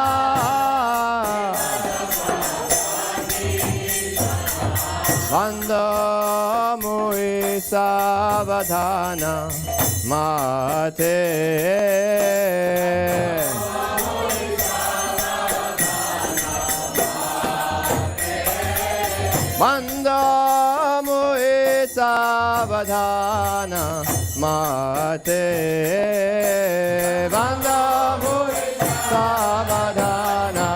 Vanda Mui Savadhana Mate Vanda Mui Savadhana Mate Vanda Mui Savadhana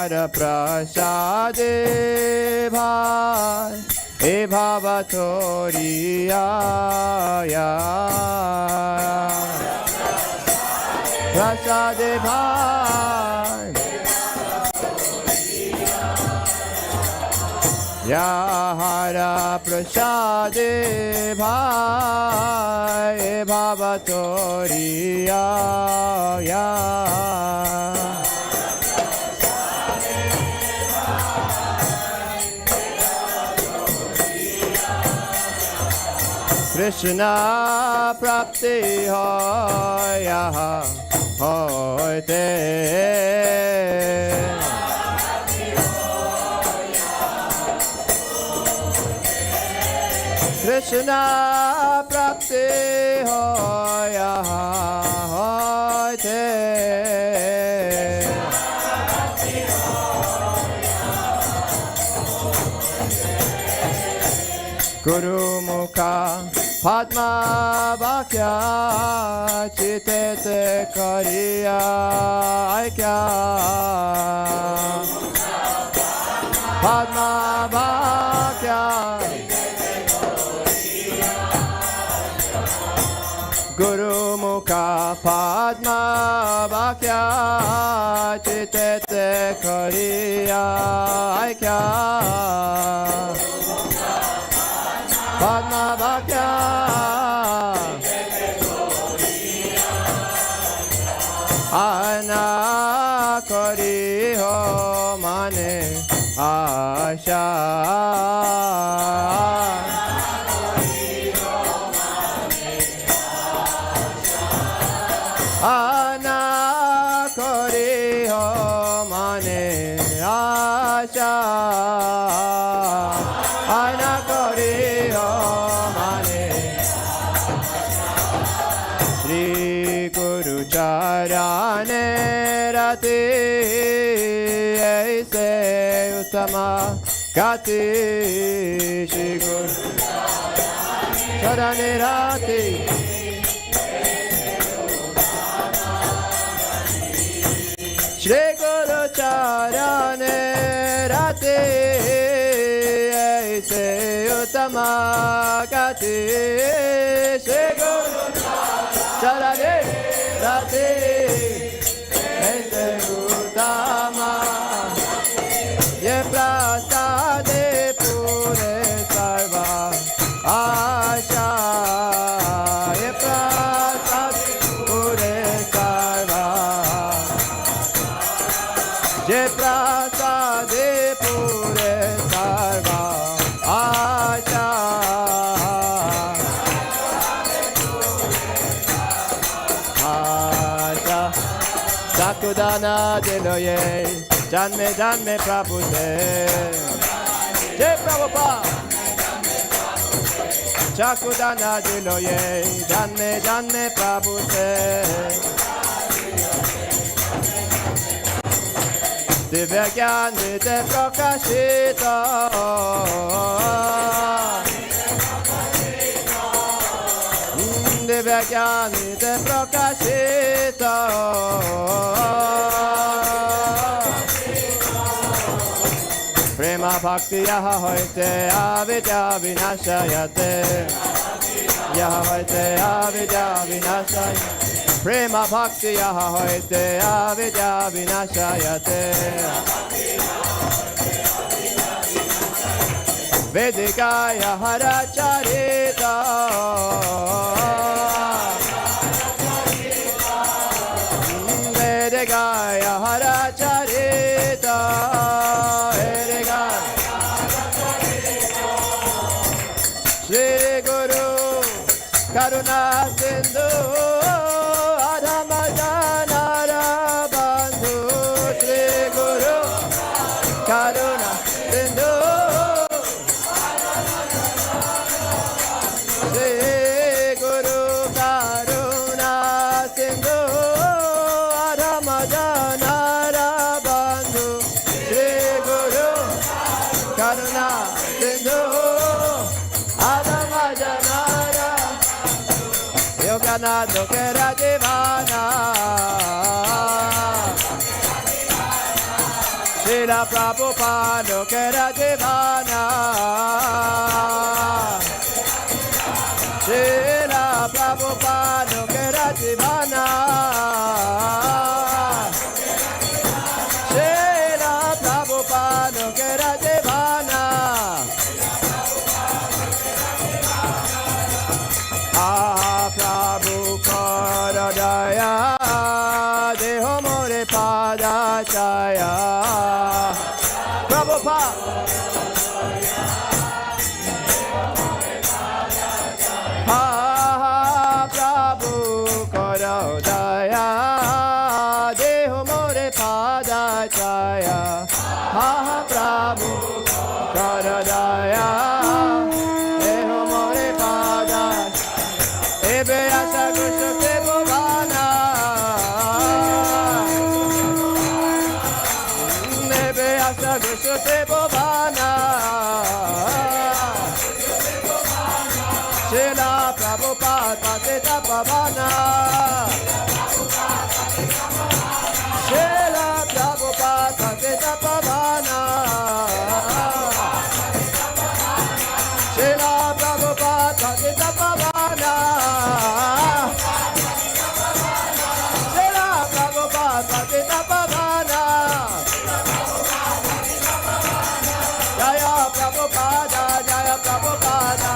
Hara Prasade Bhai E Bhavatoriya Prasade Bhai Ya Hara Prasade Bhai E Bhavatoriya Krishna Prapti Hoya Hoite Krishna Prapti Hoya Hoite Guru Mukha Padma Vakya Chitete Kariya Aikya Padma Vakya Guru Mukha Padma Vakya Chitete Kariya Aikya Padma Vakya Ana Kari Ho Mane Asha Ana Kari Ho Mane Asha Ana Kari Ho Mane Shri Guru Charane Rati Aise Uttama Gati Shri Guru Charane Rati Shri Guru Charane Rati Aise Uttama Gati Shri Guru Charane Rati Aise Uttama Ye Prasade Pure Sarva Asha Ye Prasade Pure Sarva Ye Prasade Pure Sarva Asha Asha Sakudana Diloye Janme Janme Prabhu Se Jai Prabhupada Sakudana Diloye Janme Janme Prabhu Se Divya Gyan Nite Prakashita Divya Gyan Nite Prakashita Prema Bhakti Yaha Hoite Avidya Vinashayate Yaha Hoite Avidya Vinashayate Prema Bhakti Yaha Hoite Avidya Vinashayate Vedikaya Haracharita Vedikaya Haracharita Shri Guru Karuna Sindhu Adhamajanara Bandhu Shri Guru Karuna Sindhu Shri Guru Karuna Sindhu Adhamajanara Bandhu Shri Guru Karuna Sindhu Adhamajanara Yogana Dokera Devana Shri Srila Prabhupada Kera Divana. Srila Prabhupada Kera Divana. Srila Prabhupada Kera Divana. Ah, Prabhupada Daya. Deho More Pada Chaya. Prabhupada. Ha Prabhu Karo Daya. Deho More Pada Chaya. Ha Prabhu Karo Daya. Deho More Pada. Ebe Asa Krishna Tempel Srila Prabhupada Disappearance. Srila Prabhupada Disappearance. Srila Prabhupada Disappearance. Srila Prabhupada Disappearance. Jaya Prabhupada, Jaya Prabhupada,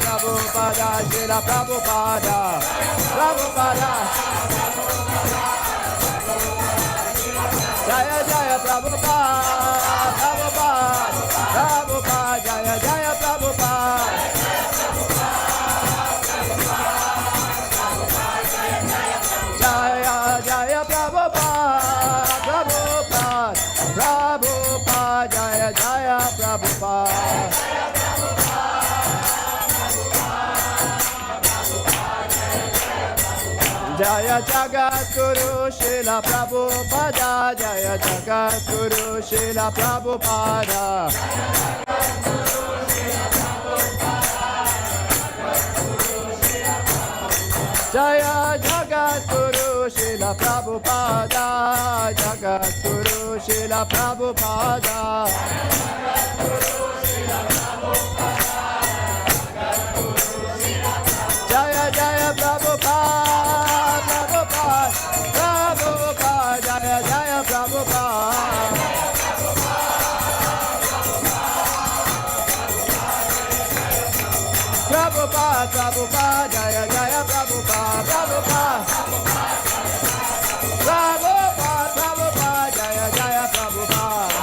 Prabhupada, Srila Prabhupada, Prabhupada. Jaya Jaya Prabhupada, Prabhupada, Prabhupada, Jaya Jaya Prabhupada. Jaya Jaya Prabhupada, Prabhupada, Prabhupada, Jaya Jaya Prabhupada. Jaya Jagat Guru Srila Prabhupada, Jaya Jagat Guru Srila Prabhupada. Jaya Jagat Guru Srila Prabhupada, Jagat Guru Srila Prabhupada. Jaya Jaya Prabhupada, Prabhupada, Prabhupada, Jaya Jaya Prabhupada. Prabhupada, Prabhupada, Jaya Jaya Prabhupada, Prabhupada. Prabhupada, Prabhupada, Jaya Jaya Prabhupada.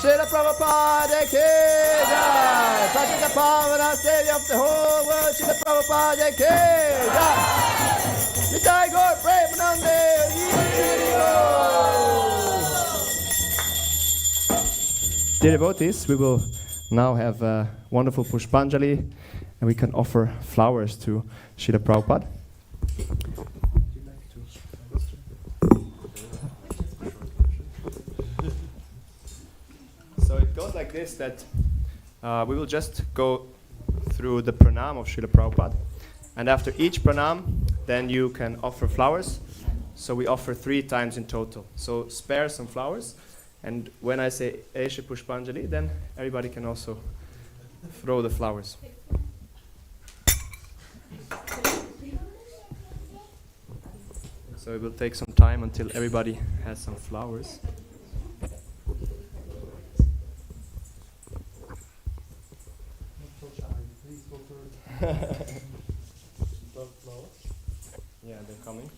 Srila Prabhupada ki jai. Patita Pavana, Savior of the whole world, Srila Prabhupada ki jai. Jai Gaura Premanande. Dear devotees, we will now have a wonderful Pushpanjali, and we can offer flowers to Srila Prabhupada. So it goes like this, that we will just go through the pranam of Srila Prabhupada, and after each pranam, then you can offer flowers. So we offer 3 times in total. So spare some flowers. And when I say Esha Pushpanjali, then everybody can also throw the flowers. So it will take some time until everybody has some flowers. Yeah, they're coming.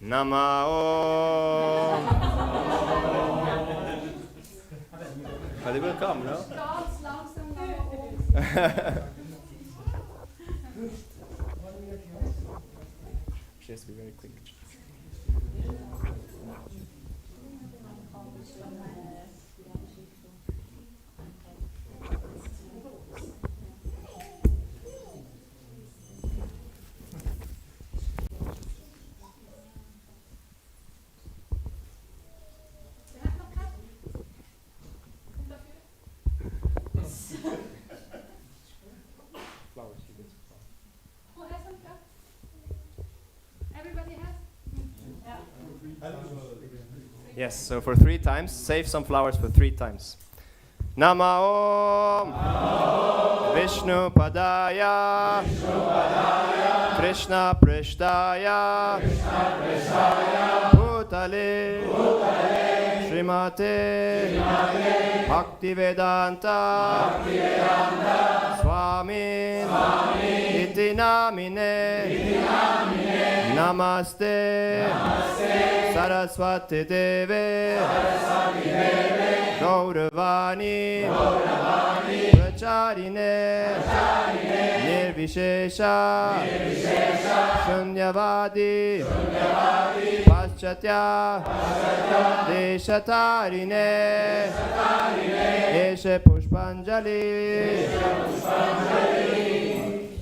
Namah. But they will come, no? She has to be very quick. Yes, so for 3 times, save some flowers for 3 times. Nama Om Vishnu Padaya Krishna Prishtaya Bhutale Srimate Bhaktivedanta Swami Iti Namine Namaste Saraswati Deve Gauravani Pracharine Nirvishesha Shunyavadi Paschatya Deshatarine Eshe Pushpanjali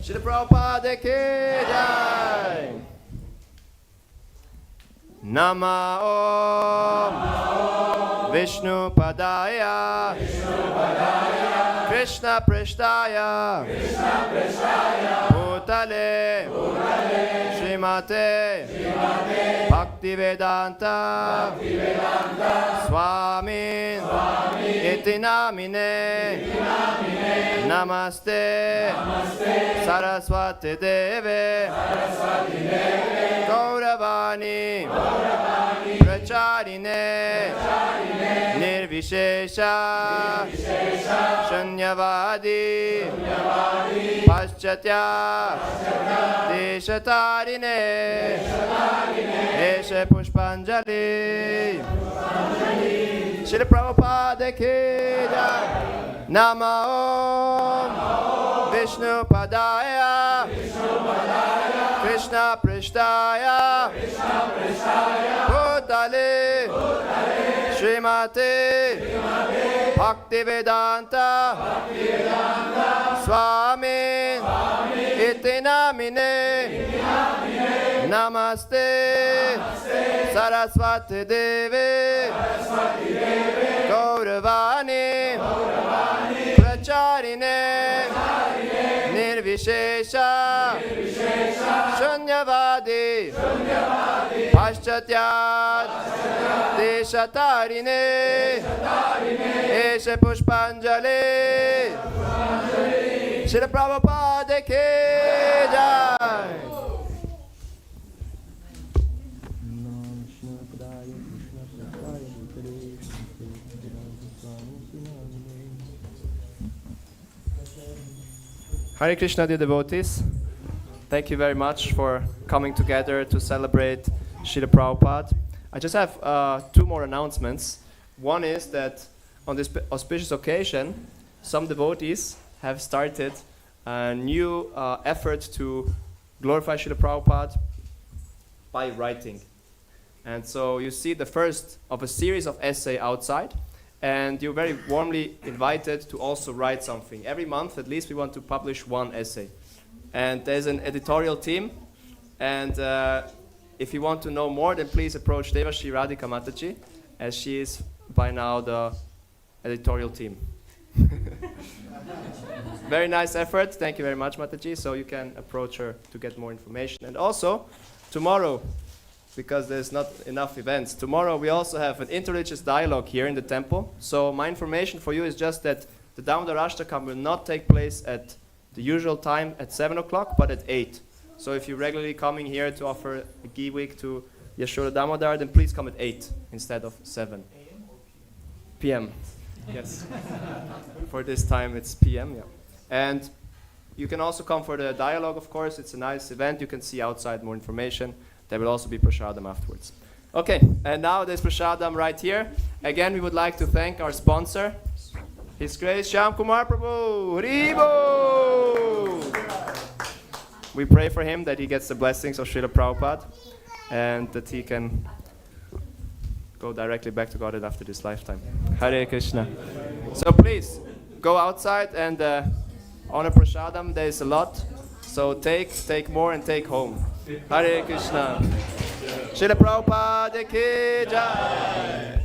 Srila Prabhupada ki jai. Nama Om Vishnu Padaya Krishna Prishtaya Bhutale Srimate Bhaktivedanta Swami Iti Namine Namaste Saraswati Deve Gauravani Pracharine Nirvishesha Shunyavadi Paschatya Deshatarine Eshe Pushpanjali Srila Prabhupada ki jai. Nama Om Vishnu Padaya Krishna Prishtaya Bhutale Srimate Bhaktivedanta Swami Iti Namine Namaste Saraswati Deve Gauravani Pracharine Nirvishesha Shunyavadi Paschatya Deshatarine Eshe Pushpanjali Srila Prabhupada ki jai. Hare Krishna, dear devotees. Thank you very much for coming together to celebrate Srila Prabhupada. I just have 2 more announcements. One is that on this auspicious occasion, some devotees have started a new effort to glorify Srila Prabhupada by writing. And so you see the first of a series of essays outside. And you're very warmly invited to also write something. Every month, at least, we want to publish 1 essay. And there's an editorial team. And if you want to know more, then please approach Devashri Radhika Mataji, as she is by now the editorial team. Very nice effort. Thank you very much, Mataji. So you can approach her to get more information. And also, tomorrow, because there's not enough events. Tomorrow we also have an interreligious dialogue here in the temple. So my information for you is just that the Damodarastakam will not take place at the usual time at 7 o'clock, but at 8. So if you're regularly coming here to offer a ghee week to Yashoda Damodar, then please come at 8 instead of 7. PM. Yes. For this time it's PM, yeah. And you can also come for the dialogue, of course. It's a nice event. You can see outside more information. There will also be prasadam afterwards. Okay, and now there's prasadam right here. Again, we would like to thank our sponsor, His Grace Shyam Kumar Prabhu. Haribo! We pray for him that he gets the blessings of Srila Prabhupada and that he can go directly back to Godhead after this lifetime. Hare Krishna. So please, go outside and on a prasadam, there is a lot. So take more and take home. Hare Krishna. Srila Prabhupada ki jai.